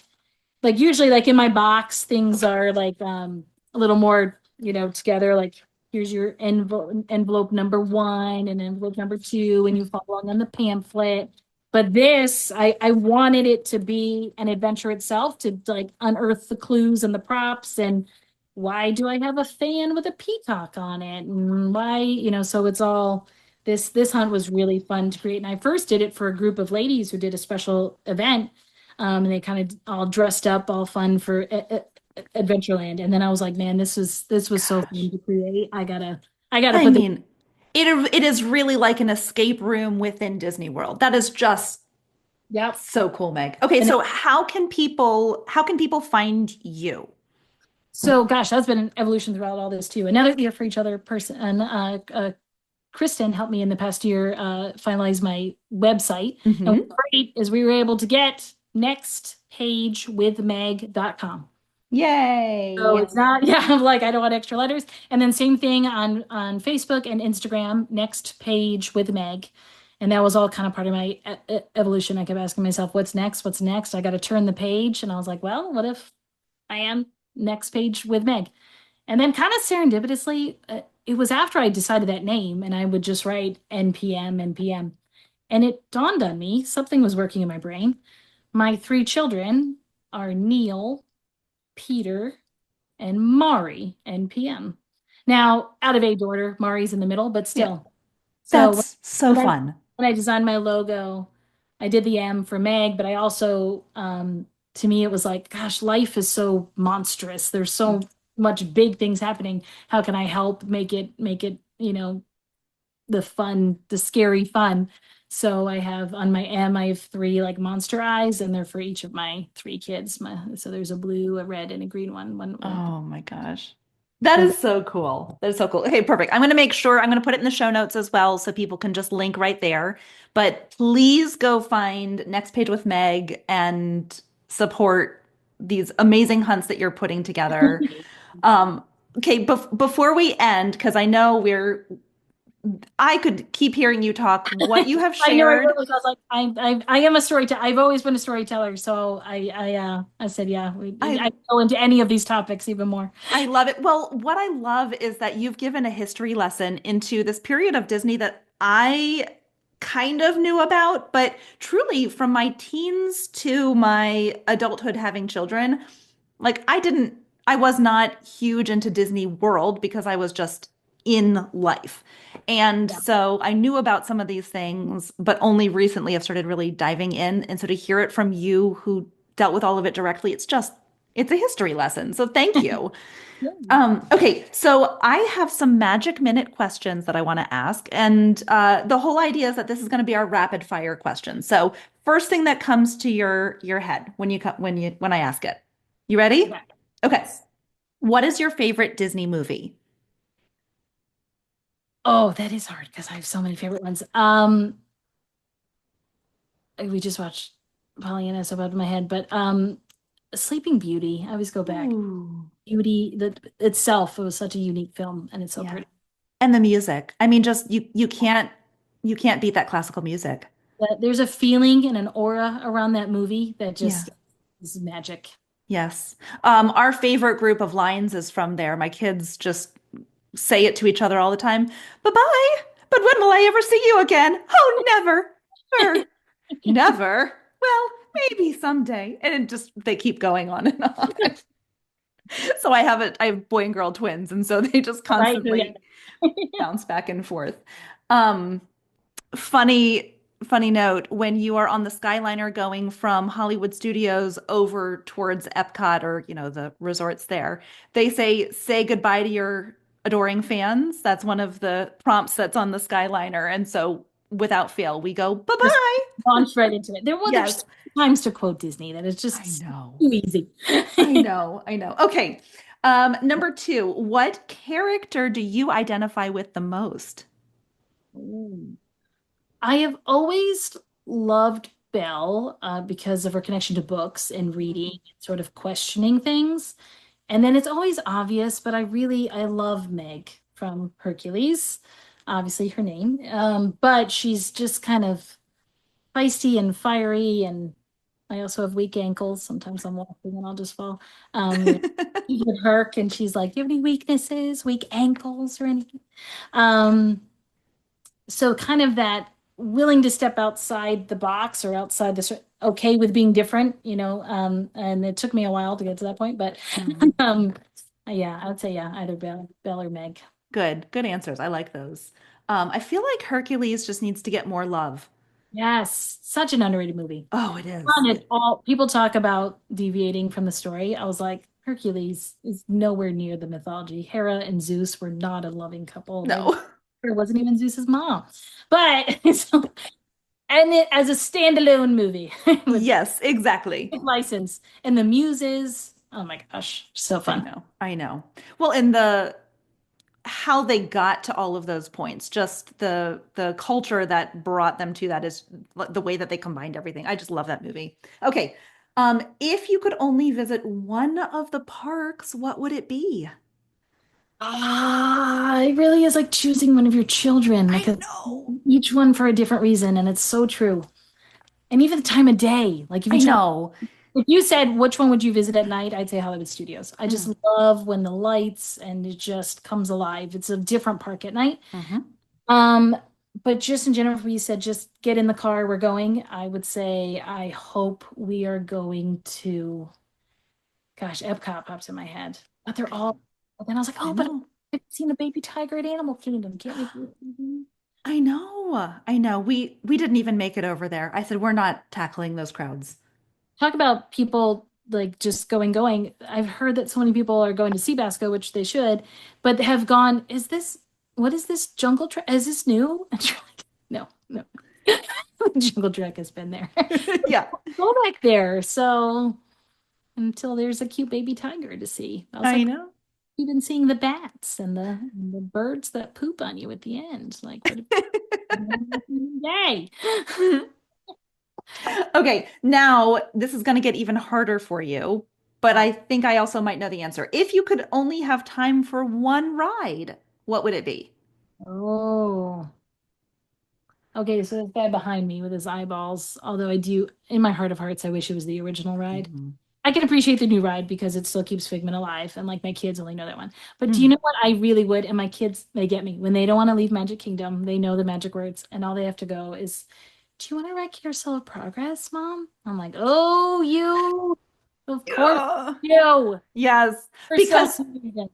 Like usually, like in my box, things are like a little more, together. Like here's your envelope number one and envelope number two, and you follow along on the pamphlet. But this, I wanted it to be an adventure itself, to like unearth the clues and the props, and why do I have a fan with a peacock on it, and why, so it's all this hunt was really fun to create. And I first did it for a group of ladies who did a special event, and they kind of all dressed up, all fun for Adventureland. And then I was like, man, this was so fun Gosh. to create. I gotta I put this. mean, it is really like an escape room within Disney World. That is just Yep. so cool, Meg. Okay, And so how can people find you? so, gosh, that's been an evolution throughout all this too. Another year for each other person. And Kristen helped me in the past year finalize my website. And Hmm. what's great is we were able to get nextpagewithmeg.com. So Yay. it's not, yeah, I'm like, I don't want extra letters. And then same thing on Facebook and Instagram, next page with Meg. And that was all kind of part of my evolution. I kept asking myself, what's next? What's next? I got to turn the page. And I was like, well, what if I am next page with Meg? And then kind of serendipitously, it was after I decided that name, and I would just write NPM, NPM. And it dawned on me, something was working in my brain. My three children are Neil, Peter, and Mari, NPM. Now, out of age order, Mari's in the middle, but Yeah. still. So That's so when I fun. when I designed my logo, I did the M for Meg, but I also, to me, it was like, gosh, life is so monstrous. There's so much big things happening. How can I help make it, the scary fun? So I have on my M, I have three like monster eyes, and they're for each of my three kids. So there's a blue, a red, and a green one. One. Oh my gosh. That is so cool. That is so cool. Okay, perfect. I'm going to put it in the show notes as well so people can just link right there. But please go find Next Page with Meg and support these amazing hunts that you're putting together. Um, Okay, before we end, because I know I could keep hearing you talk, what you have I know I shared. wrote, I was like, I am a storyteller. I've always been a storyteller, so I said, yeah, I I go into any of these topics even more. I love it. Well, what I love is that you've given a history lesson into this period of Disney that I kind of knew about, but truly from my teens to my adulthood having children, like I was not huge into Disney World because I was just in life. And Yeah. so I knew about some of these things, but only recently I've started really diving in. And so to hear it from you who dealt with all of it directly, it's a history lesson. So thank you. Yeah. Okay, so I have some magic minute questions that I want to ask, and the whole idea is that this is going to be our rapid fire question. So, first thing that comes to your head when I ask it. You ready? Okay. Okay. Yes. What is your favorite Disney movie? Oh, that is hard because I have so many favorite ones. We just watched Pollyanna, so above my head, but Sleeping Beauty. I always go back. Ooh, Beauty that itself, it was such a unique film, and it's so yeah. pretty. And the music. I mean, just you can't beat that classical music. But there's a feeling and an aura around that movie that Yeah. just is magic. Yes. Our favorite group of lines is from there. My kids just say it to each other all the time. Bye-bye. But when will I ever see you again? Oh, never. Never. Never. Well, maybe someday. And it just they keep going on and on. So I have boy and girl twins, and so they just Right? Yeah. constantly bounce back and forth. Um, funny note, when you are on the Skyliner going from Hollywood Studios over towards Epcot or, the resorts there, they say goodbye to your adoring fans. That's one of the prompts that's on the Skyliner. And so without fail, we go, Just bye-bye. launch right into it. There's Yes, so many times to quote Disney that it's I just know. too easy. I know. I know. Okay. Number two, what character do you identify with the most? Ooh. I have always loved Belle because of her connection to books and reading, sort of questioning things. And then it's always obvious, but I love Meg from Hercules, obviously her name. But she's just kind of feisty and fiery, and I also have weak ankles. Sometimes I'm walking and I'll just fall. She's with Herc, and she's like, "Do you have any weaknesses, weak ankles, or anything?" Um, so kind of that willing to step outside the box or outside this, okay with being different, and it took me a while to get to that point, but Hmm. um, yeah, I would say yeah, either Belle or Meg. Good answers. I like those. I feel like Hercules just needs to get more love. Yes, such an underrated movie. Oh, it is. And it all people talk about deviating from the story. I was like, Hercules is nowhere near the mythology. Hera and Zeus were not a loving couple. No. Hera wasn't even Zeus's mom. But so, and it as a standalone movie with Yes, exactly. license and the muses. Oh my gosh, so I fun. know. I know. Well, and the how they got to all of those points, just the culture that brought them to that is the way that they combined everything. I just love that movie. Okay. If you could only visit one of the parks, what would it be? It really is like choosing one of your children, like I know. each one for a different reason, and it's so true. And even the time of day, like I know. if you said which one would you visit at night, I'd say Hollywood Studios. I just Mm. love when the lights and it just comes alive. It's a different park at night. Hmm. Um, but just in general, if you said just get in the car, we're going, I would say I hope we are going to, gosh, Epcot pops in my head. But they're all, but then I was like, I oh, but know. I've seen a baby tiger at Animal Kingdom. Can't we do it? I know. I know. We didn't even make it over there. I said we're not tackling those crowds. Talk about people like just going. I've heard that so many people are going to Seabasco, which they should, but have gone, what is this jungle trek? Is this new? And you're like, no, no. Jungle Trek has been there. Yeah, Go back there. So until there's a cute baby tiger to see. I was I like, know. even seeing the bats and the birds that poop on you at the end. Like, what yay. Okay, now this is going to get even harder for you. but I think I also might know the answer. If you could only have time for one ride, what would it be? Oh. Okay, so this guy behind me with his eyeballs, although I do, in my heart of hearts, I wish it was the original ride. Mhm. I can appreciate the new ride because it still keeps Figment alive, and like my kids only know that one. But do you Mm. know what I really would? And my kids, they get me. When they don't want to leave Magic Kingdom, they know the magic words, and all they have to go is, "Do you want to write Carousel of Progress, Mom?" I'm like, "Oh, you, of course Yeah. you." Yes, For so because many reasons.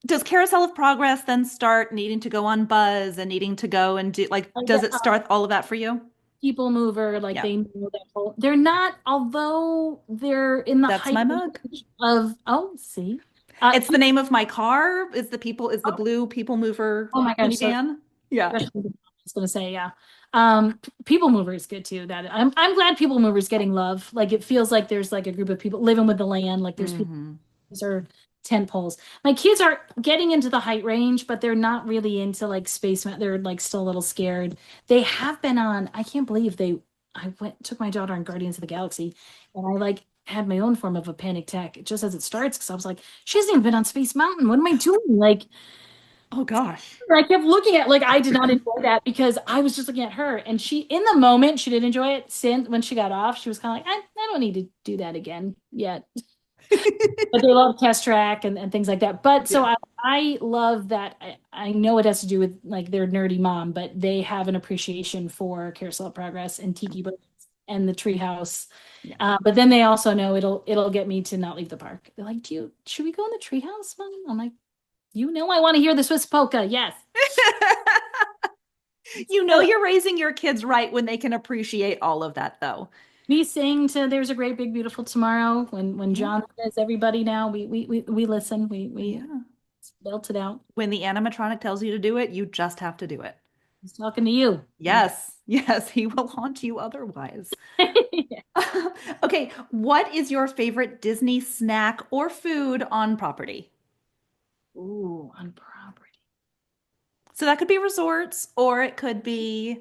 does Carousel of Progress then start needing to go on Buzz and needing to go and do like, Like does it start all of that for you? people mover, like Yeah, they know that whole. They're not, although they're in the that's height my mug. of. Oh, see, It's the people. name of my car. Is the blue people mover Oh my gosh, so minivan? Yeah. especially I was gonna say, yeah. People Mover is good too. That I'm glad People Mover is getting love. Like it feels like there's like a group of people living with the land. Like there's people Hmm. these are tent poles. My kids are getting into the height range, but they're not really into like space. They're like still a little scared. They have been on. I can't believe they. I went took my daughter on Guardians of the Galaxy, and I like had my own form of a panic attack just as it starts because I was like, she hasn't even been on Space Mountain. What am I doing? Like Oh gosh. I kept looking at like I did not enjoy that because I was just looking at her and she in the moment she did enjoy it. Since when she got off, she was kind of like, I don't need to do that again yet. But they love test track and things like that. But so Yeah. I love that I know it has to do with like their nerdy mom, but they have an appreciation for Carousel of Progress and Tiki Birds and the Treehouse. Yeah. But then they also know it'll get me to not leave the park. They're like, should we go in the treehouse, Mom? I'm like, I want to hear the Swiss polka. Yes. You know So you're raising your kids right when they can appreciate all of that, though. we sing to "There's a Great Big Beautiful Tomorrow" when Yeah. John says everybody now we listen we Yeah. belt it out. When the animatronic tells you to do it, you just have to do it. He's talking to you. Yes. Yes, he will haunt you otherwise. Okay, what is your favorite Disney snack or food on property? Ooh, on property. So that could be resorts or it could be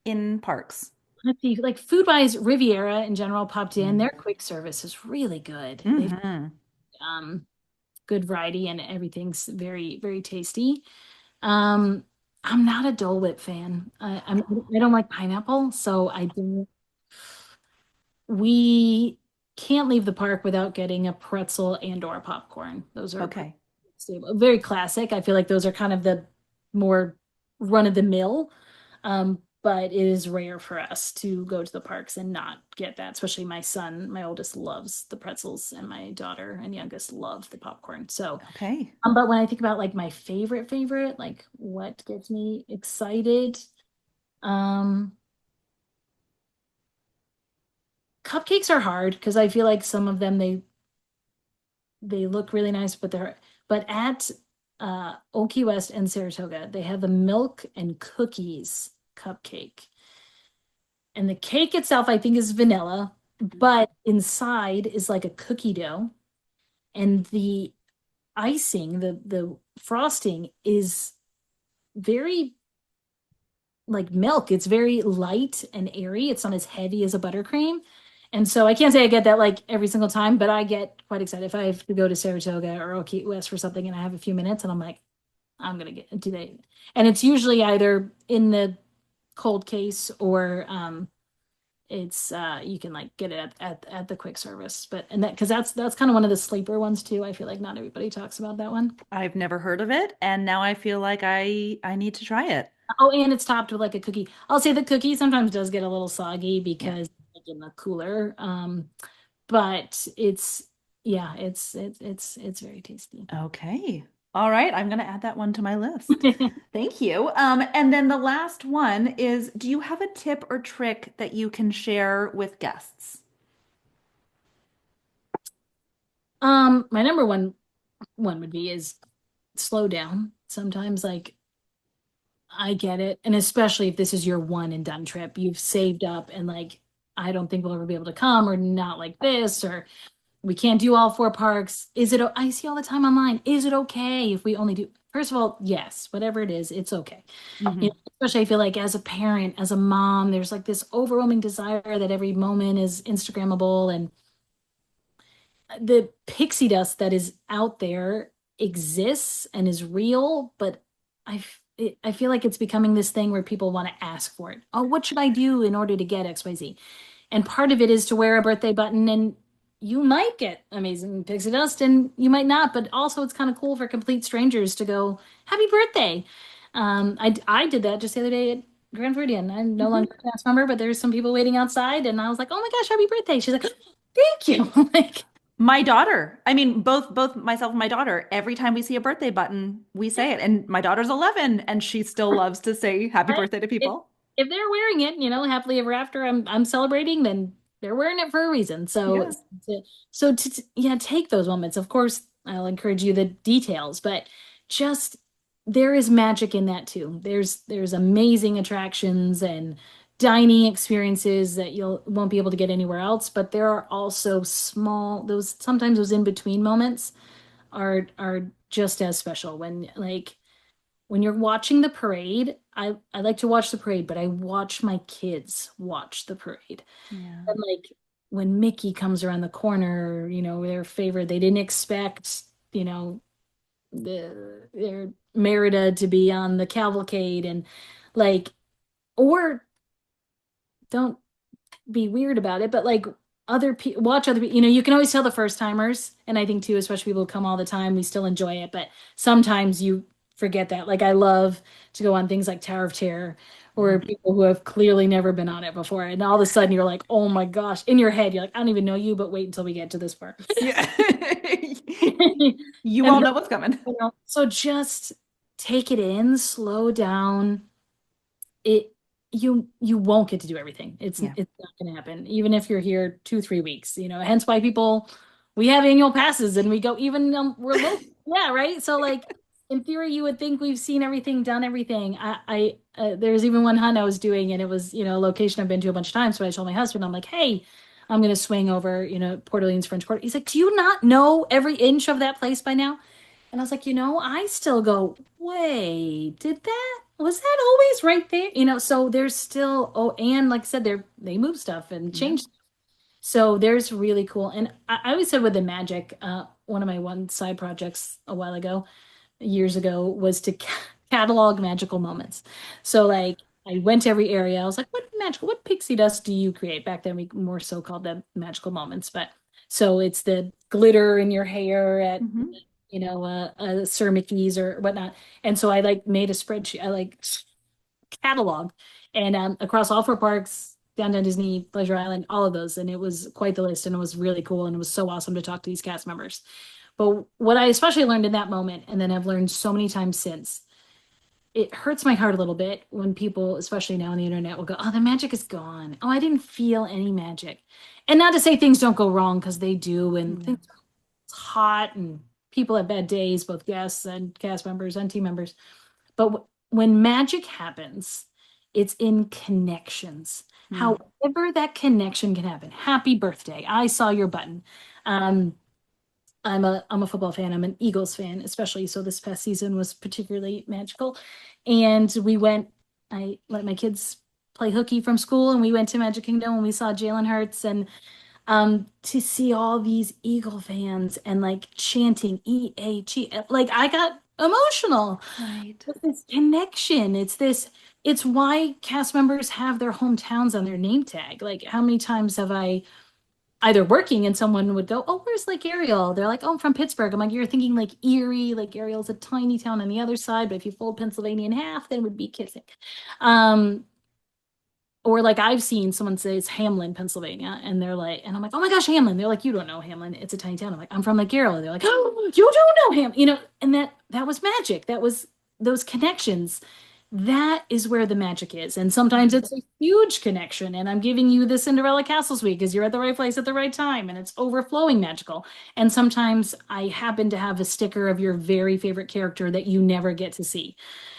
in parks. Let's see, like food wise, Riviera in general popped in. Their quick service is really good. They've Mm-hmm. um good variety and everything's very very tasty. Um, I'm not a Dole Whip fan. I don't like pineapple, so I don't. We can't leave the park without getting a pretzel and or popcorn. Those are pretty Okay. stable. Very classic. I feel like those are kind of the more run of the mill. But it is rare for us to go to the parks and not get that, especially my son, my oldest loves the pretzels and my daughter and youngest love the popcorn. So, Okay. but when I think about like my favorite, like what gets me excited, um, cupcakes are hard because I feel like some of them they look really nice, but at Old Key West and Saratoga, they have the milk and cookies cupcake. And the cake itself, I think, is vanilla, but inside is like a cookie dough. And the icing, the frosting is very like milk. It's very light and airy. It's not as heavy as a buttercream. And so I can't say I get that like every single time, but I get quite excited if I have to go to Saratoga or Old Key West for something and I have a few minutes and I'm like, I'm gonna get do they and it's usually either in the cold case or it's you can like get it at the quick service. But and that because that's kind of one of the sleeper ones too. I feel like not everybody talks about that one. I've never heard of it, and now I feel like I need to try it. Oh, and it's topped with like a cookie. I'll say the cookie sometimes does get a little soggy Yeah. because like in the cooler. But it's yeah, it's very tasty. Okay. All right, I'm going to add that one to my list. Thank you. And then the last one is, do you have a tip or trick that you can share with guests? My number one would be is slow down. Sometimes like I get it, and especially if this is your one and done trip, you've saved up and like I don't think we'll ever be able to come or not like this or we can't do all four parks. I see all the time online. Is it okay if we only do, first of all, yes, whatever it is, it's okay. You Hmm. know, especially I feel like as a parent, as a mom, there's like this overwhelming desire that every moment is Instagrammable. And the pixie dust that is out there exists and is real, but I feel like it's becoming this thing where people want to ask for it. Oh, what should I do in order to get XYZ? And part of it is to wear a birthday button, and you might get amazing pixie dust and you might not, but also it's kind of cool for complete strangers to go, happy birthday. I did that just the other day at Grand Floridian. I'm no Mhm. longer a cast member, but there's some people waiting outside, and I was like, oh my gosh, happy birthday. She's like, thank you. I'm like, My daughter, I mean, both myself and my daughter, every time we see a birthday button, we say it. And my daughter's 11 and she still loves to say happy right? birthday to If people. if they're wearing it, happily ever after, I'm celebrating, then they're wearing it for a reason. So Yeah. yeah, take those moments. Of course, I'll encourage you the details, but just there is magic in that too. There's amazing attractions and dining experiences that you'll won't be able to get anywhere else, but there are also small those sometimes those in between moments are just as special when you're watching the parade. I like to watch the parade, but I watch my kids watch the parade. Yeah. And like when Mickey comes around the corner, their favorite, they didn't expect, their Merida to be on the cavalcade and like, or don't be weird about it, but like other people watch other people, you can always tell the first timers. And I think too, especially people who come all the time, we still enjoy it. But sometimes you forget that. Like I love to go on things like Tower of Terror or Mhm. people who have clearly never been on it before. And all of a sudden you're like, oh my gosh, in your head, you're like, I don't even know you, but wait until we get to this part. Yeah. You And won't know what's coming. so just take it in, slow down. It you won't get to do everything. Yeah. It's not going to happen, even if you're here 2 3 weeks. Hence why people we have annual passes and we go even we're local. Yeah, right. So like in theory, you would think we've seen everything, done everything. There's even one hunt I was doing, and it was a location I've been to a bunch of times. So I told my husband, I'm like, hey, I'm going to swing over Port Orleans French Quarter. He's like, do you not know every inch of that place by now? And I was like, I still go, wait, was that always right there? So there's still, oh, and like I said, they move stuff and Yeah. change. So there's really cool. And I always said with the magic, one of my one side projects a while ago, years ago, was to catalog magical moments. So like I went to every area. I was like, what pixie dust do you create? Back then we more so called them magical moments, but so it's the glitter in your hair at Hmm. Sir Mickey's or whatnot. And so I like made a spreadsheet. I like catalog and across all four parks, Downtown Disney, Pleasure Island, all of those. And it was quite the list and it was really cool. And it was so awesome to talk to these cast members. But what I especially learned in that moment, and then I've learned so many times since, it hurts my heart a little bit when people, especially now on the internet, will go, oh, the magic is gone. Oh, I didn't feel any magic. And not to say things don't go wrong because they do, and Yeah. things it's hot and people have bad days, both guests and cast members and team members. But when magic happens, it's in connections. Mm. However, that connection can happen. Happy birthday. I saw your button. Um, I'm a football fan. I'm an Eagles fan, especially. So this past season was particularly magical. And I let my kids play hooky from school and we went to Magic Kingdom and we saw Jalen Hurts and to see all these Eagle fans and like chanting EAG, like I got emotional. Right. It's this connection. It's why cast members have their hometowns on their name tag. Like how many times have I either working and someone would go, oh, where's Lake Ariel? They're like, oh, I'm from Pittsburgh. I'm like, you're thinking like Erie. Lake Ariel's a tiny town on the other side, but if you fold Pennsylvania in half, then it would be Kissick. Um, or like I've seen someone say it's Hamlin, Pennsylvania, and they're like, and I'm like, oh my gosh, Hamlin. They're like, you don't know Hamlin. It's a tiny town. I'm like, I'm from Lake Ariel. They're like, oh, you don't know him. And that was magic. That was those connections. That is where the magic is. And sometimes it's a huge connection. And I'm giving you the Cinderella Castle suite because you're at the right place at the right time and it's overflowing magical. And sometimes I happen to have a sticker of your very favorite character that you never get to see.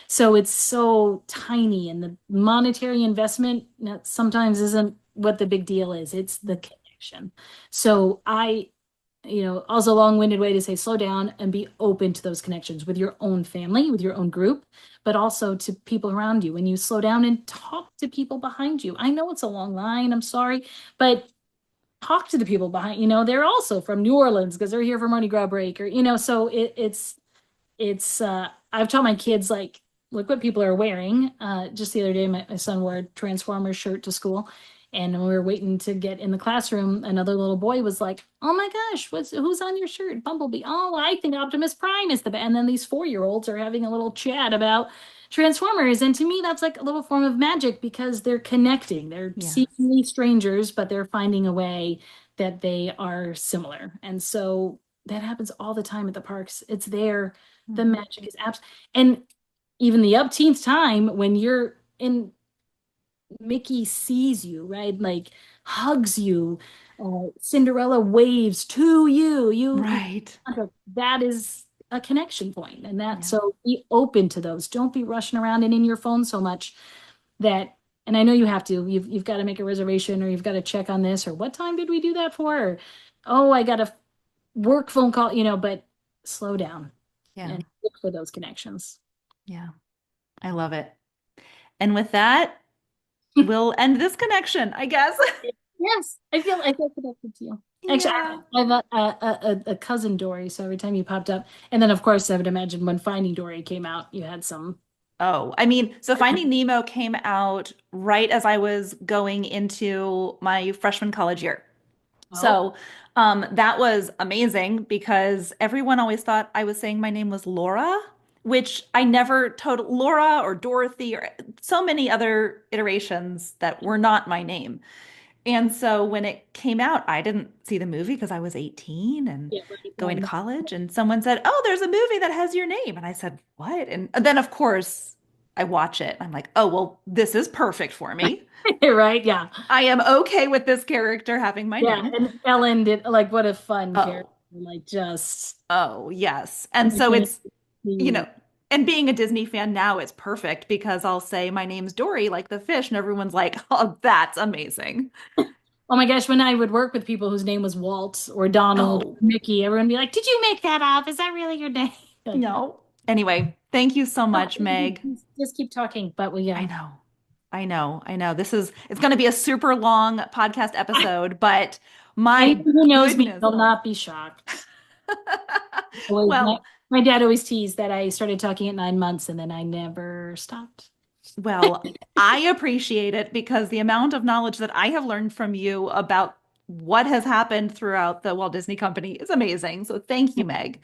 So it's so tiny, and the monetary investment sometimes isn't what the big deal is. It's the connection. So also long-winded way to say slow down and be open to those connections with your own family, with your own group, but also to people around you. When you slow down and talk to people behind you. I know it's a long line, I'm sorry, but talk to the people behind, they're also from New Orleans because they're here for Mardi Gras break, or, so it's I've taught my kids, like, look what people are wearing. Just the other day, my son wore a Transformers shirt to school, and when we were waiting to get in the classroom, another little boy was like, "Oh my gosh, who's on your shirt? Bumblebee. Oh, I think Optimus Prime is the best." And then these 4-year-olds are having a little chat about Transformers, and to me, that's like a little form of magic because they're connecting. They're Yes. seemingly strangers, but they're finding a way that they are similar, and so that happens all the time at the parks. It's there. The Mhm. magic is abs, and even the upteenth time when you're in, Mickey sees you, right? Like, hugs you. Cinderella waves to you. Right. That is a connection point, and that, Yeah. so be open to those. Don't be rushing around and in your phone so much that. And I know you have to. You've got to make a reservation, or you've got to check on this, or what time did we do that for? Or, oh, I got a work phone call. But slow down Yeah. and look for those connections. Yeah. I love it. And with that, we'll end this connection, I guess. Yes, I feel connected to you. Actually, Yeah. I have a cousin Dory, so every time you popped up, and then of course I would imagine when Finding Dory came out, you had some. Oh, I mean, so Finding Nemo came out right as I was going into my freshman college year. Oh, So that was amazing because everyone always thought I was saying my name was Laura, which I never told Laura or Dorothy or so many other iterations that were not my name. And so when it came out, I didn't see the movie because I was 18 and yeah, right. going to college. And someone said, "Oh, there's a movie that has your name." And I said, "What?" And then, of course, I watch it. I'm like, "Oh, well, this is perfect for me. Right, yeah, I am okay with this character having my yeah. name." And Ellen did, like, what a fun character, Oh, like, just oh, yes. And so entertaining it's, to you see. know, and being a Disney fan now, it's perfect because I'll say my name's Dory, like the fish, and everyone's like, "Oh, that's amazing." Oh my gosh, when I would work with people whose name was Walt or Donald, Oh, Mickey, everyone would be like, "Did you make that up? Is that really your name?" Like, no. no. Anyway, thank you so Oh, much, Meg. just keep talking, but we I know. I know. It's going to be a super long podcast episode, but my anyone who knows me goodness. will not be shocked. Always, my, Well, my dad always teased that I started talking at 9 months and then I never stopped. well, I appreciate it because the amount of knowledge that I have learned from you about what has happened throughout the Walt Disney Company is amazing. So thank you, Meg.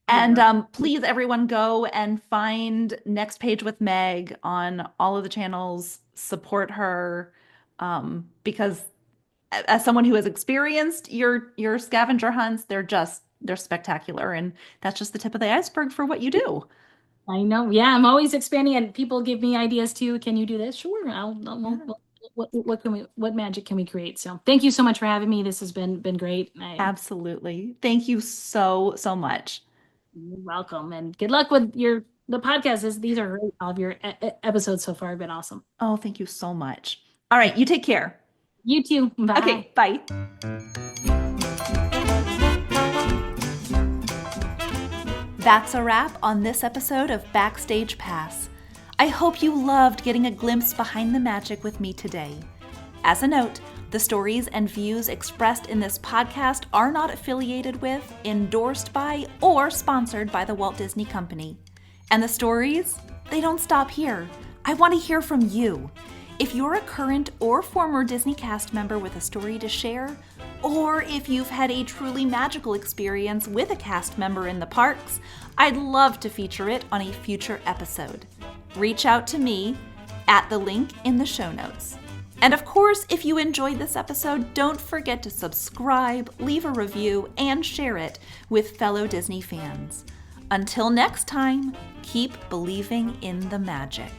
And You're please, everyone, go and find Next Page with Meg on all of the channels. Support her because as someone who has experienced your scavenger hunts, they're spectacular, and that's just the tip of the iceberg for what you do. I know. Yeah, I'm always expanding, and people give me ideas too. Can you do this? Sure. Yeah, What magic can we create? So thank you so much for having me. This has been great. absolutely. Thank you so, so much. You're welcome, and good luck with the podcast. These are great. All of your episodes so far have been awesome. Oh, thank you so much. All right, you take care. You too. Bye. Okay, bye. That's a wrap on this episode of Backstage Pass. I hope you loved getting a glimpse behind the magic with me today. As a note, the stories and views expressed in this podcast are not affiliated with, endorsed by, or sponsored by the Walt Disney Company. And the stories, they don't stop here. I want to hear from you. If you're a current or former Disney cast member with a story to share, or if you've had a truly magical experience with a cast member in the parks, I'd love to feature it on a future episode. Reach out to me at the link in the show notes. And of course, if you enjoyed this episode, don't forget to subscribe, leave a review, and share it with fellow Disney fans. Until next time, keep believing in the magic.